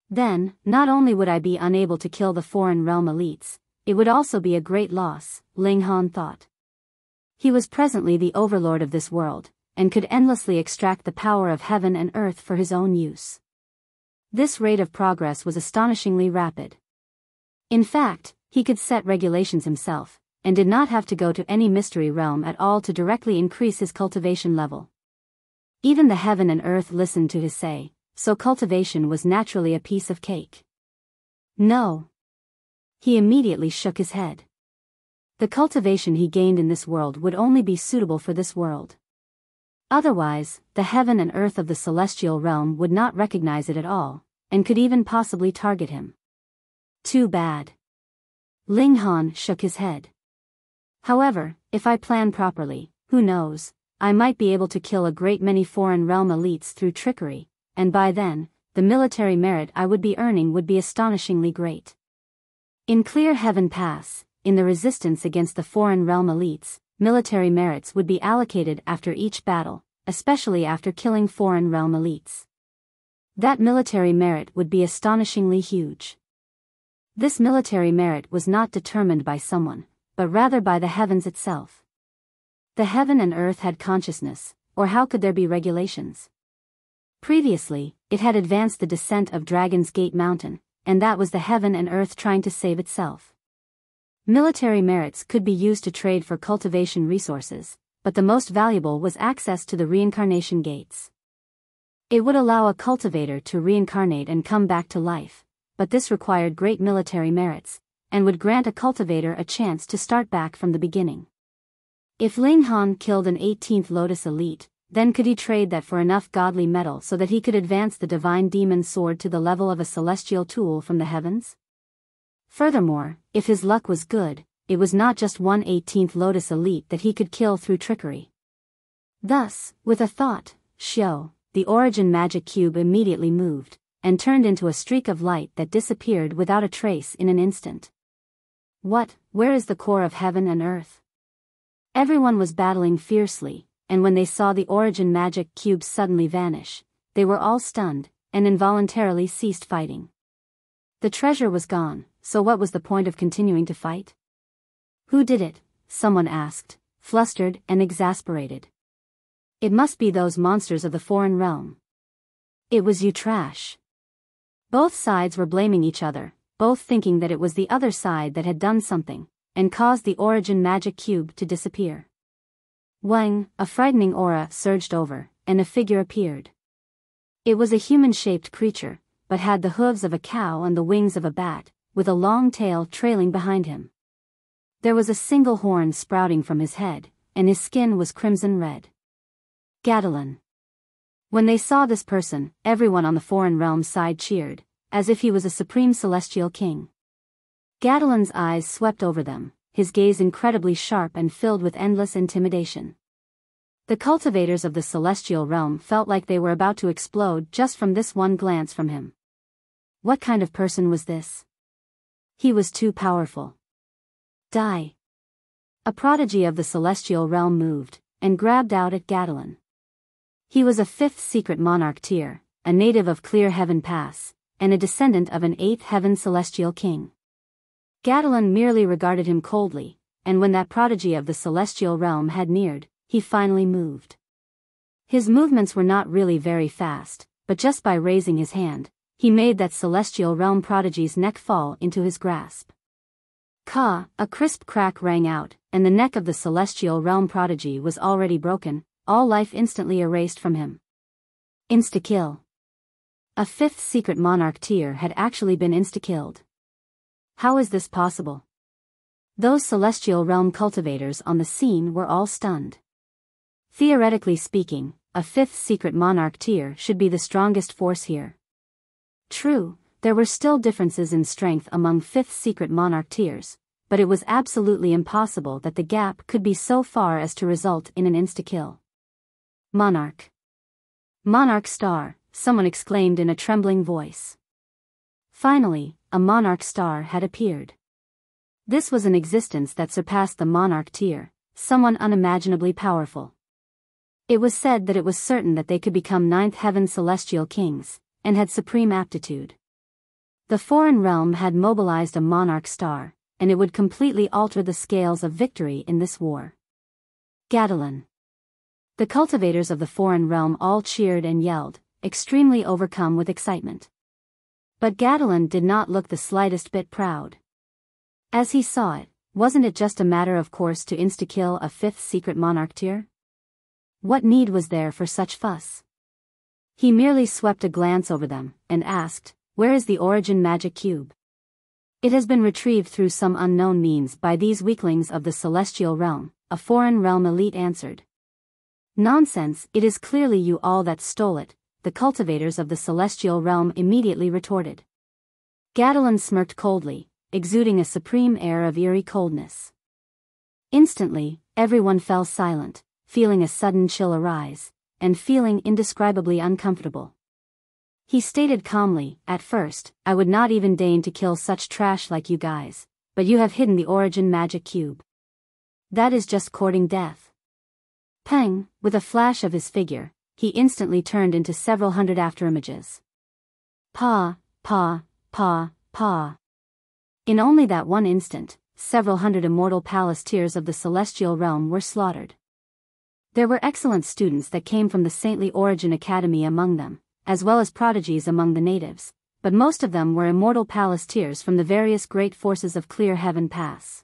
Then, not only would I be unable to kill the foreign realm elites, it would also be a great loss, Ling Han thought. He was presently the overlord of this world, and could endlessly extract the power of heaven and earth for his own use. This rate of progress was astonishingly rapid. In fact, he could set regulations himself, and did not have to go to any mystery realm at all to directly increase his cultivation level. Even the heaven and earth listened to his say, so cultivation was naturally a piece of cake. No. He immediately shook his head. The cultivation he gained in this world would only be suitable for this world. Otherwise, the heaven and earth of the celestial realm would not recognize it at all, and could even possibly target him. Too bad. Ling Han shook his head. However, if I plan properly, who knows, I might be able to kill a great many foreign realm elites through trickery, and by then, the military merit I would be earning would be astonishingly great. In Clear Heaven Pass, in the resistance against the foreign realm elites, military merits would be allocated after each battle, especially after killing foreign realm elites. That military merit would be astonishingly huge. This military merit was not determined by someone, but rather by the heavens itself. The heaven and earth had consciousness, or how could there be regulations? Previously, it had advanced the descent of Dragon's Gate Mountain, and that was the heaven and earth trying to save itself. Military merits could be used to trade for cultivation resources, but the most valuable was access to the reincarnation gates. It would allow a cultivator to reincarnate and come back to life, but this required great military merits, and would grant a cultivator a chance to start back from the beginning. If Ling Han killed an 18th Lotus elite, then could he trade that for enough godly metal so that he could advance the divine demon sword to the level of a celestial tool from the heavens? Furthermore, if his luck was good, it was not just one 18th Lotus elite that he could kill through trickery. Thus, with a thought, the origin magic cube immediately moved, and turned into a streak of light that disappeared without a trace in an instant. Where is the core of heaven and earth? Everyone was battling fiercely, and when they saw the origin magic cube suddenly vanish, they were all stunned, and involuntarily ceased fighting. The treasure was gone, so what was the point of continuing to fight? Who did it? Someone asked, flustered and exasperated. It must be those monsters of the foreign realm. It was you trash. Both sides were blaming each other, both thinking that it was the other side that had done something, and caused the origin magic cube to disappear. Wang, a frightening aura surged over, and a figure appeared. It was a human-shaped creature, but had the hooves of a cow and the wings of a bat, with a long tail trailing behind him. There was a single horn sprouting from his head, and his skin was crimson red. Gadolin. When they saw this person, everyone on the foreign realm side cheered, as if he was a supreme celestial king. Gadolin's eyes swept over them, his gaze incredibly sharp and filled with endless intimidation. The cultivators of the celestial realm felt like they were about to explode just from this one glance from him. What kind of person was this? He was too powerful. Die. A prodigy of the celestial realm moved, and grabbed out at Gadolin. He was a 5th secret monarch tier, a native of Clear Heaven Pass, and a descendant of an 8th heaven celestial king. Gadolin merely regarded him coldly, and when that prodigy of the celestial realm had neared, he finally moved. His movements were not really very fast, but just by raising his hand, he made that celestial realm prodigy's neck fall into his grasp. Ka, a crisp crack rang out, and the neck of the celestial realm prodigy was already broken, all life instantly erased from him. Insta-kill. A 5th secret monarch tier had actually been insta-killed. How is this possible? Those celestial realm cultivators on the scene were all stunned. Theoretically speaking, a 5th secret monarch tier should be the strongest force here. True, there were still differences in strength among 5th secret monarch tiers, but it was absolutely impossible that the gap could be so far as to result in an insta-kill. Monarch. Monarch star, someone exclaimed in a trembling voice. Finally, a monarch star had appeared. This was an existence that surpassed the monarch tier, someone unimaginably powerful. It was said that it was certain that they could become ninth heaven celestial kings, and had supreme aptitude. The foreign realm had mobilized a monarch star, and it would completely alter the scales of victory in this war. Gadolin. The cultivators of the foreign realm all cheered and yelled, extremely overcome with excitement. But Gadolin did not look the slightest bit proud. As he saw it, wasn't it just a matter of course to insta-kill a fifth secret monarch tier? What need was there for such fuss? He merely swept a glance over them, and asked, "Where is the origin magic cube?" "It has been retrieved through some unknown means by these weaklings of the celestial realm," a foreign realm elite answered. "Nonsense, it is clearly you all that stole it," the cultivators of the celestial realm immediately retorted. Gadolin smirked coldly, exuding a supreme air of eerie coldness. Instantly, everyone fell silent, feeling a sudden chill arise, and feeling indescribably uncomfortable. He stated calmly, "At first, I would not even deign to kill such trash like you guys, but you have hidden the origin magic cube. That is just courting death." Peng, with a flash of his figure, he instantly turned into several hundred afterimages. Pa, pa, pa, pa. In only that one instant, several hundred immortal palace tiers of the celestial realm were slaughtered. There were excellent students that came from the Saintly Origin Academy among them, as well as prodigies among the natives, but most of them were immortal palace tiers from the various great forces of Clear Heaven Pass.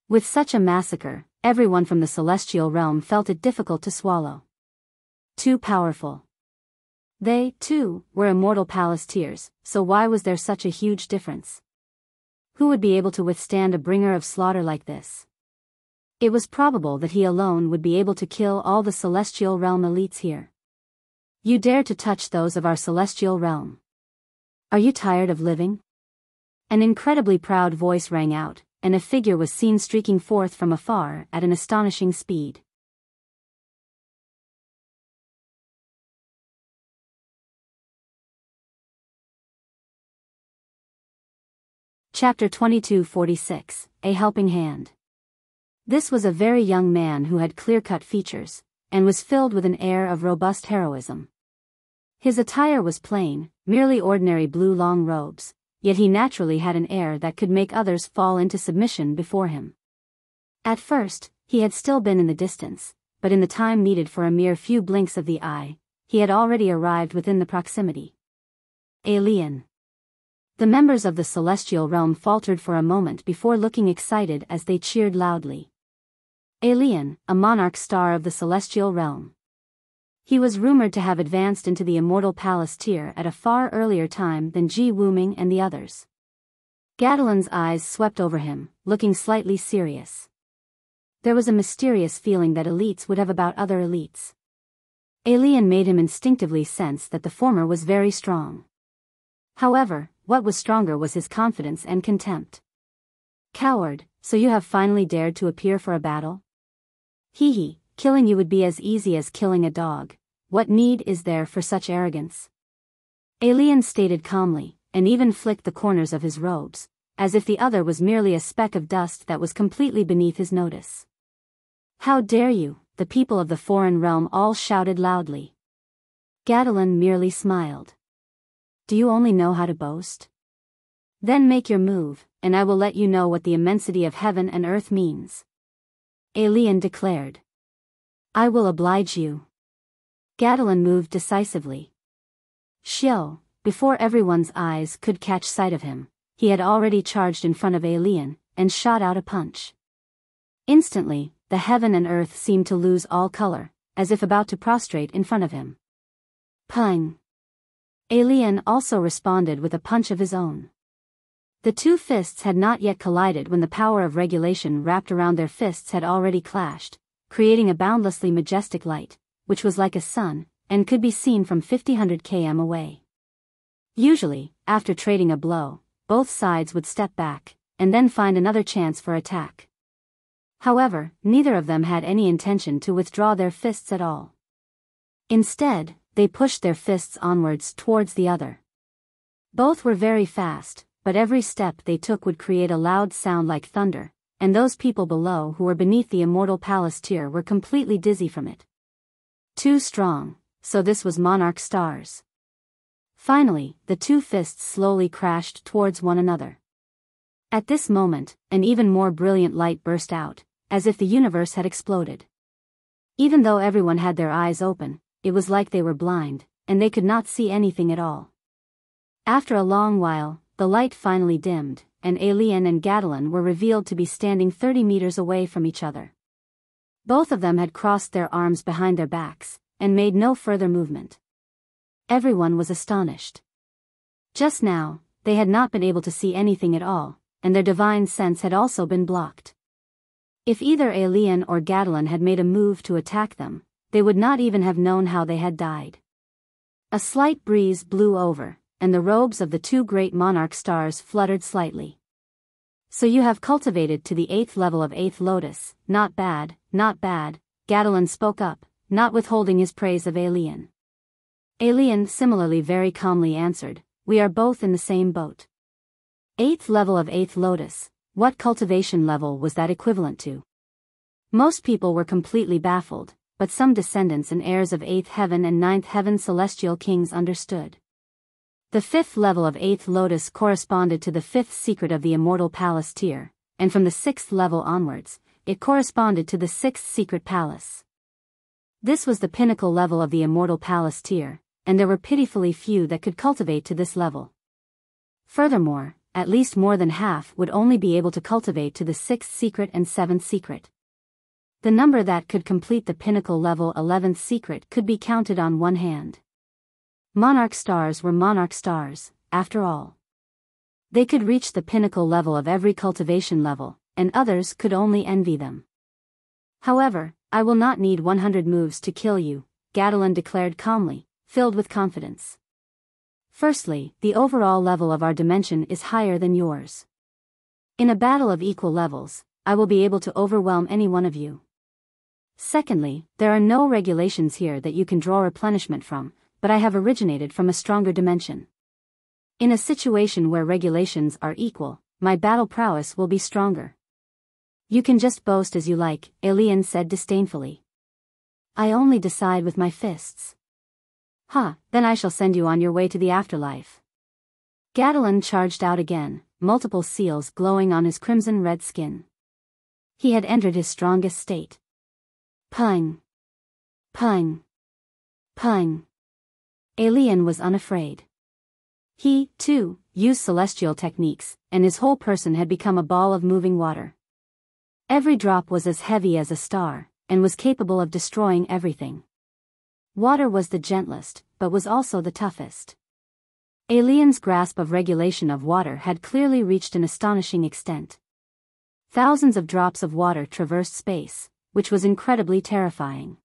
With such a massacre, everyone from the celestial realm felt it difficult to swallow. Too powerful. They, too, were immortal palace tiers, so why was there such a huge difference? Who would be able to withstand a bringer of slaughter like this? It was probable that he alone would be able to kill all the celestial realm elites here. "You dare to touch those of our celestial realm? Are you tired of living?" An incredibly proud voice rang out, and a figure was seen streaking forth from afar at an astonishing speed. Chapter 2246, A Helping Hand. This was a very young man who had clear-cut features, and was filled with an air of robust heroism. His attire was plain, merely ordinary blue long robes, yet he naturally had an air that could make others fall into submission before him. At first, he had still been in the distance, but in the time needed for a mere few blinks of the eye, he had already arrived within the proximity. Alien. The members of the celestial realm faltered for a moment before looking excited as they cheered loudly. Alien, a monarch star of the celestial realm. He was rumored to have advanced into the immortal palace tier at a far earlier time than Ji Wuming and the others. Gadolin's eyes swept over him, looking slightly serious. There was a mysterious feeling that elites would have about other elites. Alien made him instinctively sense that the former was very strong. However, what was stronger was his confidence and contempt. "Coward, so you have finally dared to appear for a battle? Hee hee, killing you would be as easy as killing a dog. What need is there for such arrogance?" Alien stated calmly, and even flicked the corners of his robes, as if the other was merely a speck of dust that was completely beneath his notice. "How dare you?" the people of the foreign realm all shouted loudly. Gadolin merely smiled. "Do you only know how to boast? Then make your move, and I will let you know what the immensity of heaven and earth means." Alien declared. "I will oblige you." Gadolin moved decisively. Xiao, before everyone's eyes could catch sight of him, he had already charged in front of Alien, and shot out a punch. Instantly, the heaven and earth seemed to lose all color, as if about to prostrate in front of him. Pang! Alien also responded with a punch of his own. The two fists had not yet collided when the power of regulation wrapped around their fists had already clashed, creating a boundlessly majestic light, which was like a sun, and could be seen from 50-100 km away. Usually, after trading a blow, both sides would step back, and then find another chance for attack. However, neither of them had any intention to withdraw their fists at all. Instead, they pushed their fists onwards towards the other. Both were very fast, but every step they took would create a loud sound like thunder, and those people below who were beneath the immortal palace tier were completely dizzy from it. Too strong, so this was Monarch stars. Finally, the two fists slowly crashed towards one another. At this moment, an even more brilliant light burst out, as if the universe had exploded. Even though everyone had their eyes open, it was like they were blind, and they could not see anything at all. After a long while, the light finally dimmed, and Alien and Gadolin were revealed to be standing 30 meters away from each other. Both of them had crossed their arms behind their backs, and made no further movement. Everyone was astonished. Just now, they had not been able to see anything at all, and their divine sense had also been blocked. If either Alien or Gadolin had made a move to attack them, they would not even have known how they had died. A slight breeze blew over, and the robes of the two great monarch stars fluttered slightly. So you have cultivated to the 8th level of 8th Lotus, not bad, not bad, Gadolin spoke up, not withholding his praise of Alien. Alien similarly very calmly answered, we are both in the same boat. 8th level of 8th Lotus, what cultivation level was that equivalent to? Most people were completely baffled, but some descendants and heirs of 8th heaven and 9th heaven celestial kings understood. The 5th level of 8th Lotus corresponded to the 5th secret of the immortal palace tier, and from the 6th level onwards, it corresponded to the 6th secret palace. This was the pinnacle level of the immortal palace tier, and there were pitifully few that could cultivate to this level. Furthermore, at least more than half would only be able to cultivate to the 6th secret and 7th secret. The number that could complete the pinnacle level 11th secret could be counted on one hand. Monarch stars were monarch stars, after all. They could reach the pinnacle level of every cultivation level, and others could only envy them. However, I will not need 100 moves to kill you, Gadolin declared calmly, filled with confidence. Firstly, the overall level of our dimension is higher than yours. In a battle of equal levels, I will be able to overwhelm any one of you. Secondly, there are no regulations here that you can draw replenishment from, but I have originated from a stronger dimension. In a situation where regulations are equal, my battle prowess will be stronger. You can just boast as you like, Alien said disdainfully. I only decide with my fists. Then I shall send you on your way to the afterlife. Gadolin charged out again, multiple seals glowing on his crimson-red skin. He had entered his strongest state. Pung! Pung! Pung! Alien was unafraid. He, too, used celestial techniques, and his whole person had become a ball of moving water. Every drop was as heavy as a star, and was capable of destroying everything. Water was the gentlest, but was also the toughest. Alien's grasp of regulation of water had clearly reached an astonishing extent. Thousands of drops of water traversed space, which was incredibly terrifying.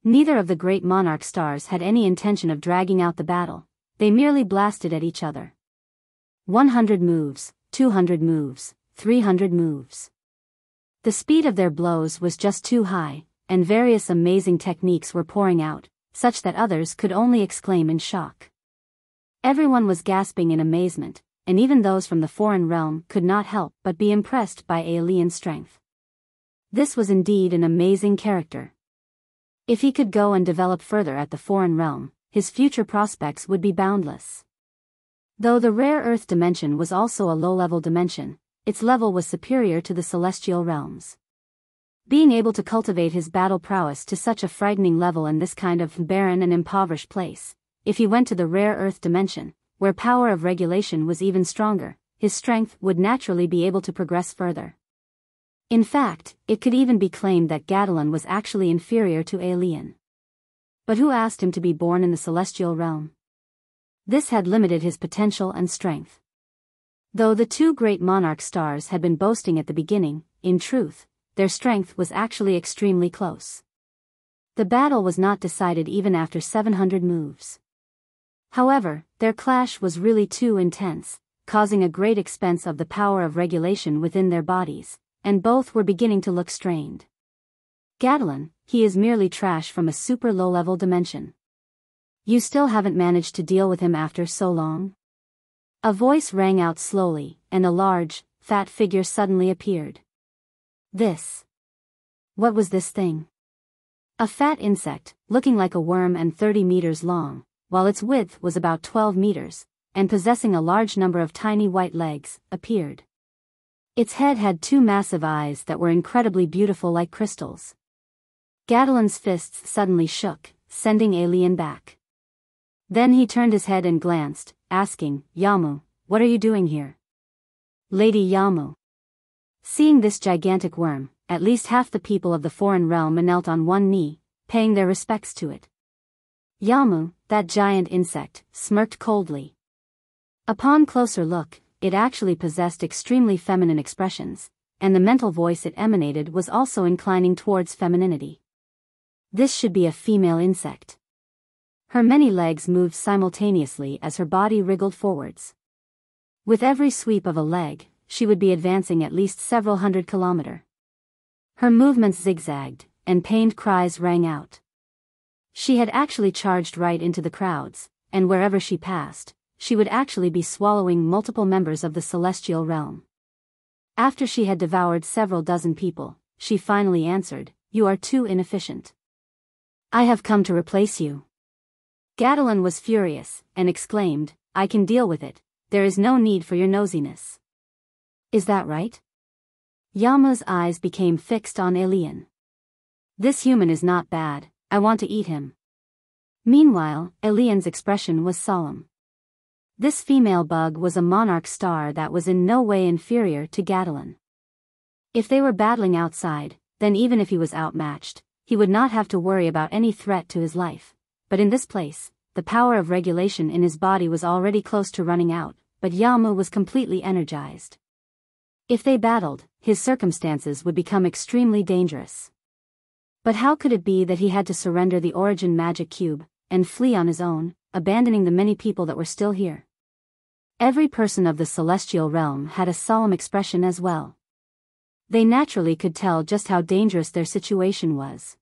Neither of the great monarch stars had any intention of dragging out the battle, they merely blasted at each other. 100 moves, 200 moves, 300 moves. The speed of their blows was just too high, and various amazing techniques were pouring out, such that others could only exclaim in shock. Everyone was gasping in amazement, and even those from the foreign realm could not help but be impressed by Alien's strength. This was indeed an amazing character. If he could go and develop further at the foreign realm, his future prospects would be boundless. Though the rare earth dimension was also a low-level dimension, its level was superior to the celestial realms. Being able to cultivate his battle prowess to such a frightening level in this kind of barren and impoverished place, if he went to the rare earth dimension, where power of regulation was even stronger, his strength would naturally be able to progress further. In fact, it could even be claimed that Gadolin was actually inferior to Alien. But who asked him to be born in the celestial realm? This had limited his potential and strength. Though the two great monarch stars had been boasting at the beginning, in truth, their strength was actually extremely close. The battle was not decided even after 700 moves. However, their clash was really too intense, causing a great expense of the power of regulation within their bodies, and both were beginning to look strained. Gadolin, he is merely trash from a super low-level dimension. You still haven't managed to deal with him after so long? A voice rang out slowly, and a large, fat figure suddenly appeared. This. What was this thing? A fat insect, looking like a worm and 30 meters long, while its width was about 12 meters, and possessing a large number of tiny white legs, appeared. Its head had two massive eyes that were incredibly beautiful like crystals. Gadolin's fists suddenly shook, sending Alien back. Then he turned his head and glanced, asking, "Yamu, what are you doing here?" "Lady Yamu." Seeing this gigantic worm, at least half the people of the foreign realm knelt on one knee, paying their respects to it. Yamu, that giant insect, smirked coldly. Upon closer look, it actually possessed extremely feminine expressions, and the mental voice it emanated was also inclining towards femininity. This should be a female insect. Her many legs moved simultaneously as her body wriggled forwards. With every sweep of a leg, she would be advancing at least several hundred kilometers. Her movements zigzagged, and pained cries rang out. She had actually charged right into the crowds, and wherever she passed, she would actually be swallowing multiple members of the celestial realm. After she had devoured several dozen people, she finally answered, "You are too inefficient. I have come to replace you." Gadolin was furious, and exclaimed, "I can deal with it, there is no need for your nosiness." "Is that right?" Yamu's eyes became fixed on Alien. "This human is not bad, I want to eat him." Meanwhile, Alien's expression was solemn. This female bug was a monarch star that was in no way inferior to Gadolin. If they were battling outside, then even if he was outmatched, he would not have to worry about any threat to his life. But in this place, the power of regulation in his body was already close to running out, but Yamu was completely energized. If they battled, his circumstances would become extremely dangerous. But how could it be that he had to surrender the origin magic cube, and flee on his own, abandoning the many people that were still here? Every person of the celestial realm had a solemn expression as well. They naturally could tell just how dangerous their situation was.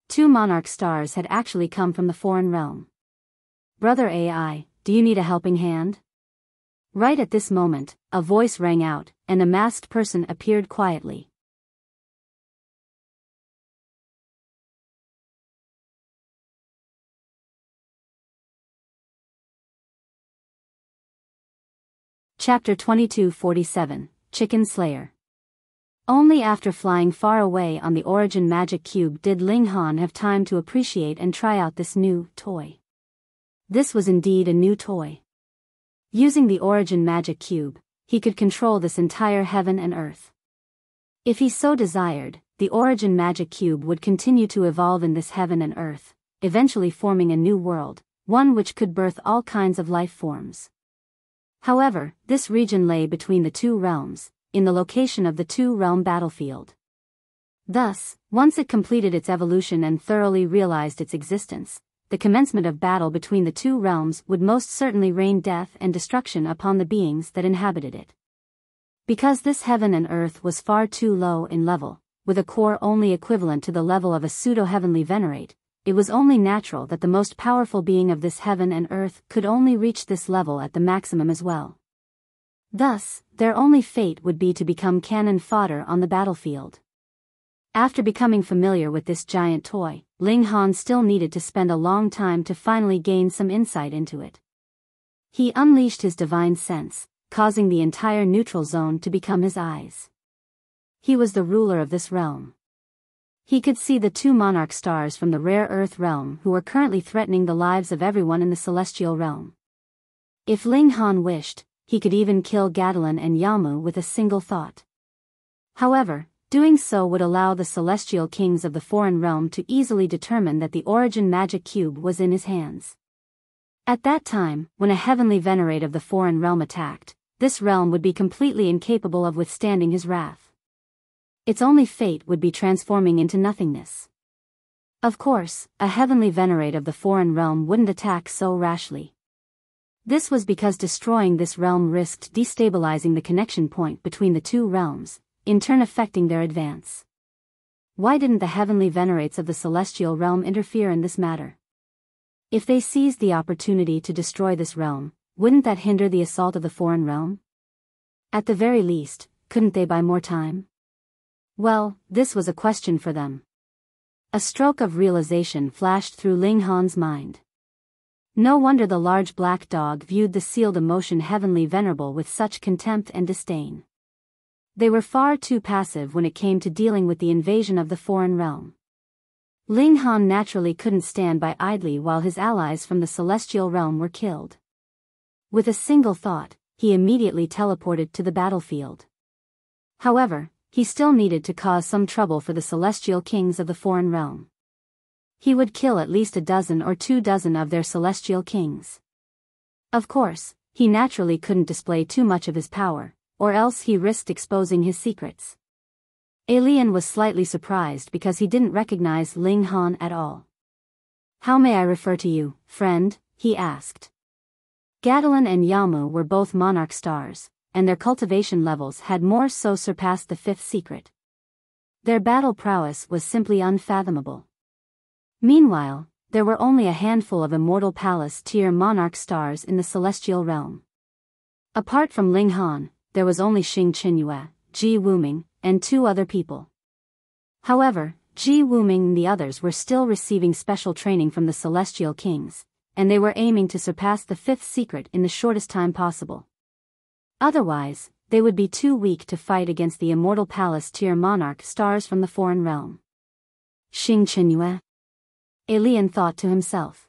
Two monarch stars had actually come from the foreign realm. "Brother AI, do you need a helping hand?" Right at this moment, a voice rang out, and a masked person appeared quietly. Chapter 2247, Chicken Slayer. Only after flying far away on the origin magic cube did Ling Han have time to appreciate and try out this new toy. This was indeed a new toy. Using the origin magic cube, he could control this entire heaven and earth. If he so desired, the origin magic cube would continue to evolve in this heaven and earth, eventually forming a new world, one which could birth all kinds of life forms. However, this region lay between the two realms, in the location of the two-realm battlefield. Thus, once it completed its evolution and thoroughly realized its existence, the commencement of battle between the two realms would most certainly rain death and destruction upon the beings that inhabited it. Because this heaven and earth was far too low in level, with a core only equivalent to the level of a pseudo-heavenly venerate, it was only natural that the most powerful being of this heaven and earth could only reach this level at the maximum as well. Thus, their only fate would be to become cannon fodder on the battlefield. After becoming familiar with this giant toy, Ling Han still needed to spend a long time to finally gain some insight into it. He unleashed his divine sense, causing the entire neutral zone to become his eyes. He was the ruler of this realm. He could see the two monarch stars from the rare earth realm who were currently threatening the lives of everyone in the celestial realm. If Ling Han wished, he could even kill Gadolin and Yamu with a single thought. However, doing so would allow the celestial kings of the foreign realm to easily determine that the origin magic cube was in his hands. At that time, when a heavenly venerate of the foreign realm attacked, this realm would be completely incapable of withstanding his wrath. Its only fate would be transforming into nothingness. Of course, a heavenly venerate of the foreign realm wouldn't attack so rashly. This was because destroying this realm risked destabilizing the connection point between the two realms, in turn affecting their advance. Why didn't the heavenly venerates of the celestial realm interfere in this matter? If they seized the opportunity to destroy this realm, wouldn't that hinder the assault of the foreign realm? At the very least, couldn't they buy more time? Well, this was a question for them. A stroke of realization flashed through Ling Han's mind. No wonder the large black dog viewed the sealed emotion heavenly venerable with such contempt and disdain. They were far too passive when it came to dealing with the invasion of the foreign realm. Ling Han naturally couldn't stand by idly while his allies from the celestial realm were killed. With a single thought, he immediately teleported to the battlefield. However, he still needed to cause some trouble for the celestial kings of the foreign realm. He would kill at least 12 or 24 of their celestial kings. Of course, he naturally couldn't display too much of his power, or else he risked exposing his secrets. Alien was slightly surprised because he didn't recognize Ling Han at all. "How may I refer to you, friend?" he asked. Gadolin and Yamu were both Monarch stars, and their cultivation levels had more so surpassed the 5th secret. Their battle prowess was simply unfathomable. Meanwhile, there were only a handful of Immortal Palace tier Monarch stars in the celestial realm. Apart from Ling Han, there was only Xing Qinyue, Ji Wuming, and 2 other people. However, Ji Wuming and the others were still receiving special training from the celestial kings, and they were aiming to surpass the 5th secret in the shortest time possible. Otherwise, they would be too weak to fight against the Immortal Palace tier Monarch stars from the foreign realm. Xing Qinyue? Alien thought to himself.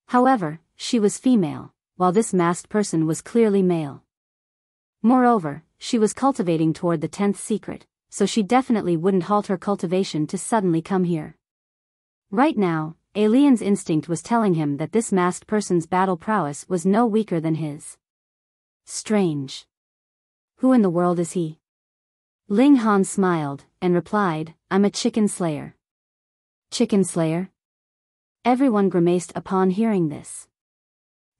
However, she was female, while this masked person was clearly male. Moreover, she was cultivating toward the 10th secret, so she definitely wouldn't halt her cultivation to suddenly come here. Right now, Alien's instinct was telling him that this masked person's battle prowess was no weaker than his. Strange. Who in the world is he? Ling Han smiled, and replied, "I'm a chicken slayer." Chicken slayer? Everyone grimaced upon hearing this.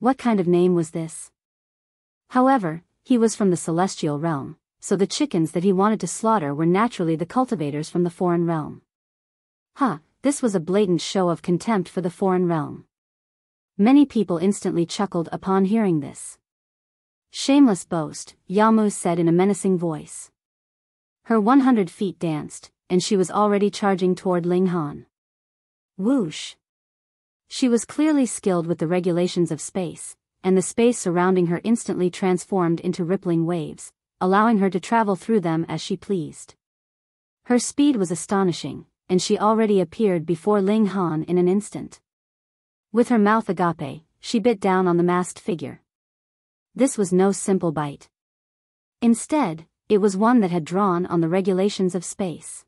What kind of name was this? However, he was from the celestial realm, so the chickens that he wanted to slaughter were naturally the cultivators from the foreign realm. This was a blatant show of contempt for the foreign realm. Many people instantly chuckled upon hearing this. Shameless boast, Yamu said in a menacing voice. Her 100 feet danced, and she was already charging toward Ling Han. Whoosh! She was clearly skilled with the regulations of space, and the space surrounding her instantly transformed into rippling waves, allowing her to travel through them as she pleased. Her speed was astonishing, and she already appeared before Ling Han in an instant. With her mouth agape, she bit down on the masked figure. This was no simple bite. Instead, it was one that had drawn on the regulations of space.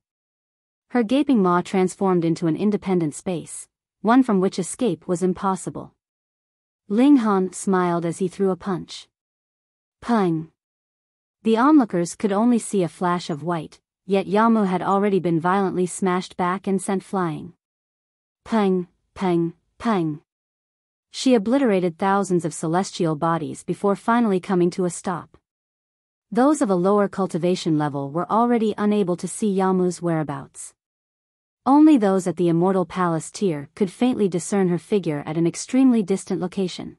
Her gaping maw transformed into an independent space, one from which escape was impossible. Ling Han smiled as he threw a punch. Pang! The onlookers could only see a flash of white, yet Yamu had already been violently smashed back and sent flying. Pang, pang, pang. She obliterated thousands of celestial bodies before finally coming to a stop. Those of a lower cultivation level were already unable to see Yamu's whereabouts. Only those at the Immortal Palace tier could faintly discern her figure at an extremely distant location.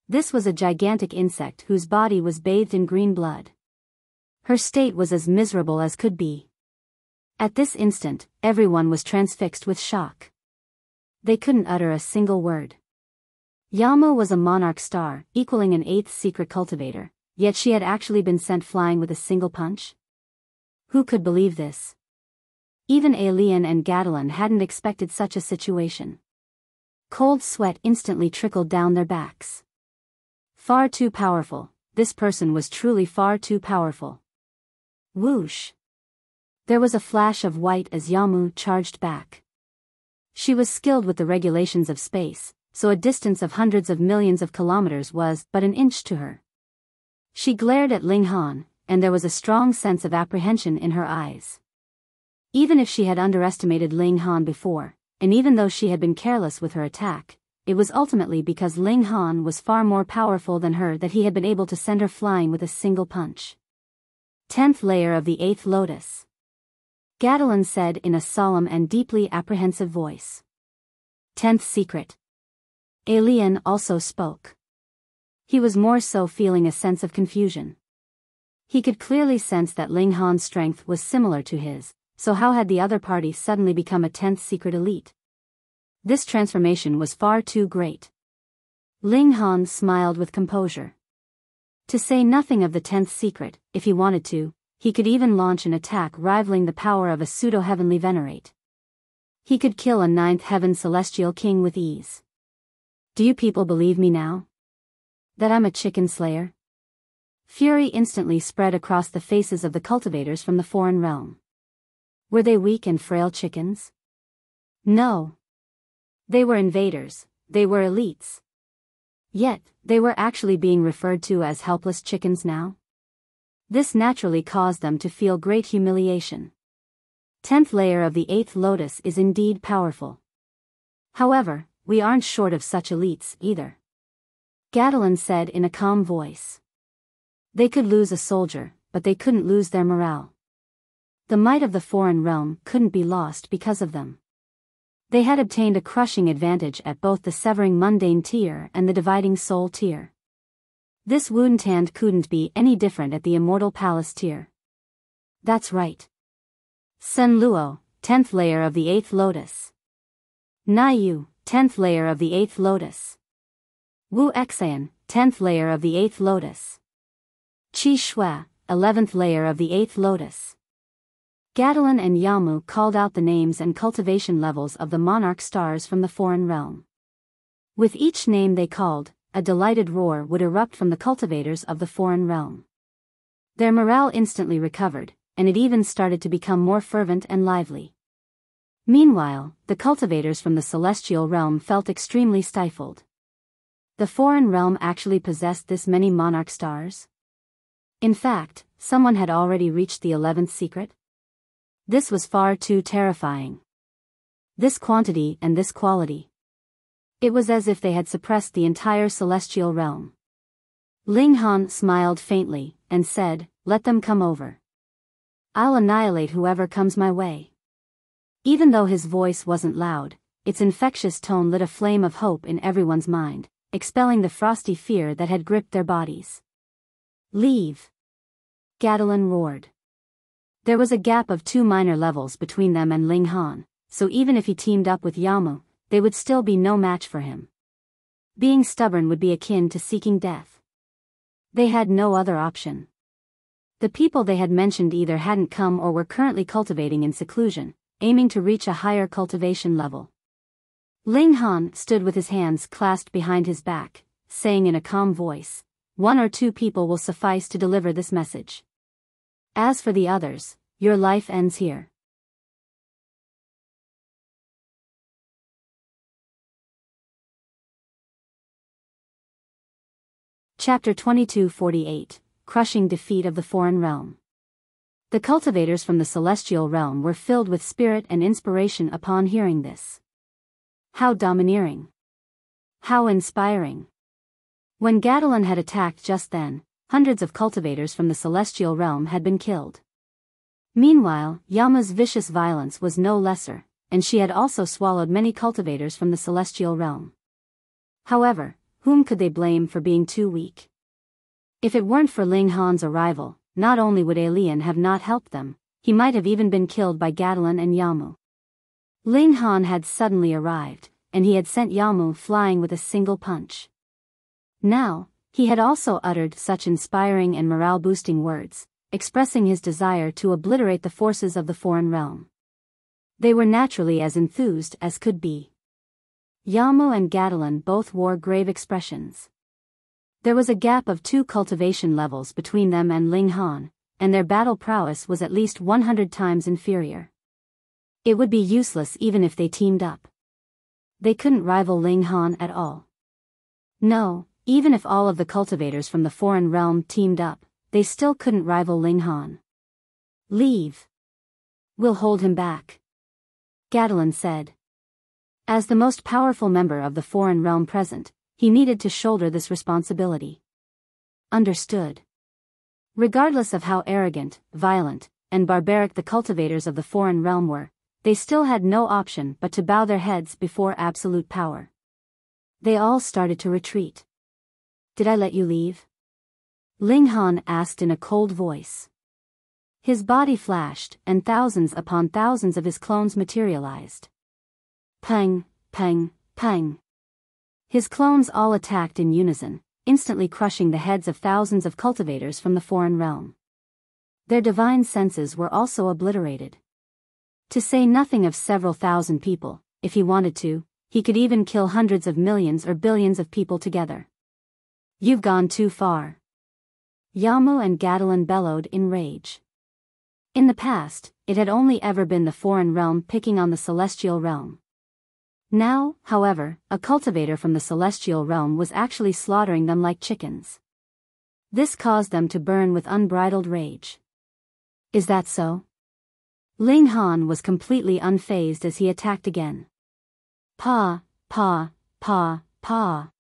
This was a gigantic insect whose body was bathed in green blood. Her state was as miserable as could be. At this instant, everyone was transfixed with shock. They couldn't utter a single word. Yamu was a Monarch star, equaling an 8th secret cultivator, yet she had actually been sent flying with a single punch? Who could believe this? Even Alien and Gadolin hadn't expected such a situation. Cold sweat instantly trickled down their backs. Far too powerful, this person was truly far too powerful. Whoosh! There was a flash of white as Yamu charged back. She was skilled with the regulations of space, so a distance of hundreds of millions of kilometers was but an inch to her. She glared at Ling Han, and there was a strong sense of apprehension in her eyes. Even if she had underestimated Ling Han before, and even though she had been careless with her attack, it was ultimately because Ling Han was far more powerful than her that he had been able to send her flying with a single punch. 10th layer of the 8th lotus. Gadolin said in a solemn and deeply apprehensive voice. 10th secret. Alien also spoke. He was more so feeling a sense of confusion. He could clearly sense that Ling Han's strength was similar to his, so how had the other party suddenly become a 10th secret elite? This transformation was far too great. Ling Han smiled with composure. To say nothing of the 10th secret, if he wanted to, he could even launch an attack rivaling the power of a pseudo-heavenly venerate. He could kill a 9th heaven celestial king with ease. Do you people believe me now? That I'm a chicken slayer? Fury instantly spread across the faces of the cultivators from the foreign realm. Were they weak and frail chickens? No. They were invaders, they were elites. Yet, they were actually being referred to as helpless chickens now. This naturally caused them to feel great humiliation. 10th layer of the 8th lotus is indeed powerful. However, we aren't short of such elites either. Gadolin said in a calm voice. They could lose a soldier, but they couldn't lose their morale. The might of the foreign realm couldn't be lost because of them. They had obtained a crushing advantage at both the severing mundane tier and the dividing soul tier. This Wuntan couldn't be any different at the immortal palace tier. That's right. Sun Luo, 10th layer of the 8th lotus. Naiyu, 10th layer of the 8th lotus. Wu Exan, 10th layer of the 8th lotus. Qi Shui, 11th layer of the 8th lotus. Gadolin and Yamu called out the names and cultivation levels of the monarch stars from the foreign realm. With each name they called, a delighted roar would erupt from the cultivators of the foreign realm. Their morale instantly recovered, and it even started to become more fervent and lively. Meanwhile, the cultivators from the celestial realm felt extremely stifled. The foreign realm actually possessed this many monarch stars? In fact, someone had already reached the 11th secret? This was far too terrifying. This quantity and this quality. It was as if they had suppressed the entire celestial realm. Ling Han smiled faintly, and said, "Let them come over. I'll annihilate whoever comes my way." Even though his voice wasn't loud, its infectious tone lit a flame of hope in everyone's mind, expelling the frosty fear that had gripped their bodies. "Leave!" Gadolin roared. There was a gap of 2 minor levels between them and Ling Han, so even if he teamed up with Yamu, they would still be no match for him. Being stubborn would be akin to seeking death. They had no other option. The people they had mentioned either hadn't come or were currently cultivating in seclusion, aiming to reach a higher cultivation level. Ling Han stood with his hands clasped behind his back, saying in a calm voice, "1 or 2 people will suffice to deliver this message. As for the others, your life ends here." Chapter 2248, Crushing Defeat of the Foreign Realm. The cultivators from the celestial realm were filled with spirit and inspiration upon hearing this. How domineering! How inspiring! When Gadolin had attacked just then, hundreds of cultivators from the celestial realm had been killed. Meanwhile, Yama's vicious violence was no lesser, and she had also swallowed many cultivators from the celestial realm. However, whom could they blame for being too weak? If it weren't for Ling Han's arrival, not only would Alien have not helped them, he might have even been killed by Gadolin and Yamu. Ling Han had suddenly arrived, and he had sent Yamu flying with a single punch. Now, he had also uttered such inspiring and morale-boosting words, expressing his desire to obliterate the forces of the foreign realm. They were naturally as enthused as could be. Yamu and Gadolin both wore grave expressions. There was a gap of 2 cultivation levels between them and Ling Han, and their battle prowess was at least 100 times inferior. It would be useless even if they teamed up. They couldn't rival Ling Han at all. No, even if all of the cultivators from the foreign realm teamed up, they still couldn't rival Ling Han. "Leave. We'll hold him back," Gadolin said. As the most powerful member of the foreign realm present, he needed to shoulder this responsibility. Understood. Regardless of how arrogant, violent, and barbaric the cultivators of the foreign realm were, they still had no option but to bow their heads before absolute power. They all started to retreat. "Did I let you leave?" Ling Han asked in a cold voice. His body flashed, and thousands upon thousands of his clones materialized. Pang, pang, pang. His clones all attacked in unison, instantly crushing the heads of thousands of cultivators from the foreign realm. Their divine senses were also obliterated. To say nothing of several thousand people, if he wanted to, he could even kill hundreds of millions or billions of people together. You've gone too far. Yamu and Gadolin bellowed in rage. In the past, it had only ever been the foreign realm picking on the celestial realm. Now, however, a cultivator from the celestial realm was actually slaughtering them like chickens. This caused them to burn with unbridled rage. Is that so? Ling Han was completely unfazed as he attacked again. Pa, pa, pa, pa.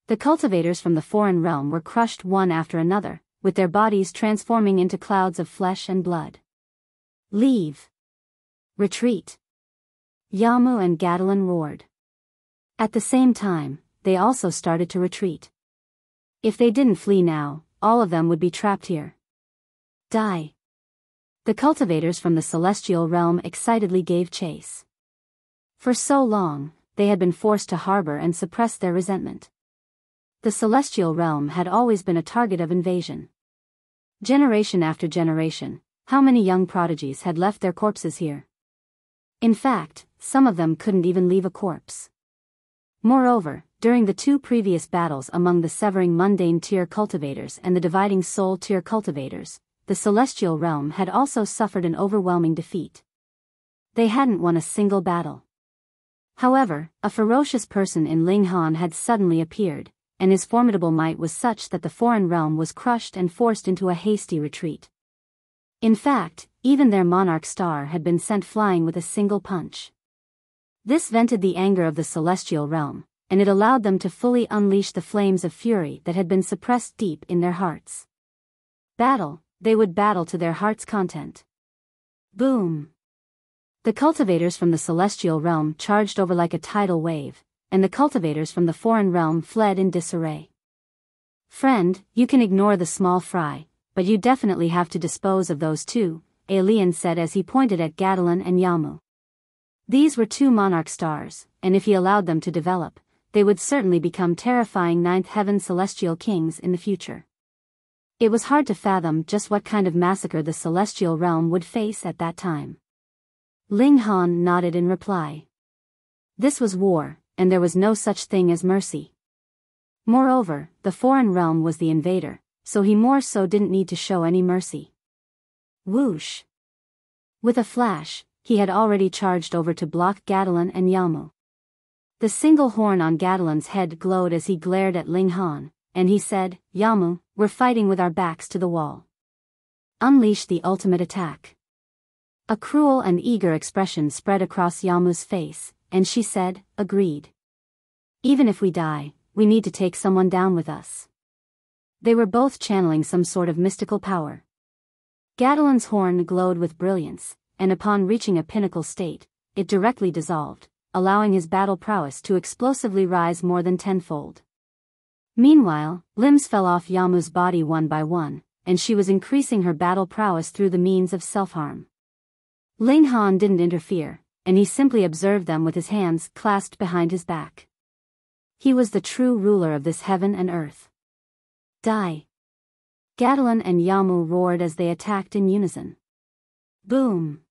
The cultivators from the foreign realm were crushed one after another, with their bodies transforming into clouds of flesh and blood. Leave. Retreat. Yamu and Gadolin roared. At the same time, they also started to retreat. If they didn't flee now, all of them would be trapped here. Die. The cultivators from the celestial realm excitedly gave chase. For so long, they had been forced to harbor and suppress their resentment. The celestial realm had always been a target of invasion. Generation after generation, how many young prodigies had left their corpses here? In fact, some of them couldn't even leave a corpse. Moreover, during the two previous battles among the severing mundane tier cultivators and the dividing soul tier cultivators, the celestial realm had also suffered an overwhelming defeat. They hadn't won a single battle. However, a ferocious person in Ling Han had suddenly appeared, and his formidable might was such that the foreign realm was crushed and forced into a hasty retreat. In fact, even their monarch star had been sent flying with a single punch. This vented the anger of the celestial realm, and it allowed them to fully unleash the flames of fury that had been suppressed deep in their hearts. Battle, they would battle to their heart's content. Boom! The cultivators from the celestial realm charged over like a tidal wave, and the cultivators from the foreign realm fled in disarray. Friend, you can ignore the small fry, but you definitely have to dispose of those two, Alien said as he pointed at Gadolin and Yamu. These were two monarch stars, and if he allowed them to develop, they would certainly become terrifying ninth heaven celestial kings in the future. It was hard to fathom just what kind of massacre the celestial realm would face at that time. Ling Han nodded in reply. This was war, and there was no such thing as mercy. Moreover, the foreign realm was the invader, so he more so didn't need to show any mercy. Whoosh! With a flash, he had already charged over to block Gadolin and Yamu. The single horn on Gadolin's head glowed as he glared at Ling Han, and he said, Yamu, we're fighting with our backs to the wall. Unleash the ultimate attack. A cruel and eager expression spread across Yamu's face, and she said, agreed. Even if we die, we need to take someone down with us. They were both channeling some sort of mystical power. Gadolin's horn glowed with brilliance, and upon reaching a pinnacle state, it directly dissolved, allowing his battle prowess to explosively rise more than tenfold. Meanwhile, limbs fell off Yamu's body one by one, and she was increasing her battle prowess through the means of self-harm. Ling Han didn't interfere, and he simply observed them with his hands clasped behind his back. He was the true ruler of this heaven and earth. Die! Gadolin and Yamu roared as they attacked in unison. Boom!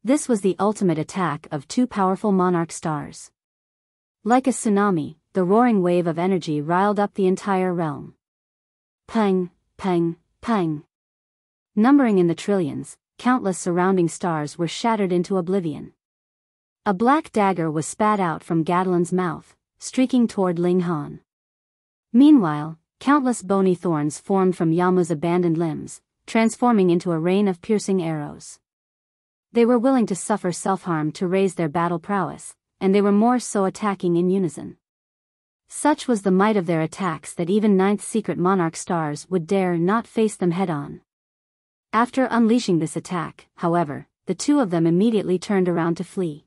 This was the ultimate attack of two powerful monarch stars. Like a tsunami, the roaring wave of energy riled up the entire realm. Pang, pang, pang. Numbering in the trillions, countless surrounding stars were shattered into oblivion. A black dagger was spat out from Gadolin's mouth, streaking toward Ling Han. Meanwhile, countless bony thorns formed from Yamu's abandoned limbs, transforming into a rain of piercing arrows. They were willing to suffer self-harm to raise their battle prowess, and they were more so attacking in unison. Such was the might of their attacks that even ninth secret monarch stars would dare not face them head-on. After unleashing this attack, however, the two of them immediately turned around to flee.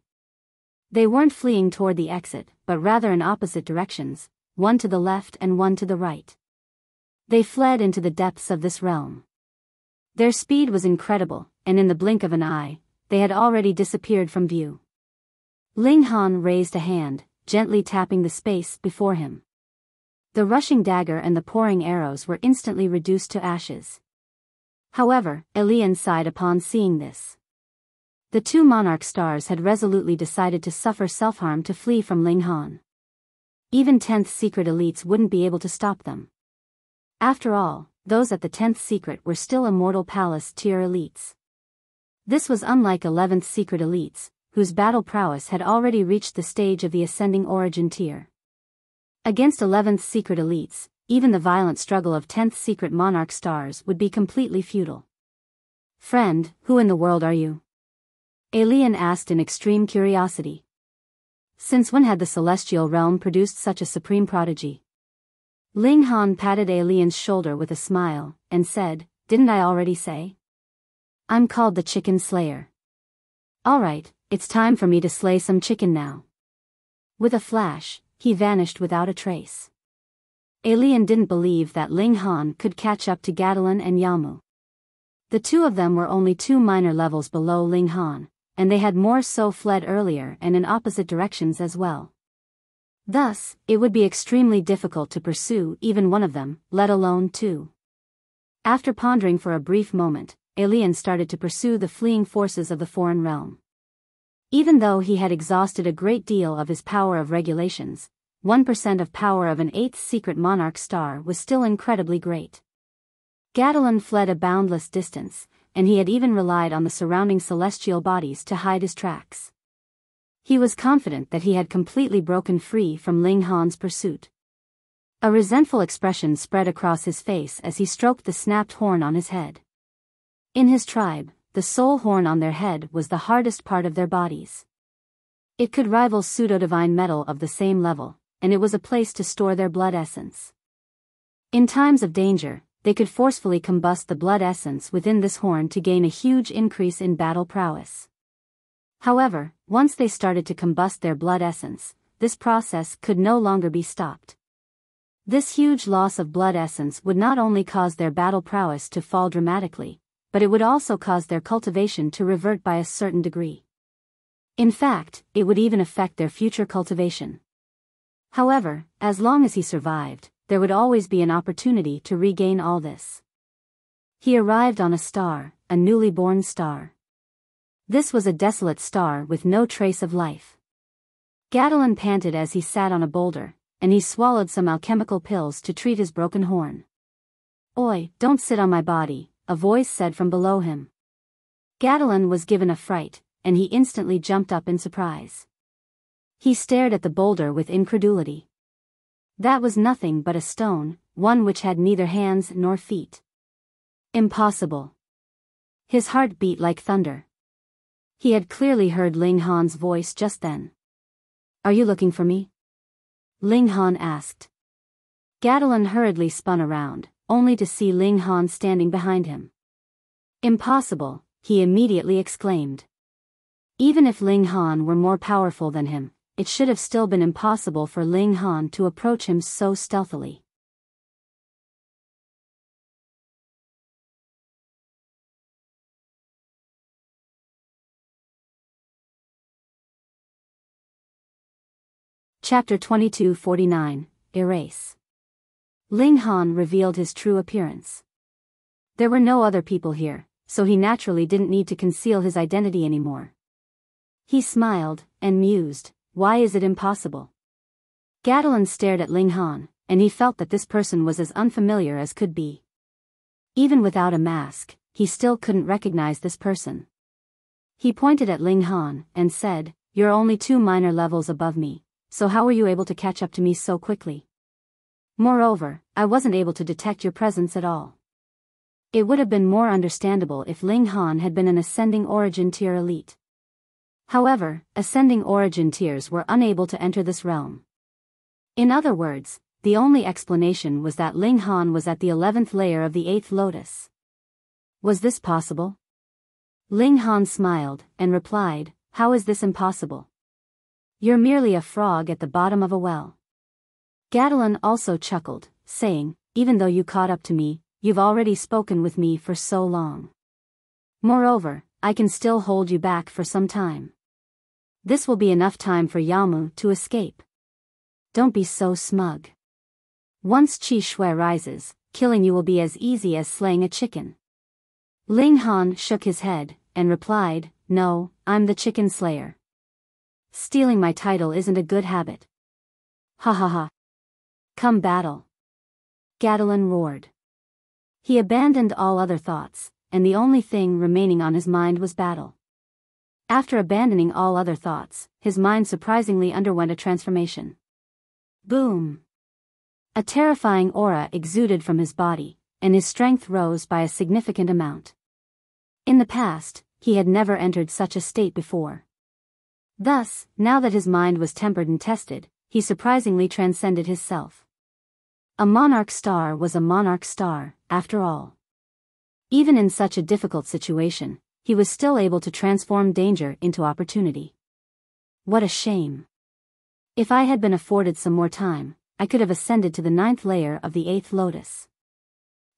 They weren't fleeing toward the exit, but rather in opposite directions, one to the left and one to the right. They fled into the depths of this realm. Their speed was incredible, and in the blink of an eye, they had already disappeared from view. Ling Han raised a hand, gently tapping the space before him. The rushing dagger and the pouring arrows were instantly reduced to ashes. However, Elian sighed upon seeing this. The two Monarch stars had resolutely decided to suffer self-harm to flee from Ling Han. Even 10th secret elites wouldn't be able to stop them. After all, those at the 10th secret were still immortal palace tier elites. This was unlike 11th secret elites, whose battle prowess had already reached the stage of the ascending origin tier. Against 11th secret elites, even the violent struggle of 10th secret Monarch stars would be completely futile. "Friend, who in the world are you?" Elian asked in extreme curiosity. Since when had the celestial realm produced such a supreme prodigy? Ling Han patted Elian's shoulder with a smile, and said, "Didn't I already say? I'm called the Chicken Slayer." "Alright, it's time for me to slay some chicken now." With a flash, he vanished without a trace. Elian didn't believe that Ling Han could catch up to Gadolin and Yamu. The two of them were only 2 minor levels below Ling Han, and they had more so fled earlier and in opposite directions as well. Thus, it would be extremely difficult to pursue even one of them, let alone two. After pondering for a brief moment, Elian started to pursue the fleeing forces of the foreign realm. Even though he had exhausted a great deal of his power of regulations, 1% of power of an 8th secret Monarch star was still incredibly great. Gadolin fled a boundless distance, and he had even relied on the surrounding celestial bodies to hide his tracks. He was confident that he had completely broken free from Ling Han's pursuit. A resentful expression spread across his face as he stroked the snapped horn on his head. In his tribe, the soul horn on their head was the hardest part of their bodies. It could rival pseudo-divine metal of the same level, and it was a place to store their blood essence. In times of danger, they could forcefully combust the blood essence within this horn to gain a huge increase in battle prowess. However, once they started to combust their blood essence, this process could no longer be stopped. This huge loss of blood essence would not only cause their battle prowess to fall dramatically, but it would also cause their cultivation to revert by a certain degree. In fact, it would even affect their future cultivation. However, as long as he survived, there would always be an opportunity to regain all this. He arrived on a star, a newly born star. This was a desolate star with no trace of life. Gadolin panted as he sat on a boulder, and he swallowed some alchemical pills to treat his broken horn. "Oi, don't sit on my body," a voice said from below him. Gadolin was given a fright, and he instantly jumped up in surprise. He stared at the boulder with incredulity. That was nothing but a stone, one which had neither hands nor feet. Impossible. His heart beat like thunder. He had clearly heard Ling Han's voice just then. "Are you looking for me?" Ling Han asked. Gadolin hurriedly spun around, only to see Ling Han standing behind him. "Impossible," he immediately exclaimed. Even if Ling Han were more powerful than him, it should have still been impossible for Ling Han to approach him so stealthily. Chapter 2249, Erase. Ling Han revealed his true appearance. There were no other people here, so he naturally didn't need to conceal his identity anymore. He smiled, and mused, "Why is it impossible?" Gadolin stared at Ling Han, and he felt that this person was as unfamiliar as could be. Even without a mask, he still couldn't recognize this person. He pointed at Ling Han, and said, "You're only 2 minor levels above me, so how were you able to catch up to me so quickly? Moreover, I wasn't able to detect your presence at all." It would have been more understandable if Ling Han had been an ascending origin tier elite. However, ascending origin tiers were unable to enter this realm. In other words, the only explanation was that Ling Han was at the 11th layer of the 8th lotus. Was this possible? Ling Han smiled, and replied, "How is this impossible? You're merely a frog at the bottom of a well." Gadolin also chuckled, saying, even though you caught up to me, you've already spoken with me for so long. Moreover, I can still hold you back for some time. This will be enough time for Yamu to escape. Don't be so smug. Once Qi Shui rises, killing you will be as easy as slaying a chicken. Ling Han shook his head, and replied, no, I'm the chicken slayer. Stealing my title isn't a good habit. Ha ha ha. Come battle. Gadolin roared. He abandoned all other thoughts, and the only thing remaining on his mind was battle. After abandoning all other thoughts, his mind surprisingly underwent a transformation. Boom! A terrifying aura exuded from his body, and his strength rose by a significant amount. In the past, he had never entered such a state before. Thus, now that his mind was tempered and tested, he surprisingly transcended his self. A monarch star was a monarch star, after all. Even in such a difficult situation, he was still able to transform danger into opportunity. What a shame. If I had been afforded some more time, I could have ascended to the 9th layer of the 8th lotus.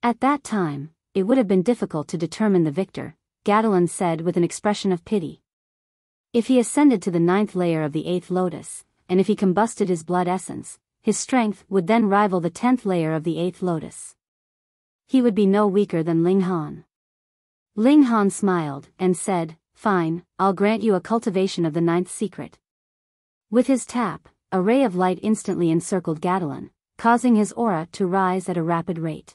At that time, it would have been difficult to determine the victor, Gadolin said with an expression of pity. If he ascended to the 9th layer of the 8th lotus, and if he combusted his blood essence, his strength would then rival the 10th layer of the 8th lotus. He would be no weaker than Ling Han. Ling Han smiled, and said, fine, I'll grant you a cultivation of the 9th secret. With his tap, a ray of light instantly encircled Gadolin, causing his aura to rise at a rapid rate.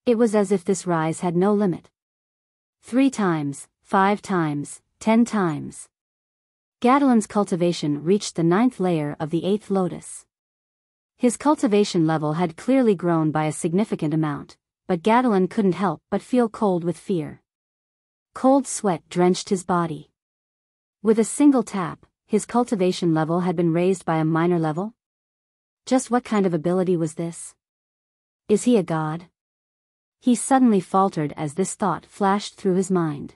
It was as if this rise had no limit. 3 times, 5 times, 10 times. Gadolin's cultivation reached the 9th layer of the 8th lotus. His cultivation level had clearly grown by a significant amount, but Gadolin couldn't help but feel cold with fear. Cold sweat drenched his body. With a single tap, his cultivation level had been raised by a minor level? Just what kind of ability was this? Is he a god? He suddenly faltered as this thought flashed through his mind.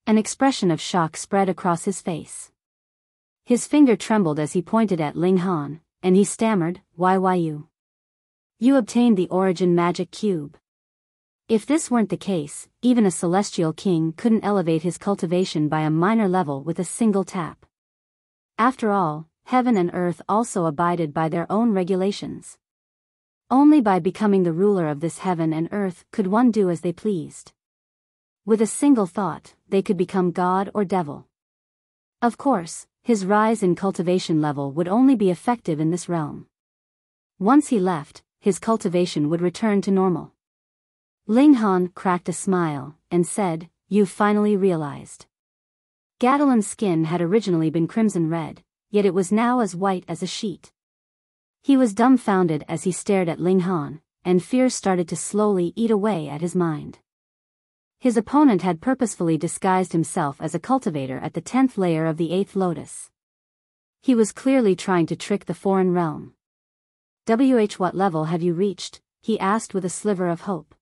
An expression of shock spread across his face. His finger trembled as he pointed at Ling Han, and he stammered, why you? You obtained the origin magic cube. If this weren't the case, even a celestial king couldn't elevate his cultivation by a minor level with a single tap. After all, heaven and earth also abided by their own regulations. Only by becoming the ruler of this heaven and earth could one do as they pleased. With a single thought, they could become god or devil. Of course, his rise in cultivation level would only be effective in this realm. Once he left, his cultivation would return to normal. Ling Han cracked a smile, and said, you've finally realized. Gadolin's skin had originally been crimson red, yet it was now as white as a sheet. He was dumbfounded as he stared at Ling Han, and fear started to slowly eat away at his mind. His opponent had purposefully disguised himself as a cultivator at the 10th layer of the 8th lotus. He was clearly trying to trick the foreign realm. What level have you reached? He asked with a sliver of hope.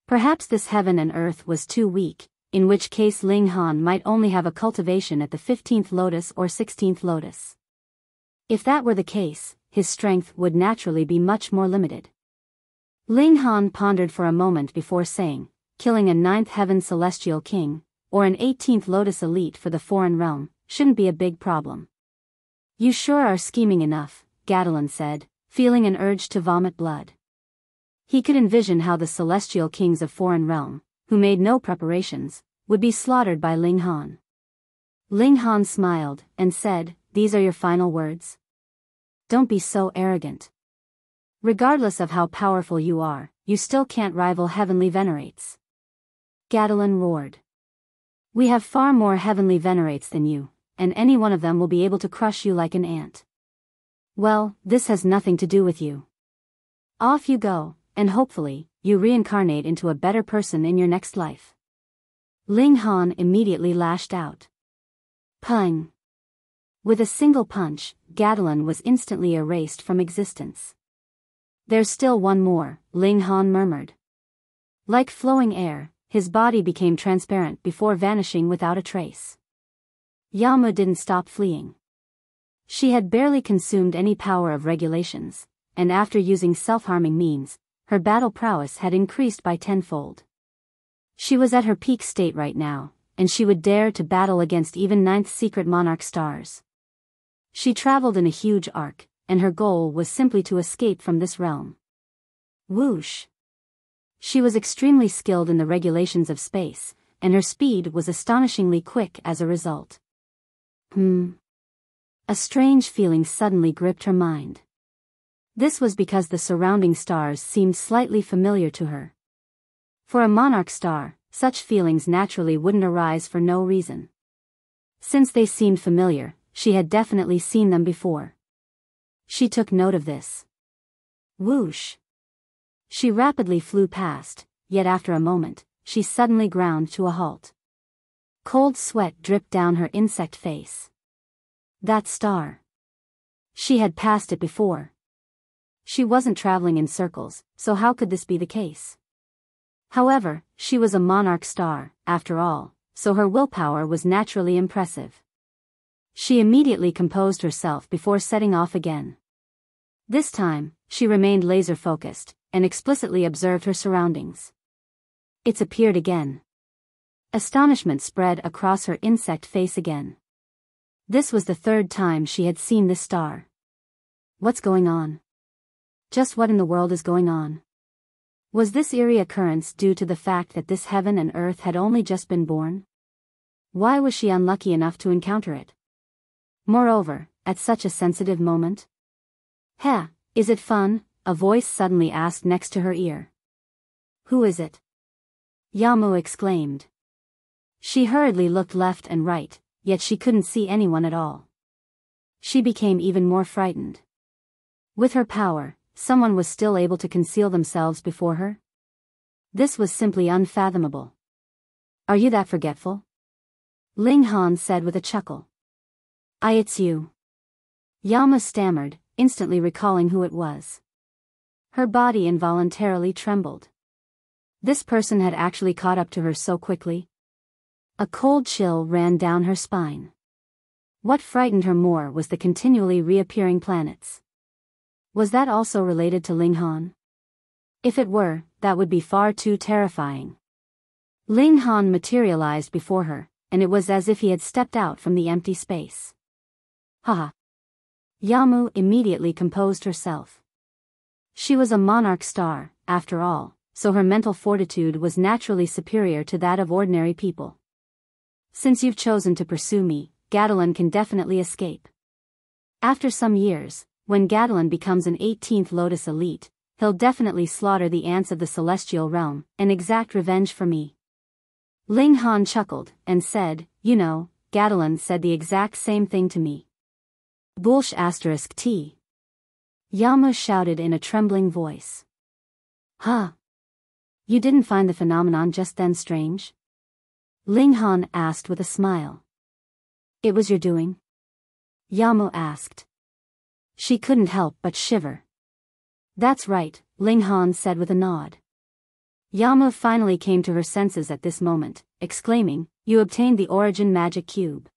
Perhaps this heaven and earth was too weak, in which case Ling Han might only have a cultivation at the 15th lotus or 16th lotus. If that were the case, his strength would naturally be much more limited. Ling Han pondered for a moment before saying, killing a 9th heaven celestial king, or an 18th lotus elite for the foreign realm, shouldn't be a big problem. You sure are scheming enough, Gadolin said, feeling an urge to vomit blood. He could envision how the celestial kings of foreign realm, who made no preparations, would be slaughtered by Ling Han. Ling Han smiled, and said, these are your final words? Don't be so arrogant. Regardless of how powerful you are, you still can't rival heavenly venerates. Gadolin roared. We have far more heavenly venerates than you, and any one of them will be able to crush you like an ant. Well, this has nothing to do with you. Off you go, and hopefully, you reincarnate into a better person in your next life. Ling Han immediately lashed out. Pung! With a single punch, Gadolin was instantly erased from existence. There's still one more, Ling Han murmured. Like flowing air, his body became transparent before vanishing without a trace. Yamu didn't stop fleeing. She had barely consumed any power of regulations, and after using self-harming means, her battle prowess had increased by tenfold. She was at her peak state right now, and she would dare to battle against even ninth secret Monarch stars. She traveled in a huge arc, and her goal was simply to escape from this realm. Whoosh! She was extremely skilled in the regulations of space, and her speed was astonishingly quick as a result. A strange feeling suddenly gripped her mind. This was because the surrounding stars seemed slightly familiar to her. For a Monarch star, such feelings naturally wouldn't arise for no reason. Since they seemed familiar, she had definitely seen them before. She took note of this. Whoosh! She rapidly flew past, yet after a moment, she suddenly ground to a halt. Cold sweat dripped down her insect face. That star. She had passed it before. She wasn't traveling in circles, so how could this be the case? However, she was a Monarch star, after all, so her willpower was naturally impressive. She immediately composed herself before setting off again. This time, she remained laser-focused, and explicitly observed her surroundings. It's appeared again. Astonishment spread across her insect face again. This was the third time she had seen this star. What's going on? Just what in the world is going on? Was this eerie occurrence due to the fact that this heaven and earth had only just been born? Why was she unlucky enough to encounter it? Moreover, at such a sensitive moment? Heh, is it fun? A voice suddenly asked next to her ear. Who is it? Yamu exclaimed. She hurriedly looked left and right, yet she couldn't see anyone at all. She became even more frightened. With her power, someone was still able to conceal themselves before her? This was simply unfathomable. Are you that forgetful? Ling Han said with a chuckle. It's you. Yama stammered, instantly recalling who it was. Her body involuntarily trembled. This person had actually caught up to her so quickly. A cold chill ran down her spine. What frightened her more was the continually reappearing planets. Was that also related to Ling Han? If it were, that would be far too terrifying. Ling Han materialized before her, and it was as if he had stepped out from the empty space. Haha. Yamu immediately composed herself. She was a Monarch star, after all, so her mental fortitude was naturally superior to that of ordinary people. Since you've chosen to pursue me, Gadolin can definitely escape. After some years, when Gadolin becomes an 18th Lotus elite, he'll definitely slaughter the ants of the celestial realm, and exact revenge for me. Ling Han chuckled, and said, Gadolin said the exact same thing to me. Bullsh *T. Yama shouted in a trembling voice. Huh? You didn't find the phenomenon just then strange? Ling Han asked with a smile. It was your doing? Yama asked. She couldn't help but shiver. That's right, Ling Han said with a nod. Yama finally came to her senses at this moment, exclaiming, You obtained the origin magic cube.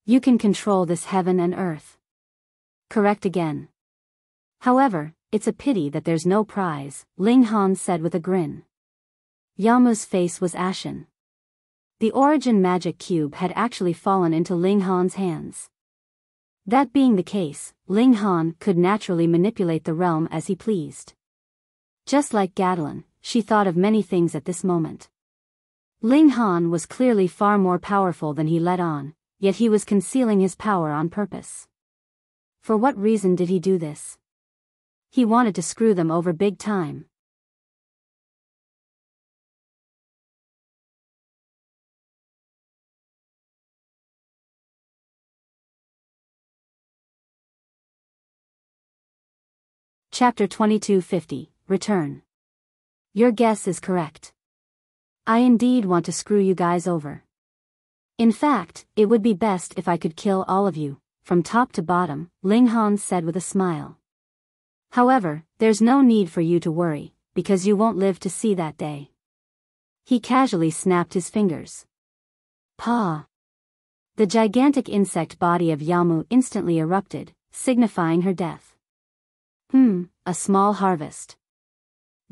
You can control this heaven and earth. Correct again. However, it's a pity that there's no prize, Ling Han said with a grin. Yama's face was ashen. The origin magic cube had actually fallen into Ling Han's hands. That being the case, Ling Han could naturally manipulate the realm as he pleased. Just like Gadolin, she thought of many things at this moment. Ling Han was clearly far more powerful than he let on, yet he was concealing his power on purpose. For what reason did he do this? He wanted to screw them over big time. Chapter 2250, Return. Your guess is correct. I indeed want to screw you guys over. In fact, it would be best if I could kill all of you, from top to bottom, Ling Han said with a smile. However, there's no need for you to worry, because you won't live to see that day. He casually snapped his fingers. Paw! The gigantic insect body of Yamu instantly erupted, signifying her death. A small harvest.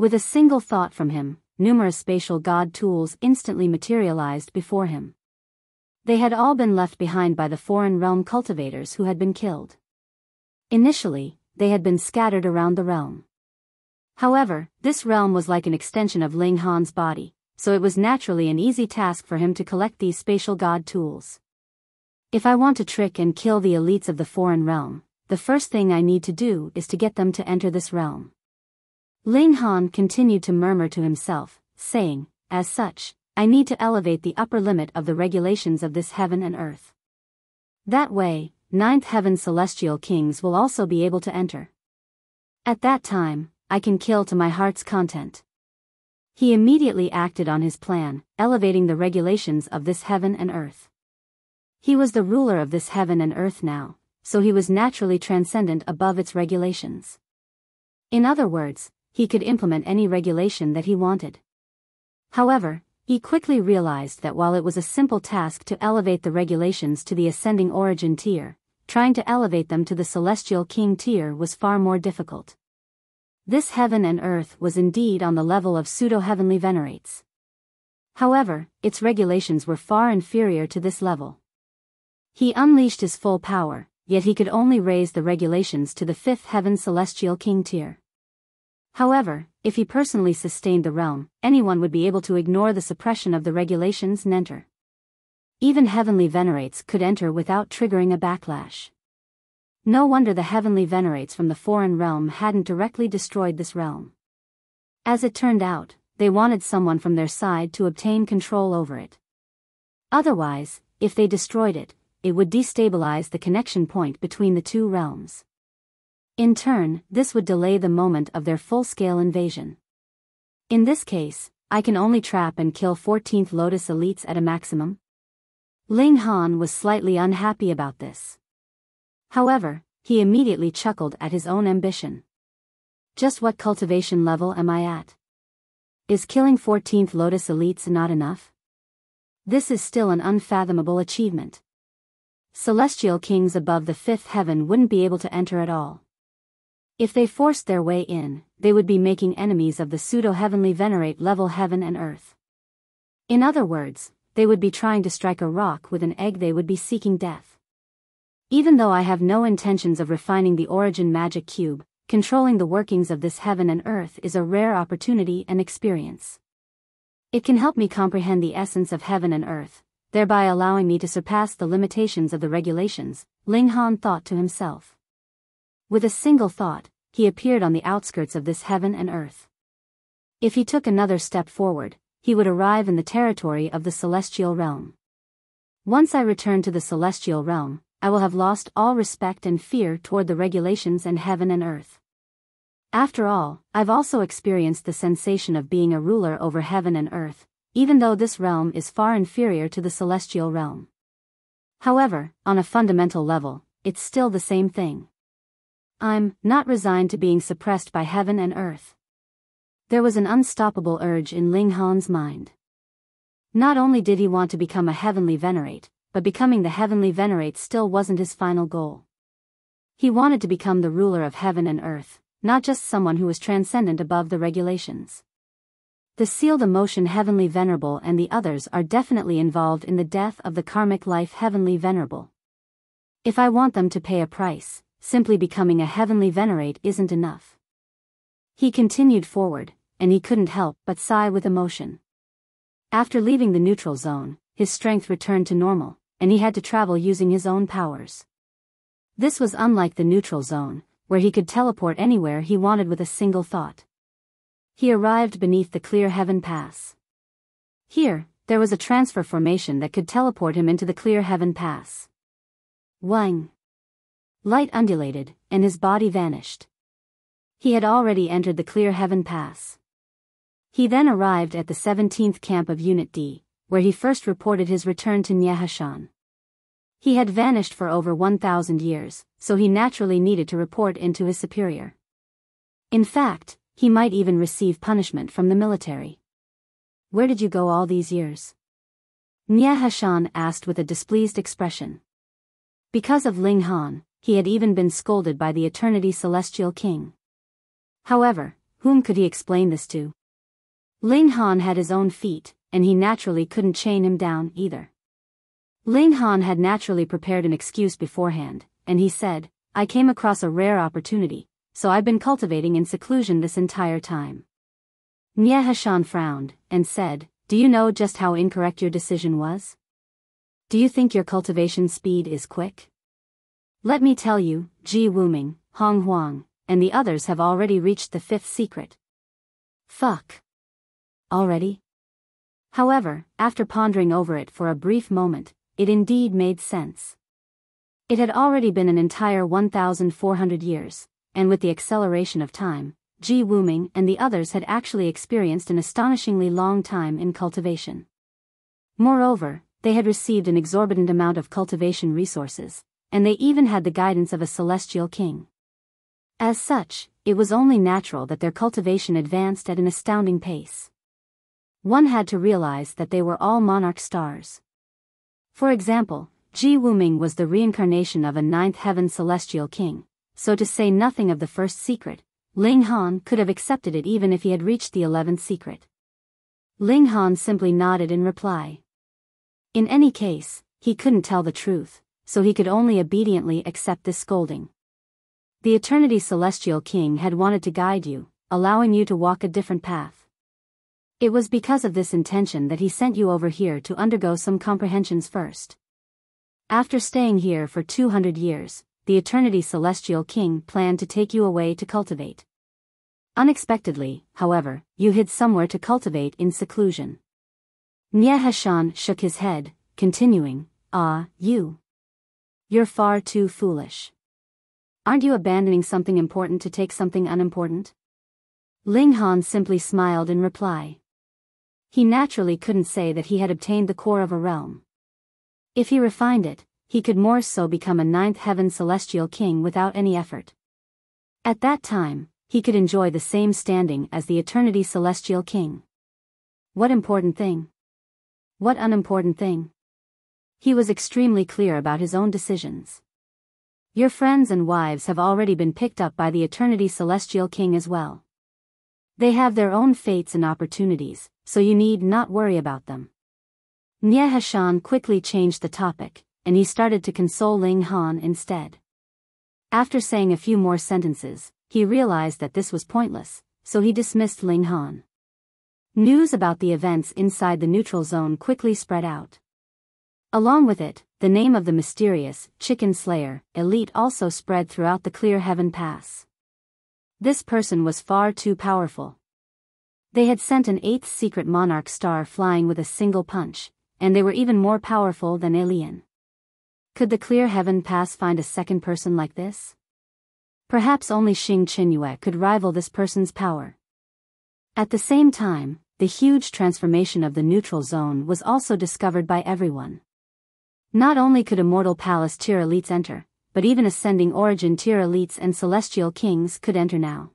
With a single thought from him, numerous spatial god tools instantly materialized before him. They had all been left behind by the foreign realm cultivators who had been killed. Initially, they had been scattered around the realm. However, this realm was like an extension of Ling Han's body, so it was naturally an easy task for him to collect these spatial god tools. If I want to trick and kill the elites of the foreign realm, the first thing I need to do is to get them to enter this realm. Ling Han continued to murmur to himself, saying, as such, I need to elevate the upper limit of the regulations of this heaven and earth. That way, ninth heaven celestial kings will also be able to enter. At that time, I can kill to my heart's content. He immediately acted on his plan, elevating the regulations of this heaven and earth. He was the ruler of this heaven and earth now, so he was naturally transcendent above its regulations. In other words, he could implement any regulation that he wanted. However, he quickly realized that while it was a simple task to elevate the regulations to the ascending origin tier, trying to elevate them to the celestial king tier was far more difficult. This heaven and earth was indeed on the level of pseudo-heavenly venerates. However, its regulations were far inferior to this level. He unleashed his full power, yet he could only raise the regulations to the fifth heaven celestial king tier. However, if he personally sustained the realm, anyone would be able to ignore the suppression of the regulations and enter. Even heavenly venerates could enter without triggering a backlash. No wonder the heavenly venerates from the foreign realm hadn't directly destroyed this realm. As it turned out, they wanted someone from their side to obtain control over it. Otherwise, if they destroyed it, it would destabilize the connection point between the two realms. In turn, this would delay the moment of their full-scale invasion. In this case, I can only trap and kill 14th Lotus elites at a maximum. Ling Han was slightly unhappy about this. However, he immediately chuckled at his own ambition. Just what cultivation level am I at? Is killing 14th Lotus elites not enough? This is still an unfathomable achievement. Celestial kings above the fifth heaven wouldn't be able to enter at all. If they forced their way in, they would be making enemies of the pseudo-heavenly venerate level heaven and earth. In other words, they would be trying to strike a rock with an egg. They would be seeking death. Even though I have no intentions of refining the origin magic cube, controlling the workings of this heaven and earth is a rare opportunity and experience. It can help me comprehend the essence of heaven and earth, thereby allowing me to surpass the limitations of the regulations, Ling Han thought to himself. With a single thought, he appeared on the outskirts of this heaven and earth. If he took another step forward, he would arrive in the territory of the celestial realm. Once I return to the celestial realm, I will have lost all respect and fear toward the regulations and heaven and earth. After all, I've also experienced the sensation of being a ruler over heaven and earth, even though this realm is far inferior to the celestial realm. However, on a fundamental level, it's still the same thing. I'm not resigned to being suppressed by heaven and earth. There was an unstoppable urge in Ling Han's mind. Not only did he want to become a heavenly venerate, but becoming the heavenly venerate still wasn't his final goal. He wanted to become the ruler of heaven and earth, not just someone who was transcendent above the regulations. The sealed emotion heavenly venerable and the others are definitely involved in the death of the karmic life heavenly venerable. If I want them to pay a price, simply becoming a heavenly venerate isn't enough. He continued forward, and he couldn't help but sigh with emotion. After leaving the neutral zone, his strength returned to normal, and he had to travel using his own powers. This was unlike the neutral zone, where he could teleport anywhere he wanted with a single thought. He arrived beneath the clear heaven pass. Here, there was a transfer formation that could teleport him into the clear heaven pass. Wang! Light undulated, and his body vanished. He had already entered the clear heaven pass. He then arrived at the 17th camp of Unit D, where he first reported his return to Nyahashan. He had vanished for over 1,000 years, so he naturally needed to report into his superior. In fact, he might even receive punishment from the military. Where did you go all these years? Nyahashan asked with a displeased expression. Because of Ling Han, he had even been scolded by the Eternity Celestial King. However, whom could he explain this to? Ling Han had his own feet, and he naturally couldn't chain him down either. Ling Han had naturally prepared an excuse beforehand, and he said, I came across a rare opportunity, so I've been cultivating in seclusion this entire time. Nye Hashan frowned, and said, do you know just how incorrect your decision was? Do you think your cultivation speed is quick? Let me tell you, Ji Wuming, Hong Huang, and the others have already reached the 5th secret. Fuck. Already? However, after pondering over it for a brief moment, it indeed made sense. It had already been an entire 1,400 years, and with the acceleration of time, Ji Wuming and the others had actually experienced an astonishingly long time in cultivation. Moreover, they had received an exorbitant amount of cultivation resources, and they even had the guidance of a celestial king. As such, it was only natural that their cultivation advanced at an astounding pace. One had to realize that they were all monarch stars. For example, Ji Wuming was the reincarnation of a 9th heaven celestial king, so to say nothing of the 1st secret, Ling Han could have accepted it even if he had reached the 11th secret. Ling Han simply nodded in reply. In any case, he couldn't tell the truth, so he could only obediently accept this scolding. The Eternity Celestial King had wanted to guide you, allowing you to walk a different path. It was because of this intention that he sent you over here to undergo some comprehensions first. After staying here for 200 years, the Eternity Celestial King planned to take you away to cultivate. Unexpectedly, however, you hid somewhere to cultivate in seclusion. Nye Hashan shook his head, continuing, You're far too foolish. Aren't you abandoning something important to take something unimportant? Ling Han simply smiled in reply. He naturally couldn't say that he had obtained the core of a realm. If he refined it, he could more so become a 9th heaven celestial king without any effort. At that time, he could enjoy the same standing as the Eternity Celestial King. What important thing? What unimportant thing? He was extremely clear about his own decisions. Your friends and wives have already been picked up by the Eternity Celestial King as well. They have their own fates and opportunities, so you need not worry about them. Nye Hashan quickly changed the topic, and he started to console Ling Han instead. After saying a few more sentences, he realized that this was pointless, so he dismissed Ling Han. News about the events inside the neutral zone quickly spread out. Along with it, the name of the mysterious Chicken Slayer elite also spread throughout the Clear Heaven Pass. This person was far too powerful. They had sent an 8th secret monarch star flying with a single punch, and they were even more powerful than Alien. Could the Clear Heaven Pass find a second person like this? Perhaps only Xing Qinyue could rival this person's power. At the same time, the huge transformation of the neutral zone was also discovered by everyone. Not only could Immortal Palace tier elites enter, but even Ascending Origin tier elites and Celestial Kings could enter now.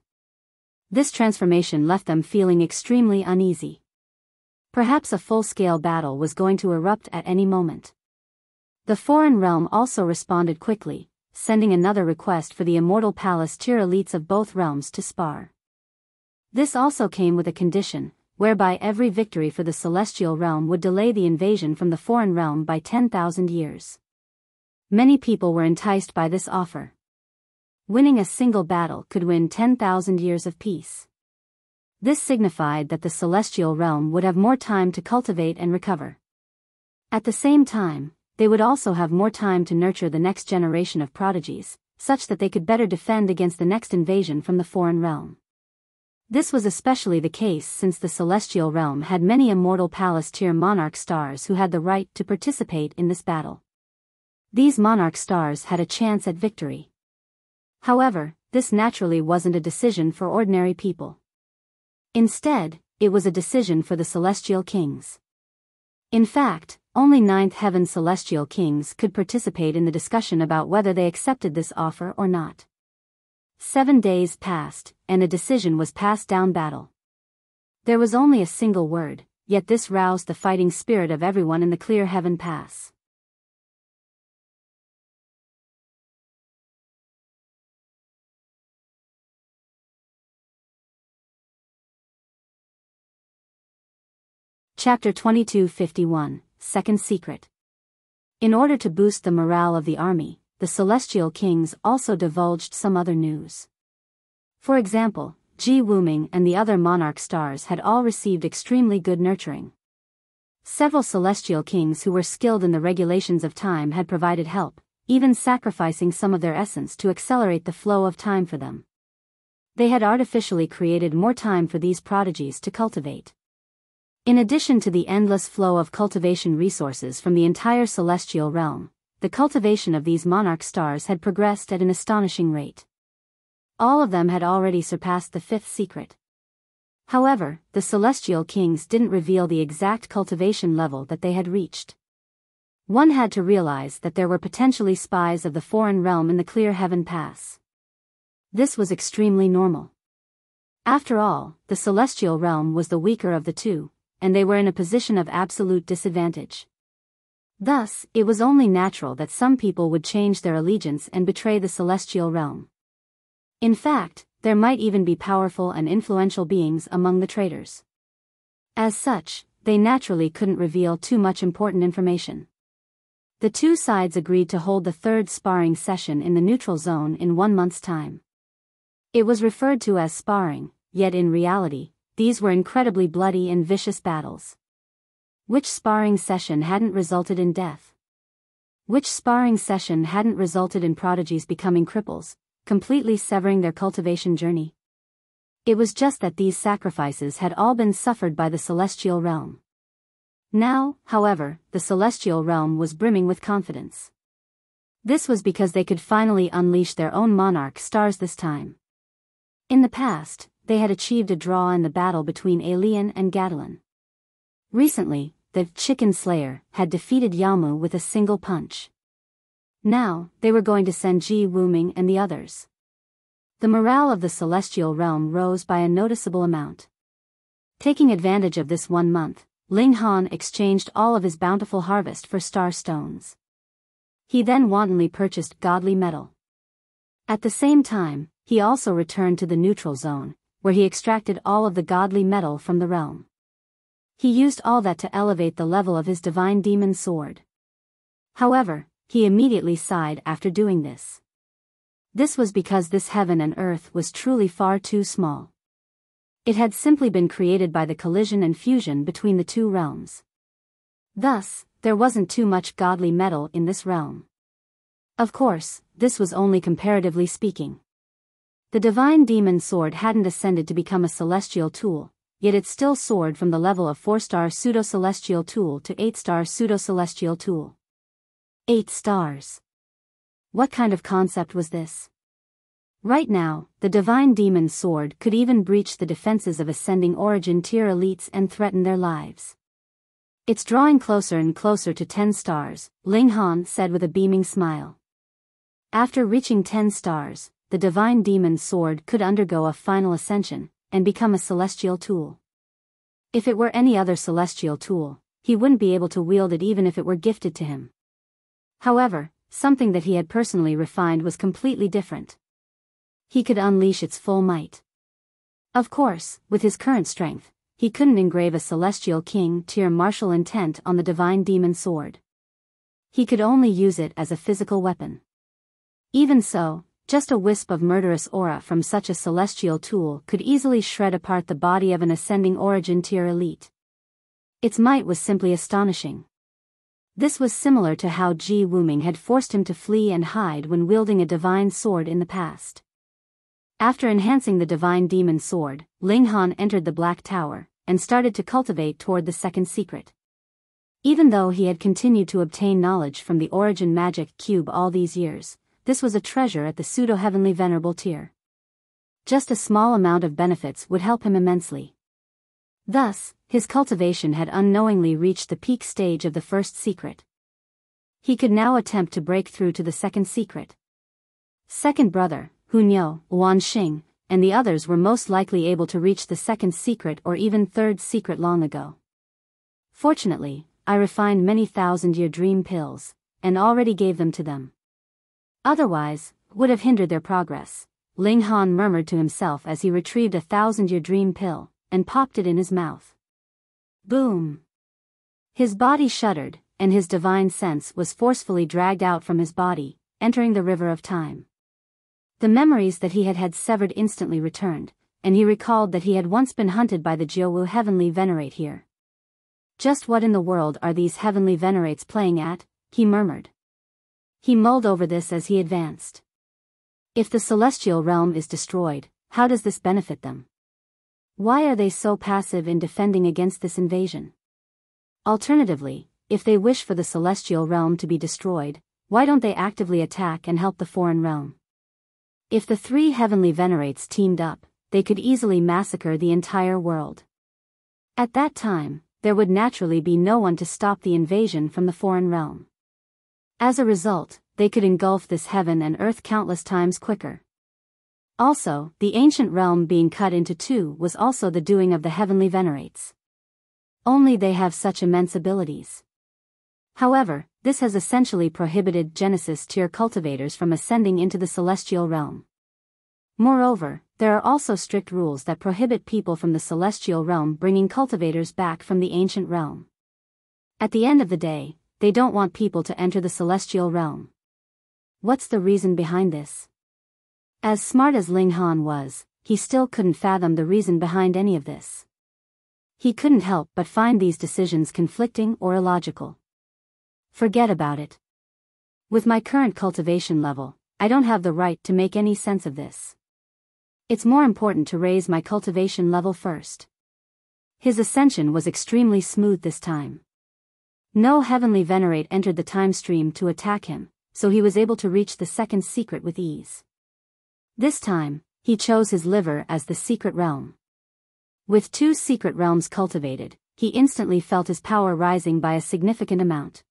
This transformation left them feeling extremely uneasy. Perhaps a full-scale battle was going to erupt at any moment. The foreign realm also responded quickly, sending another request for the Immortal Palace tier elites of both realms to spar. This also came with a condition, whereby every victory for the Celestial Realm would delay the invasion from the foreign realm by 10,000 years. Many people were enticed by this offer. Winning a single battle could win 10,000 years of peace. This signified that the Celestial Realm would have more time to cultivate and recover. At the same time, they would also have more time to nurture the next generation of prodigies, such that they could better defend against the next invasion from the foreign realm. This was especially the case since the Celestial Realm had many Immortal Palace tier monarch stars who had the right to participate in this battle. These monarch stars had a chance at victory. However, this naturally wasn't a decision for ordinary people. Instead, it was a decision for the Celestial Kings. In fact, only 9th Heaven Celestial Kings could participate in the discussion about whether they accepted this offer or not. 7 days passed, and a decision was passed down battle. There was only a single word, yet this roused the fighting spirit of everyone in the Clear Heaven Pass. Chapter 2251, Second Secret. In order to boost the morale of the army, the Celestial Kings also divulged some other news. For example, Ji Wuming and the other Monarch stars had all received extremely good nurturing. Several Celestial Kings who were skilled in the regulations of time had provided help, even sacrificing some of their essence to accelerate the flow of time for them. They had artificially created more time for these prodigies to cultivate. In addition to the endless flow of cultivation resources from the entire celestial realm, the cultivation of these monarch stars had progressed at an astonishing rate. All of them had already surpassed the fifth secret. However, the Celestial Kings didn't reveal the exact cultivation level that they had reached. One had to realize that there were potentially spies of the foreign realm in the Clear Heaven Pass. This was extremely normal. After all, the celestial realm was the weaker of the two, and they were in a position of absolute disadvantage. Thus, it was only natural that some people would change their allegiance and betray the celestial realm. In fact, there might even be powerful and influential beings among the traitors. As such, they naturally couldn't reveal too much important information. The two sides agreed to hold the third sparring session in the neutral zone in 1 month's time. It was referred to as sparring, yet in reality, these were incredibly bloody and vicious battles. Which sparring session hadn't resulted in death? Which sparring session hadn't resulted in prodigies becoming cripples, completely severing their cultivation journey? It was just that these sacrifices had all been suffered by the celestial realm. Now, however, the celestial realm was brimming with confidence. This was because they could finally unleash their own monarch stars this time. In the past, they had achieved a draw in the battle between Alien and Gadolin. Recently, the Chicken Slayer had defeated Yamu with a single punch. Now, they were going to send Ji Wuming and the others. The morale of the celestial realm rose by a noticeable amount. Taking advantage of this 1 month, Ling Han exchanged all of his bountiful harvest for star stones. He then wantonly purchased godly metal. At the same time, he also returned to the neutral zone, where he extracted all of the godly metal from the realm. He used all that to elevate the level of his divine demon sword. However, he immediately sighed after doing this. This was because this heaven and earth was truly far too small. It had simply been created by the collision and fusion between the two realms. Thus, there wasn't too much godly metal in this realm. Of course, this was only comparatively speaking. The divine demon sword hadn't ascended to become a celestial tool, yet it still soared from the level of 4-star pseudo-celestial tool to 8-star pseudo-celestial tool. 8 stars. What kind of concept was this? Right now, the divine demon sword could even breach the defenses of ascending origin tier elites and threaten their lives. It's drawing closer and closer to 10 stars, Ling Han said with a beaming smile. After reaching 10 stars, the divine demon sword could undergo a final ascension, and become a celestial tool. If it were any other celestial tool, he wouldn't be able to wield it even if it were gifted to him. However, something that he had personally refined was completely different. He could unleash its full might. Of course, with his current strength, he couldn't engrave a celestial king tier martial intent on the divine demon sword. He could only use it as a physical weapon. Even so, just a wisp of murderous aura from such a celestial tool could easily shred apart the body of an ascending origin tier elite. Its might was simply astonishing. This was similar to how Ji Wuming had forced him to flee and hide when wielding a divine sword in the past. After enhancing the divine demon sword, Ling Han entered the Black Tower, and started to cultivate toward the second secret. Even though he had continued to obtain knowledge from the origin magic cube all these years, this was a treasure at the pseudo-heavenly venerable tier. Just a small amount of benefits would help him immensely. Thus, his cultivation had unknowingly reached the peak stage of the first secret. He could now attempt to break through to the second secret. Second brother, Hunyo, Wanxing, and the others were most likely able to reach the second secret or even third secret long ago. Fortunately, I refined many thousand-year dream pills, and already gave them to them. Otherwise, would have hindered their progress, Ling Han murmured to himself as he retrieved a 1000-year dream pill, and popped it in his mouth. Boom! His body shuddered, and his divine sense was forcefully dragged out from his body, entering the river of time. The memories that he had severed instantly returned, and he recalled that he had once been hunted by the Jiaowu heavenly venerate here. Just what in the world are these heavenly venerates playing at? He murmured. He mulled over this as he advanced. If the celestial realm is destroyed, how does this benefit them? Why are they so passive in defending against this invasion? Alternatively, if they wish for the celestial realm to be destroyed, why don't they actively attack and help the foreign realm? If the three heavenly venerates teamed up, they could easily massacre the entire world. At that time, there would naturally be no one to stop the invasion from the foreign realm. As a result, they could engulf this heaven and earth countless times quicker. Also, the ancient realm being cut into two was also the doing of the heavenly venerates. Only they have such immense abilities. However, this has essentially prohibited Genesis tier cultivators from ascending into the celestial realm. Moreover, there are also strict rules that prohibit people from the celestial realm bringing cultivators back from the ancient realm. At the end of the day, they don't want people to enter the celestial realm. What's the reason behind this? As smart as Ling Han was, he still couldn't fathom the reason behind any of this. He couldn't help but find these decisions conflicting or illogical. Forget about it. With my current cultivation level, I don't have the right to make any sense of this. It's more important to raise my cultivation level first. His ascension was extremely smooth this time. No heavenly venerate entered the time stream to attack him, so he was able to reach the second secret with ease. This time, he chose his liver as the secret realm. With 2 secret realms cultivated, he instantly felt his power rising by a significant amount.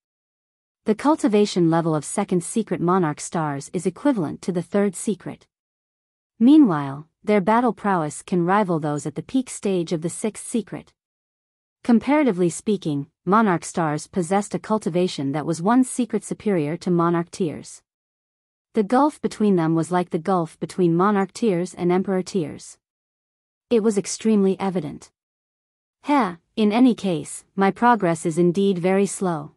The cultivation level of second secret Monarch stars is equivalent to the third secret. Meanwhile, their battle prowess can rival those at the peak stage of the sixth secret. Comparatively speaking, Monarch stars possessed a cultivation that was 1 secret superior to Monarch tiers. The gulf between them was like the gulf between Monarch tiers and Emperor tiers. It was extremely evident. In any case, my progress is indeed very slow.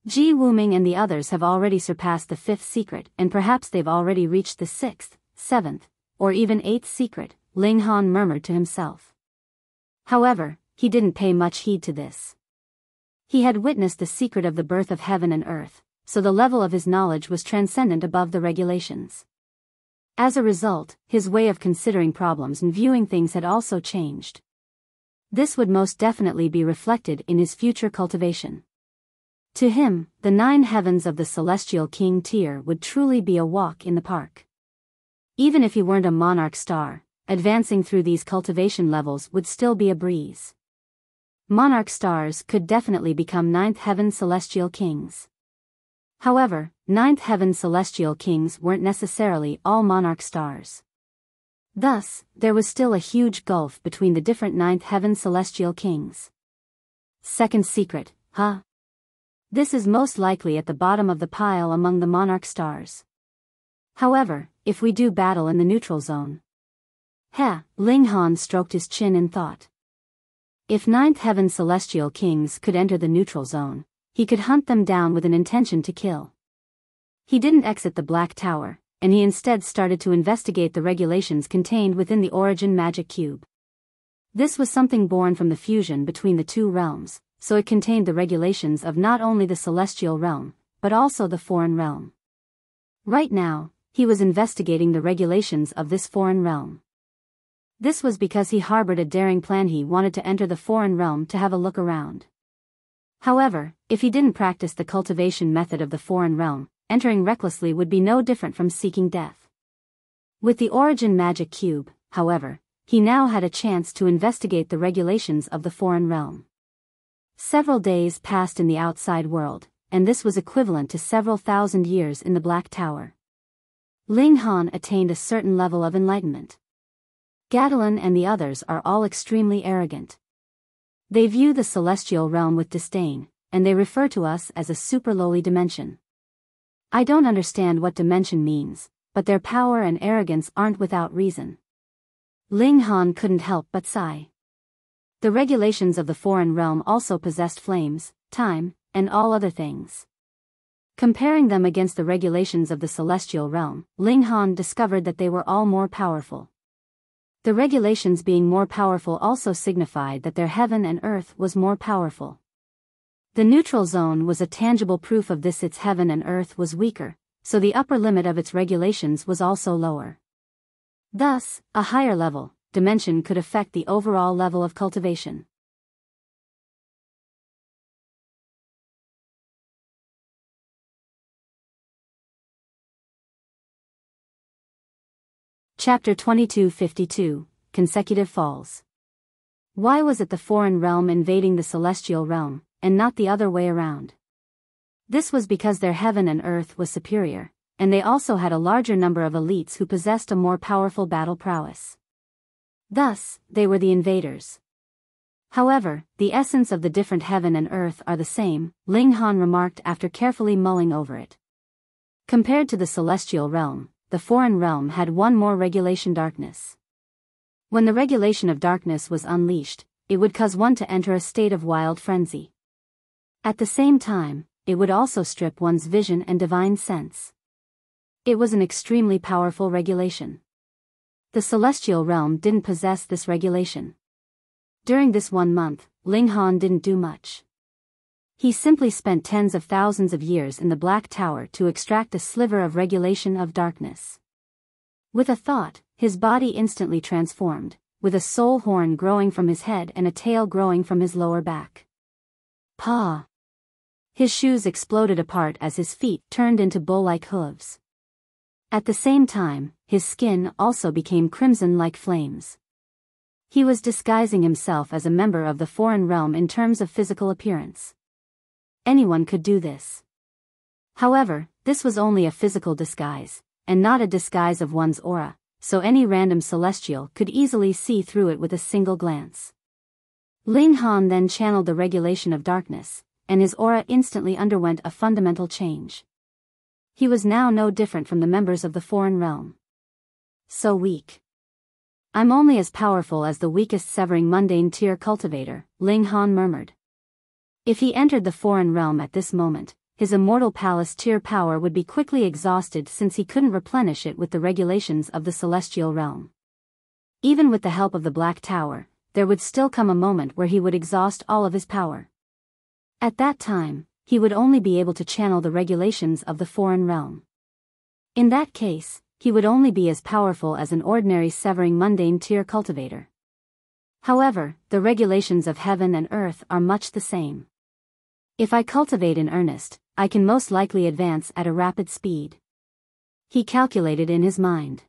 Ji Wuming and the others have already surpassed the 5th secret, and perhaps they've already reached the 6th, 7th, or even 8th secret, Ling Han murmured to himself. However, he didn't pay much heed to this. He had witnessed the secret of the birth of heaven and earth, so the level of his knowledge was transcendent above the regulations. As a result, his way of considering problems and viewing things had also changed. This would most definitely be reflected in his future cultivation. To him, the 9 heavens of the Celestial King tier would truly be a walk in the park. Even if he weren't a Monarch star, advancing through these cultivation levels would still be a breeze. Monarch stars could definitely become 9th heaven Celestial Kings. However, 9th heaven Celestial Kings weren't necessarily all Monarch stars. Thus, there was still a huge gulf between the different 9th heaven Celestial Kings. Second secret, This is most likely at the bottom of the pile among the Monarch stars. However, if we do battle in the neutral zone. Ling Han stroked his chin in thought. If 9th heaven Celestial Kings could enter the neutral zone, he could hunt them down with an intention to kill. He didn't exit the Black Tower, and he instead started to investigate the regulations contained within the Origin Magic Cube. This was something born from the fusion between the 2 realms, so it contained the regulations of not only the celestial realm, but also the foreign realm. Right now, he was investigating the regulations of this foreign realm. This was because he harbored a daring plan. He wanted to enter the foreign realm to have a look around. However, if he didn't practice the cultivation method of the foreign realm, entering recklessly would be no different from seeking death. With the Origin Magic Cube, however, he now had a chance to investigate the regulations of the foreign realm. Several days passed in the outside world, and this was equivalent to several thousand years in the Black Tower. Ling Han attained a certain level of enlightenment. Gadolin and the others are all extremely arrogant. They view the celestial realm with disdain, and they refer to us as a super lowly dimension. I don't understand what dimension means, but their power and arrogance aren't without reason. Ling Han couldn't help but sigh. The regulations of the foreign realm also possessed flames, time, and all other things. Comparing them against the regulations of the celestial realm, Ling Han discovered that they were all more powerful. The regulations being more powerful also signified that their heaven and earth was more powerful. The neutral zone was a tangible proof of this. Its heaven and earth was weaker, so the upper limit of its regulations was also lower. Thus, a higher level, dimension could affect the overall level of cultivation. Chapter 2252, Consecutive Falls. Why was it the foreign realm invading the celestial realm, and not the other way around? This was because their heaven and earth was superior, and they also had a larger number of elites who possessed a more powerful battle prowess. Thus, they were the invaders. However, the essence of the different heaven and earth are the same, Ling Han remarked after carefully mulling over it. Compared to the celestial realm, the foreign realm had one more regulation: darkness. When the regulation of darkness was unleashed, it would cause one to enter a state of wild frenzy. At the same time, it would also strip one's vision and divine sense. It was an extremely powerful regulation. The celestial realm didn't possess this regulation. During this 1 month, Ling Han didn't do much. He simply spent tens of thousands of years in the Black Tower to extract a sliver of regulation of darkness. With a thought, his body instantly transformed, with a soul horn growing from his head and a tail growing from his lower back. Paw! His shoes exploded apart as his feet turned into bull-like hooves. At the same time, his skin also became crimson like flames. He was disguising himself as a member of the foreign realm in terms of physical appearance. Anyone could do this. However, this was only a physical disguise, and not a disguise of one's aura, so any random celestial could easily see through it with a single glance. Ling Han then channeled the regulation of darkness, and his aura instantly underwent a fundamental change. He was now no different from the members of the foreign realm. So weak. I'm only as powerful as the weakest severing mundane tier cultivator, Ling Han murmured. If he entered the foreign realm at this moment, his immortal palace tier power would be quickly exhausted since he couldn't replenish it with the regulations of the celestial realm. Even with the help of the Black Tower, there would still come a moment where he would exhaust all of his power. At that time, he would only be able to channel the regulations of the foreign realm. In that case, he would only be as powerful as an ordinary severing mundane tier cultivator. However, the regulations of heaven and earth are much the same. If I cultivate in earnest, I can most likely advance at a rapid speed. He calculated in his mind.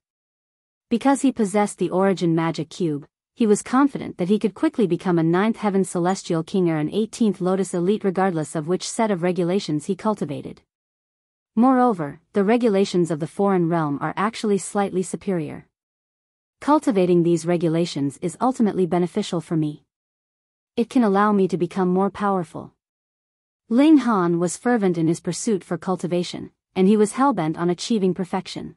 Because he possessed the origin magic cube, he was confident that he could quickly become a 9th heaven celestial king or an 18th lotus elite regardless of which set of regulations he cultivated. Moreover, the regulations of the foreign realm are actually slightly superior. Cultivating these regulations is ultimately beneficial for me. It can allow me to become more powerful. Ling Han was fervent in his pursuit for cultivation, and he was hellbent on achieving perfection.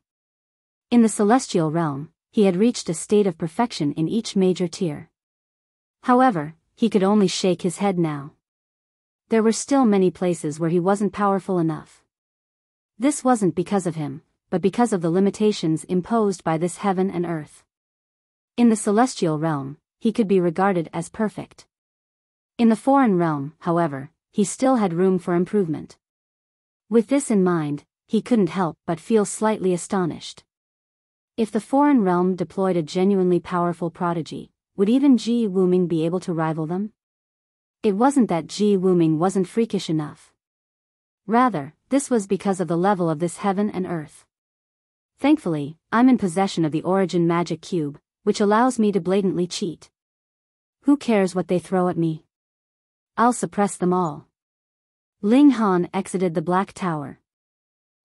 In the celestial realm, he had reached a state of perfection in each major tier. However, he could only shake his head now. There were still many places where he wasn't powerful enough. This wasn't because of him, but because of the limitations imposed by this heaven and earth. In the celestial realm, he could be regarded as perfect. In the foreign realm, however, he still had room for improvement. With this in mind, he couldn't help but feel slightly astonished. If the foreign realm deployed a genuinely powerful prodigy, would even Ji Wuming be able to rival them? It wasn't that Ji Wuming wasn't freakish enough. Rather, this was because of the level of this heaven and earth. Thankfully, I'm in possession of the origin magic cube, which allows me to blatantly cheat. Who cares what they throw at me? I'll suppress them all. Ling Han exited the Black Tower.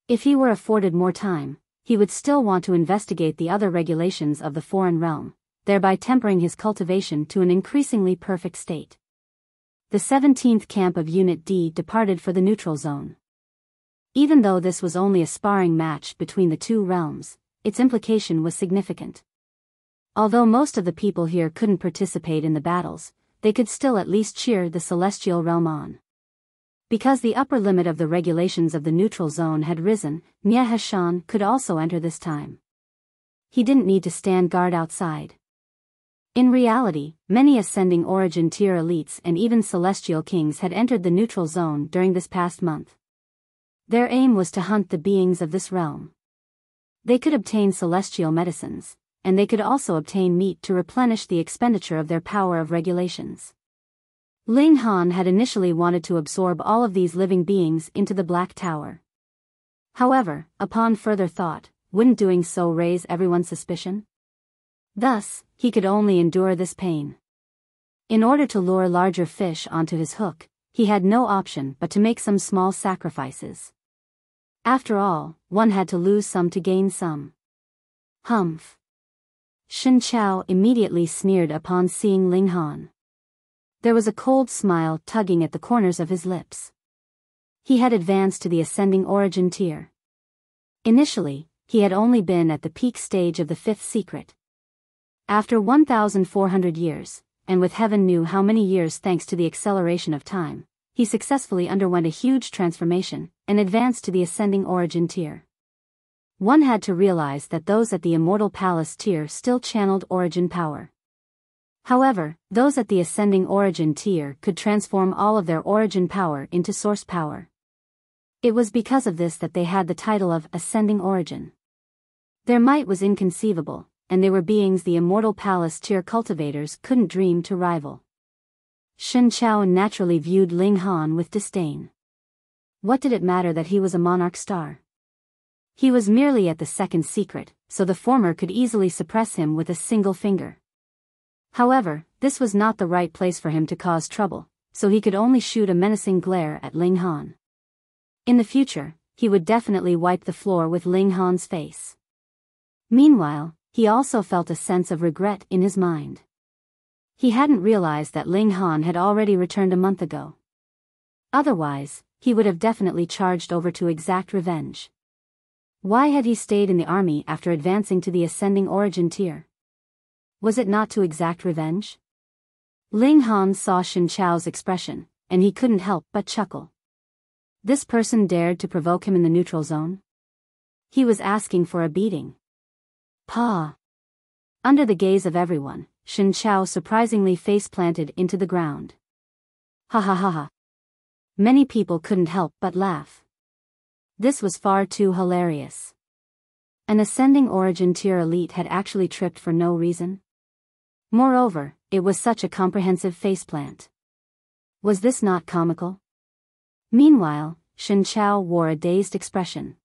If he were afforded more time, he would still want to investigate the other regulations of the foreign realm, thereby tempering his cultivation to an increasingly perfect state. The 17th camp of Unit D departed for the neutral zone. Even though this was only a sparring match between the two realms, its implication was significant. Although most of the people here couldn't participate in the battles, they could still at least cheer the celestial realm on. Because the upper limit of the regulations of the neutral zone had risen, Nye Heshan could also enter this time. He didn't need to stand guard outside. In reality, many ascending origin tier elites and even celestial kings had entered the neutral zone during this past month. Their aim was to hunt the beings of this realm. They could obtain celestial medicines, and they could also obtain meat to replenish the expenditure of their power of regulations. Ling Han had initially wanted to absorb all of these living beings into the Black Tower. However, upon further thought, wouldn't doing so raise everyone's suspicion? Thus, he could only endure this pain. In order to lure larger fish onto his hook, he had no option but to make some small sacrifices. After all, one had to lose some to gain some. Humph. Shen Chao immediately sneered upon seeing Ling Han. There was a cold smile tugging at the corners of his lips. He had advanced to the ascending origin tier. Initially, he had only been at the peak stage of the fifth secret. After 1,400 years, and with heaven knew how many years thanks to the acceleration of time, he successfully underwent a huge transformation, and advanced to the ascending origin tier. One had to realize that those at the Immortal Palace tier still channeled origin power. However, those at the ascending origin tier could transform all of their origin power into source power. It was because of this that they had the title of ascending origin. Their might was inconceivable, and they were beings the Immortal Palace tier cultivators couldn't dream to rival. Shen Chao naturally viewed Ling Han with disdain. What did it matter that he was a monarch star? He was merely at the second secret, so the former could easily suppress him with a single finger. However, this was not the right place for him to cause trouble, so he could only shoot a menacing glare at Ling Han. In the future, he would definitely wipe the floor with Ling Han's face. Meanwhile, he also felt a sense of regret in his mind. He hadn't realized that Ling Han had already returned a month ago. Otherwise, he would have definitely charged over to exact revenge. Why had he stayed in the army after advancing to the ascending origin tier? Was it not to exact revenge? Ling Han saw Shen Chao's expression, and he couldn't help but chuckle. This person dared to provoke him in the neutral zone? He was asking for a beating. Pa! Under the gaze of everyone, Shen Chao surprisingly face-planted into the ground. Ha ha ha ha. Many people couldn't help but laugh. This was far too hilarious. An ascending origin tier elite had actually tripped for no reason. Moreover, it was such a comprehensive faceplant. Was this not comical? Meanwhile, Shen Chao wore a dazed expression.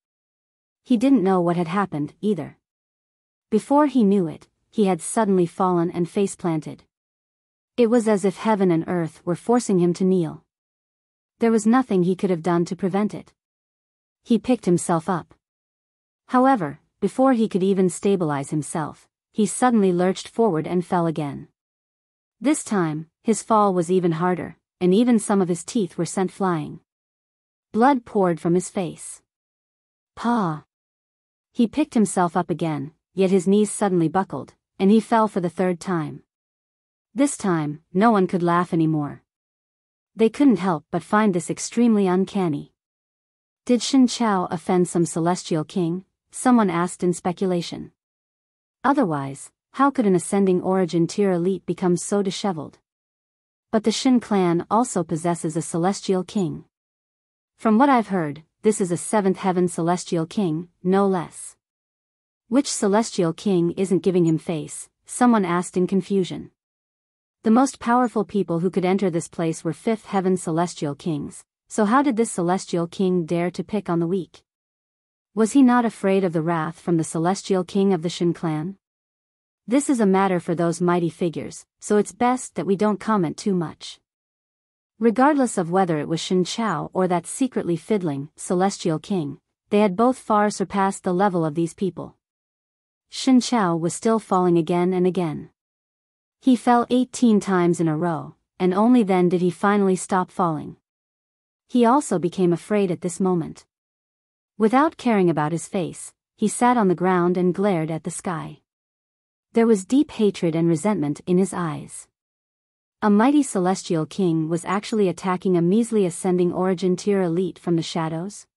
He didn't know what had happened, either. Before he knew it, he had suddenly fallen and face-planted. It was as if heaven and earth were forcing him to kneel. There was nothing he could have done to prevent it. He picked himself up. However, before he could even stabilize himself, he suddenly lurched forward and fell again. This time, his fall was even harder, and even some of his teeth were sent flying. Blood poured from his face. Pa! He picked himself up again, yet his knees suddenly buckled, and he fell for the third time. This time, no one could laugh anymore. They couldn't help but find this extremely uncanny. Did Shen Chao offend some celestial king? Someone asked in speculation. Otherwise, how could an ascending origin tier elite become so disheveled? But the Shen clan also possesses a celestial king. From what I've heard, this is a seventh heaven celestial king, no less. Which celestial king isn't giving him face? Someone asked in confusion. The most powerful people who could enter this place were fifth heaven celestial kings, so how did this celestial king dare to pick on the weak? Was he not afraid of the wrath from the celestial king of the Shen clan? This is a matter for those mighty figures, so it's best that we don't comment too much. Regardless of whether it was Shen Chao or that secretly fiddling, celestial king, they had both far surpassed the level of these people. Shen Chao was still falling again and again. He fell 18 times in a row, and only then did he finally stop falling. He also became afraid at this moment. Without caring about his face, he sat on the ground and glared at the sky. There was deep hatred and resentment in his eyes. A mighty celestial king was actually attacking a measly ascending origin tier elite from the shadows?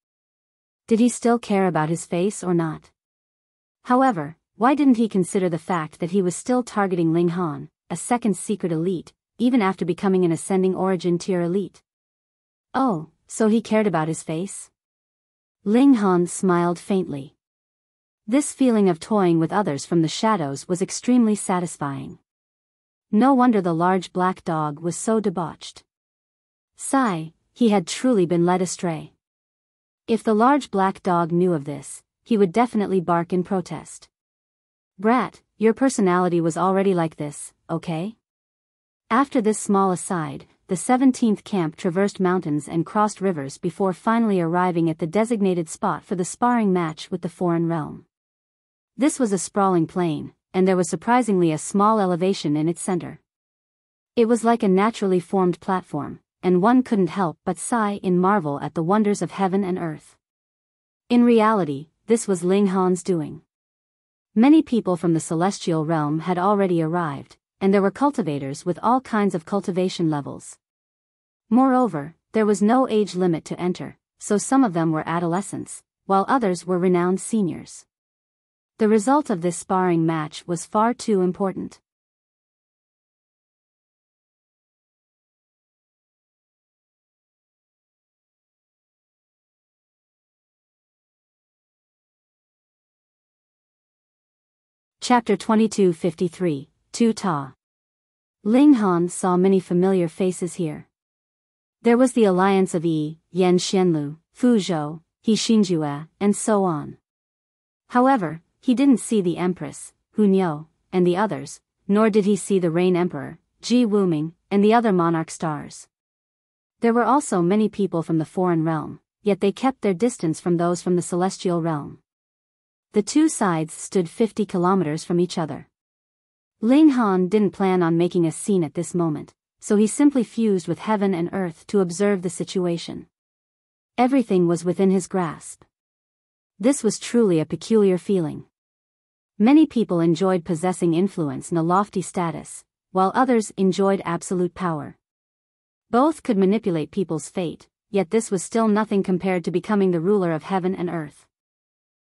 Did he still care about his face or not? However, why didn't he consider the fact that he was still targeting Ling Han, a second secret elite, even after becoming an ascending origin tier elite? Oh, so he cared about his face? Ling Han smiled faintly. This feeling of toying with others from the shadows was extremely satisfying. No wonder the large black dog was so debauched. Sigh, he had truly been led astray. If the large black dog knew of this, he would definitely bark in protest. Brat, your personality was already like this, okay? After this small aside, the 17th camp traversed mountains and crossed rivers before finally arriving at the designated spot for the sparring match with the foreign realm. This was a sprawling plain, and there was surprisingly a small elevation in its center. It was like a naturally formed platform, and one couldn't help but sigh in marvel at the wonders of heaven and earth. In reality, this was Ling Han's doing. Many people from the celestial realm had already arrived, and there were cultivators with all kinds of cultivation levels. Moreover, there was no age limit to enter, so some of them were adolescents, while others were renowned seniors. The result of this sparring match was far too important. Chapter 2253, Tu Ta. Ling Han saw many familiar faces here. There was the alliance of Yi, Yan Xianlu, Fu Zhou, He Xinjue, and so on. However, he didn't see the Empress, Hu Niu, and the others, nor did he see the Rain Emperor, Ji Wuming, and the other monarch stars. There were also many people from the foreign realm, yet they kept their distance from those from the celestial realm. The two sides stood 50 kilometers from each other. Ling Han didn't plan on making a scene at this moment, so he simply fused with heaven and earth to observe the situation. Everything was within his grasp. This was truly a peculiar feeling. Many people enjoyed possessing influence and a lofty status, while others enjoyed absolute power. Both could manipulate people's fate, yet this was still nothing compared to becoming the ruler of heaven and earth.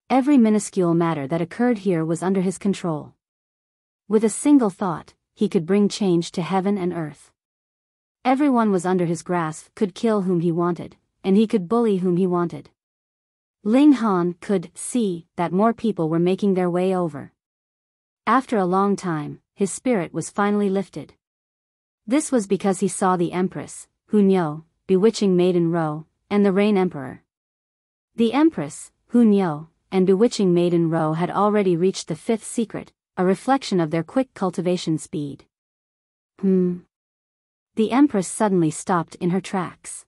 Every minuscule matter that occurred here was under his control. With a single thought, he could bring change to heaven and earth. Everyone was under his grasp, could kill whom he wanted, and he could bully whom he wanted. Ling Han could see that more people were making their way over. After a long time, his spirit was finally lifted. This was because he saw the Empress, Hu Niu, bewitching Maiden Ro, and the Rain Emperor. The Empress, Hu Niu, and bewitching Maiden Ro had already reached the fifth secret, a reflection of their quick cultivation speed. The Empress suddenly stopped in her tracks.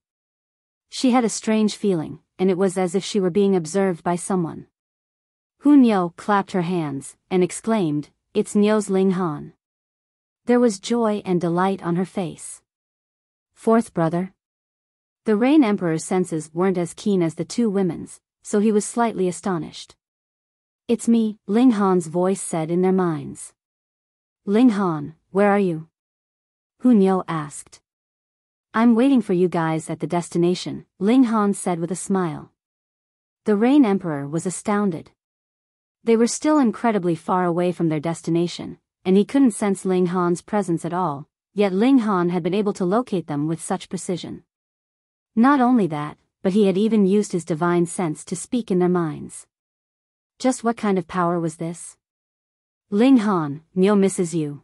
She had a strange feeling, and it was as if she were being observed by someone. Hu Niu clapped her hands, and exclaimed, "It's Niu's Ling Han." There was joy and delight on her face. Fourth brother? The Rain Emperor's senses weren't as keen as the two women's, so he was slightly astonished. "It's me," Ling Han's voice said in their minds. "Ling Han, where are you?" Hu Niu asked. "I'm waiting for you guys at the destination," Ling Han said with a smile. The Rain Emperor was astounded. They were still incredibly far away from their destination, and he couldn't sense Ling Han's presence at all, yet Ling Han had been able to locate them with such precision. Not only that, but he had even used his divine sense to speak in their minds. Just what kind of power was this? "Ling Han, Niu misses you,"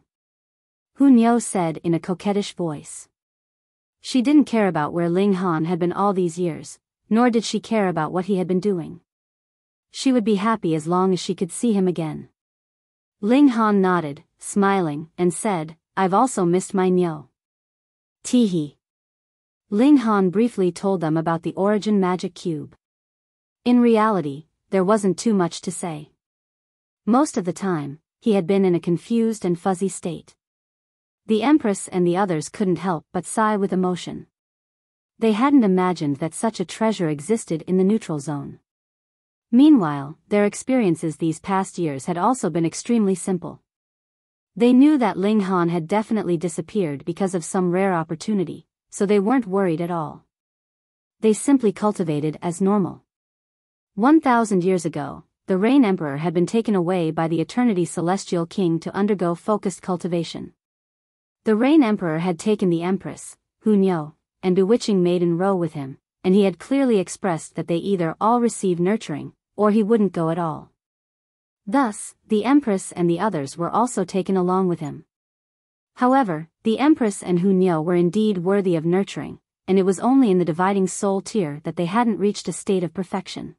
Hu Niu said in a coquettish voice. She didn't care about where Ling Han had been all these years, nor did she care about what he had been doing. She would be happy as long as she could see him again. Ling Han nodded, smiling, and said, "I've also missed my Niu." Teehee. Ling Han briefly told them about the origin magic cube. In reality, there wasn't too much to say. Most of the time, he had been in a confused and fuzzy state. The Empress and the others couldn't help but sigh with emotion. They hadn't imagined that such a treasure existed in the neutral zone. Meanwhile, their experiences these past years had also been extremely simple. They knew that Ling Han had definitely disappeared because of some rare opportunity, so they weren't worried at all. They simply cultivated as normal. 1,000 years ago, the Rain Emperor had been taken away by the Eternity Celestial King to undergo focused cultivation. The Rain Emperor had taken the Empress, Hunyo, and Bewitching Maiden Ro with him, and he had clearly expressed that they either all receive nurturing, or he wouldn't go at all. Thus, the Empress and the others were also taken along with him. However, the Empress and Hunyo were indeed worthy of nurturing, and it was only in the dividing soul tier that they hadn't reached a state of perfection.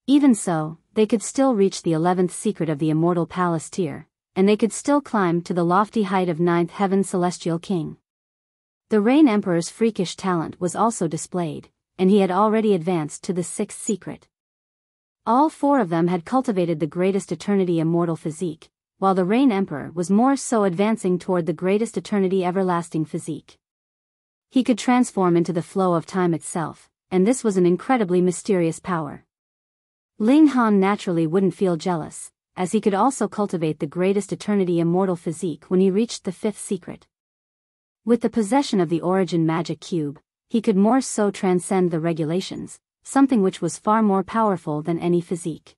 Even so, they could still reach the 11th secret of the Immortal Palace tier, and they could still climb to the lofty height of 9th Heaven Celestial King. The Rain Emperor's freakish talent was also displayed, and he had already advanced to the 6th secret. All 4 of them had cultivated the greatest eternity immortal physique, while the Rain Emperor was more so advancing toward the greatest eternity everlasting physique. He could transform into the flow of time itself, and this was an incredibly mysterious power. Ling Han naturally wouldn't feel jealous, as he could also cultivate the greatest eternity immortal physique when he reached the 5th secret. With the possession of the Origin Magic Cube, he could more so transcend the regulations, something which was far more powerful than any physique.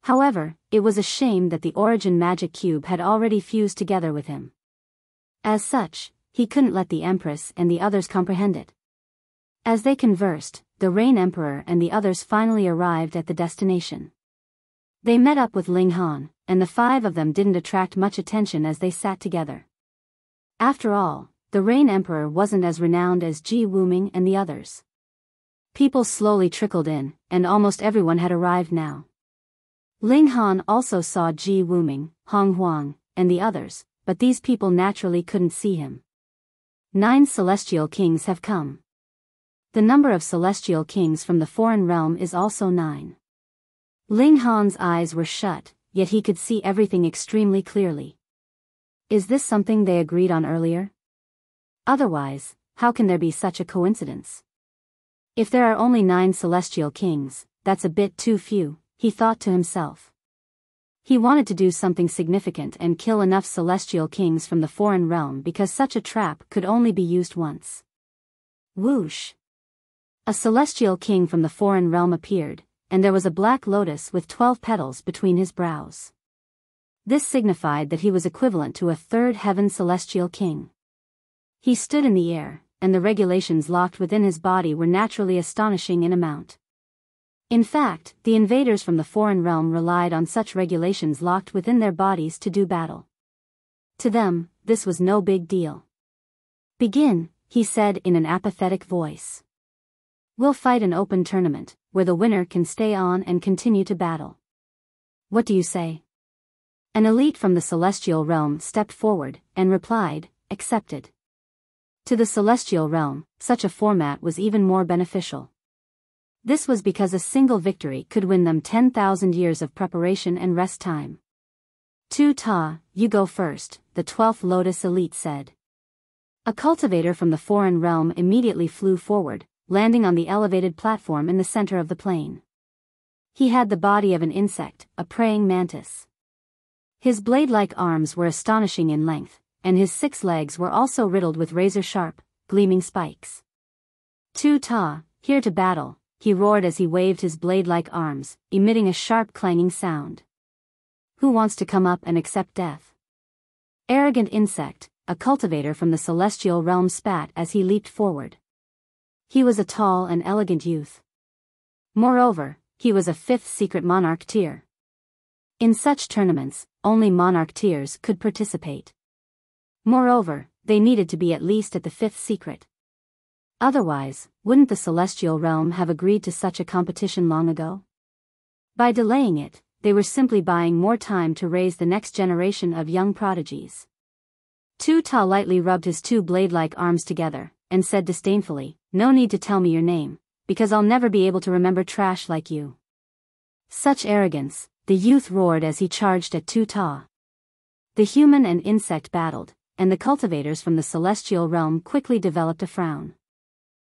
However, it was a shame that the Origin Magic Cube had already fused together with him. As such, he couldn't let the Empress and the others comprehend it. As they conversed, the Rain Emperor and the others finally arrived at the destination. They met up with Ling Han, and the 5 of them didn't attract much attention as they sat together. After all, the Rain Emperor wasn't as renowned as Ji Wuming and the others. People slowly trickled in, and almost everyone had arrived now. Ling Han also saw Ji Wuming, Hong Huang, and the others, but these people naturally couldn't see him. 9 celestial kings have come. The number of celestial kings from the foreign realm is also 9. Ling Han's eyes were shut, yet he could see everything extremely clearly. Is this something they agreed on earlier? Otherwise, how can there be such a coincidence? If there are only 9 celestial kings, that's a bit too few, he thought to himself. He wanted to do something significant and kill enough celestial kings from the foreign realm because such a trap could only be used once. Whoosh! A celestial king from the foreign realm appeared, and there was a black lotus with 12 petals between his brows. This signified that he was equivalent to a 3rd heaven celestial king. He stood in the air, and the regulations locked within his body were naturally astonishing in amount. In fact, the invaders from the foreign realm relied on such regulations locked within their bodies to do battle. To them, this was no big deal. Begin, he said in an apathetic voice. We'll fight an open tournament, where the winner can stay on and continue to battle. What do you say? An elite from the celestial realm stepped forward, and replied, accepted. To the celestial realm, such a format was even more beneficial. This was because a single victory could win them 10,000 years of preparation and rest time. Tu Ta, you go first, the 12th Lotus elite said. A cultivator from the foreign realm immediately flew forward, landing on the elevated platform in the center of the plain. He had the body of an insect, a praying mantis. His blade-like arms were astonishing in length, and his 6 legs were also riddled with razor-sharp, gleaming spikes. Tu Ta, here to battle, he roared as he waved his blade-like arms, emitting a sharp clanging sound. Who wants to come up and accept death? Arrogant insect, a cultivator from the celestial realm spat as he leaped forward. He was a tall and elegant youth. Moreover, he was a 5th secret Monarch tier. In such tournaments, only Monarch tiers could participate. Moreover, they needed to be at least at the 5th secret. Otherwise, wouldn't the celestial realm have agreed to such a competition long ago? By delaying it, they were simply buying more time to raise the next generation of young prodigies. Tu Ta lightly rubbed his 2 blade-like arms together, and said disdainfully, no need to tell me your name, because I'll never be able to remember trash like you. Such arrogance, the youth roared as he charged at Tu Ta. The human and insect battled, and the cultivators from the celestial realm quickly developed a frown.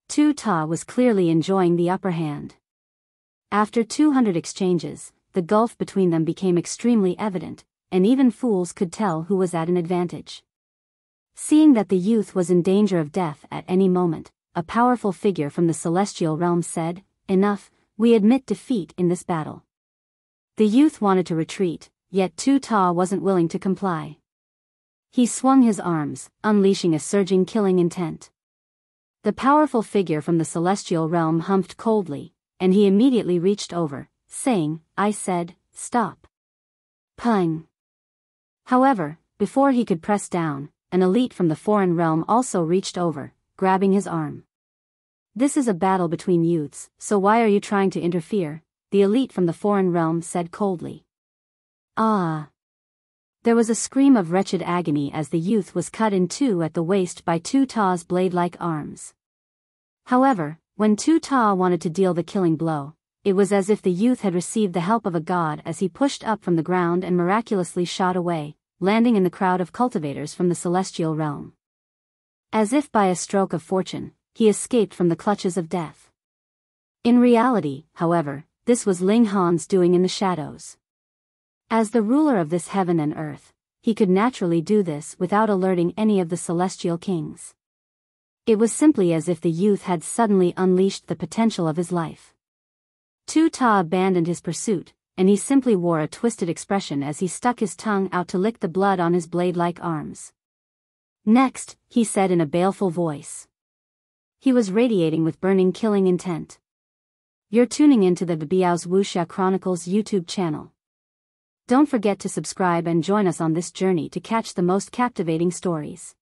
Tu Ta was clearly enjoying the upper hand. After 200 exchanges, the gulf between them became extremely evident, and even fools could tell who was at an advantage. Seeing that the youth was in danger of death at any moment, a powerful figure from the celestial realm said, "Enough, we admit defeat in this battle." The youth wanted to retreat, yet Tu Ta wasn't willing to comply. He swung his arms, unleashing a surging killing intent. The powerful figure from the celestial realm humped coldly, and he immediately reached over, saying, "I said, stop." Pung. However, before he could press down, an elite from the foreign realm also reached over, grabbing his arm. "This is a battle between youths, so why are you trying to interfere?" the elite from the foreign realm said coldly. "Ah!" There was a scream of wretched agony as the youth was cut in two at the waist by Tu Ta's blade-like arms. However, when Tu Ta wanted to deal the killing blow, it was as if the youth had received the help of a god as he pushed up from the ground and miraculously shot away, landing in the crowd of cultivators from the celestial realm. As if by a stroke of fortune, he escaped from the clutches of death. In reality, however, this was Ling Han's doing in the shadows. As the ruler of this heaven and earth, he could naturally do this without alerting any of the celestial kings. It was simply as if the youth had suddenly unleashed the potential of his life. Tu Ta abandoned his pursuit, and he simply wore a twisted expression as he stuck his tongue out to lick the blood on his blade-like arms. "Next," he said in a baleful voice. He was radiating with burning killing intent. You're tuning into the Biyao's Wuxia Chronicles YouTube channel. Don't forget to subscribe and join us on this journey to catch the most captivating stories.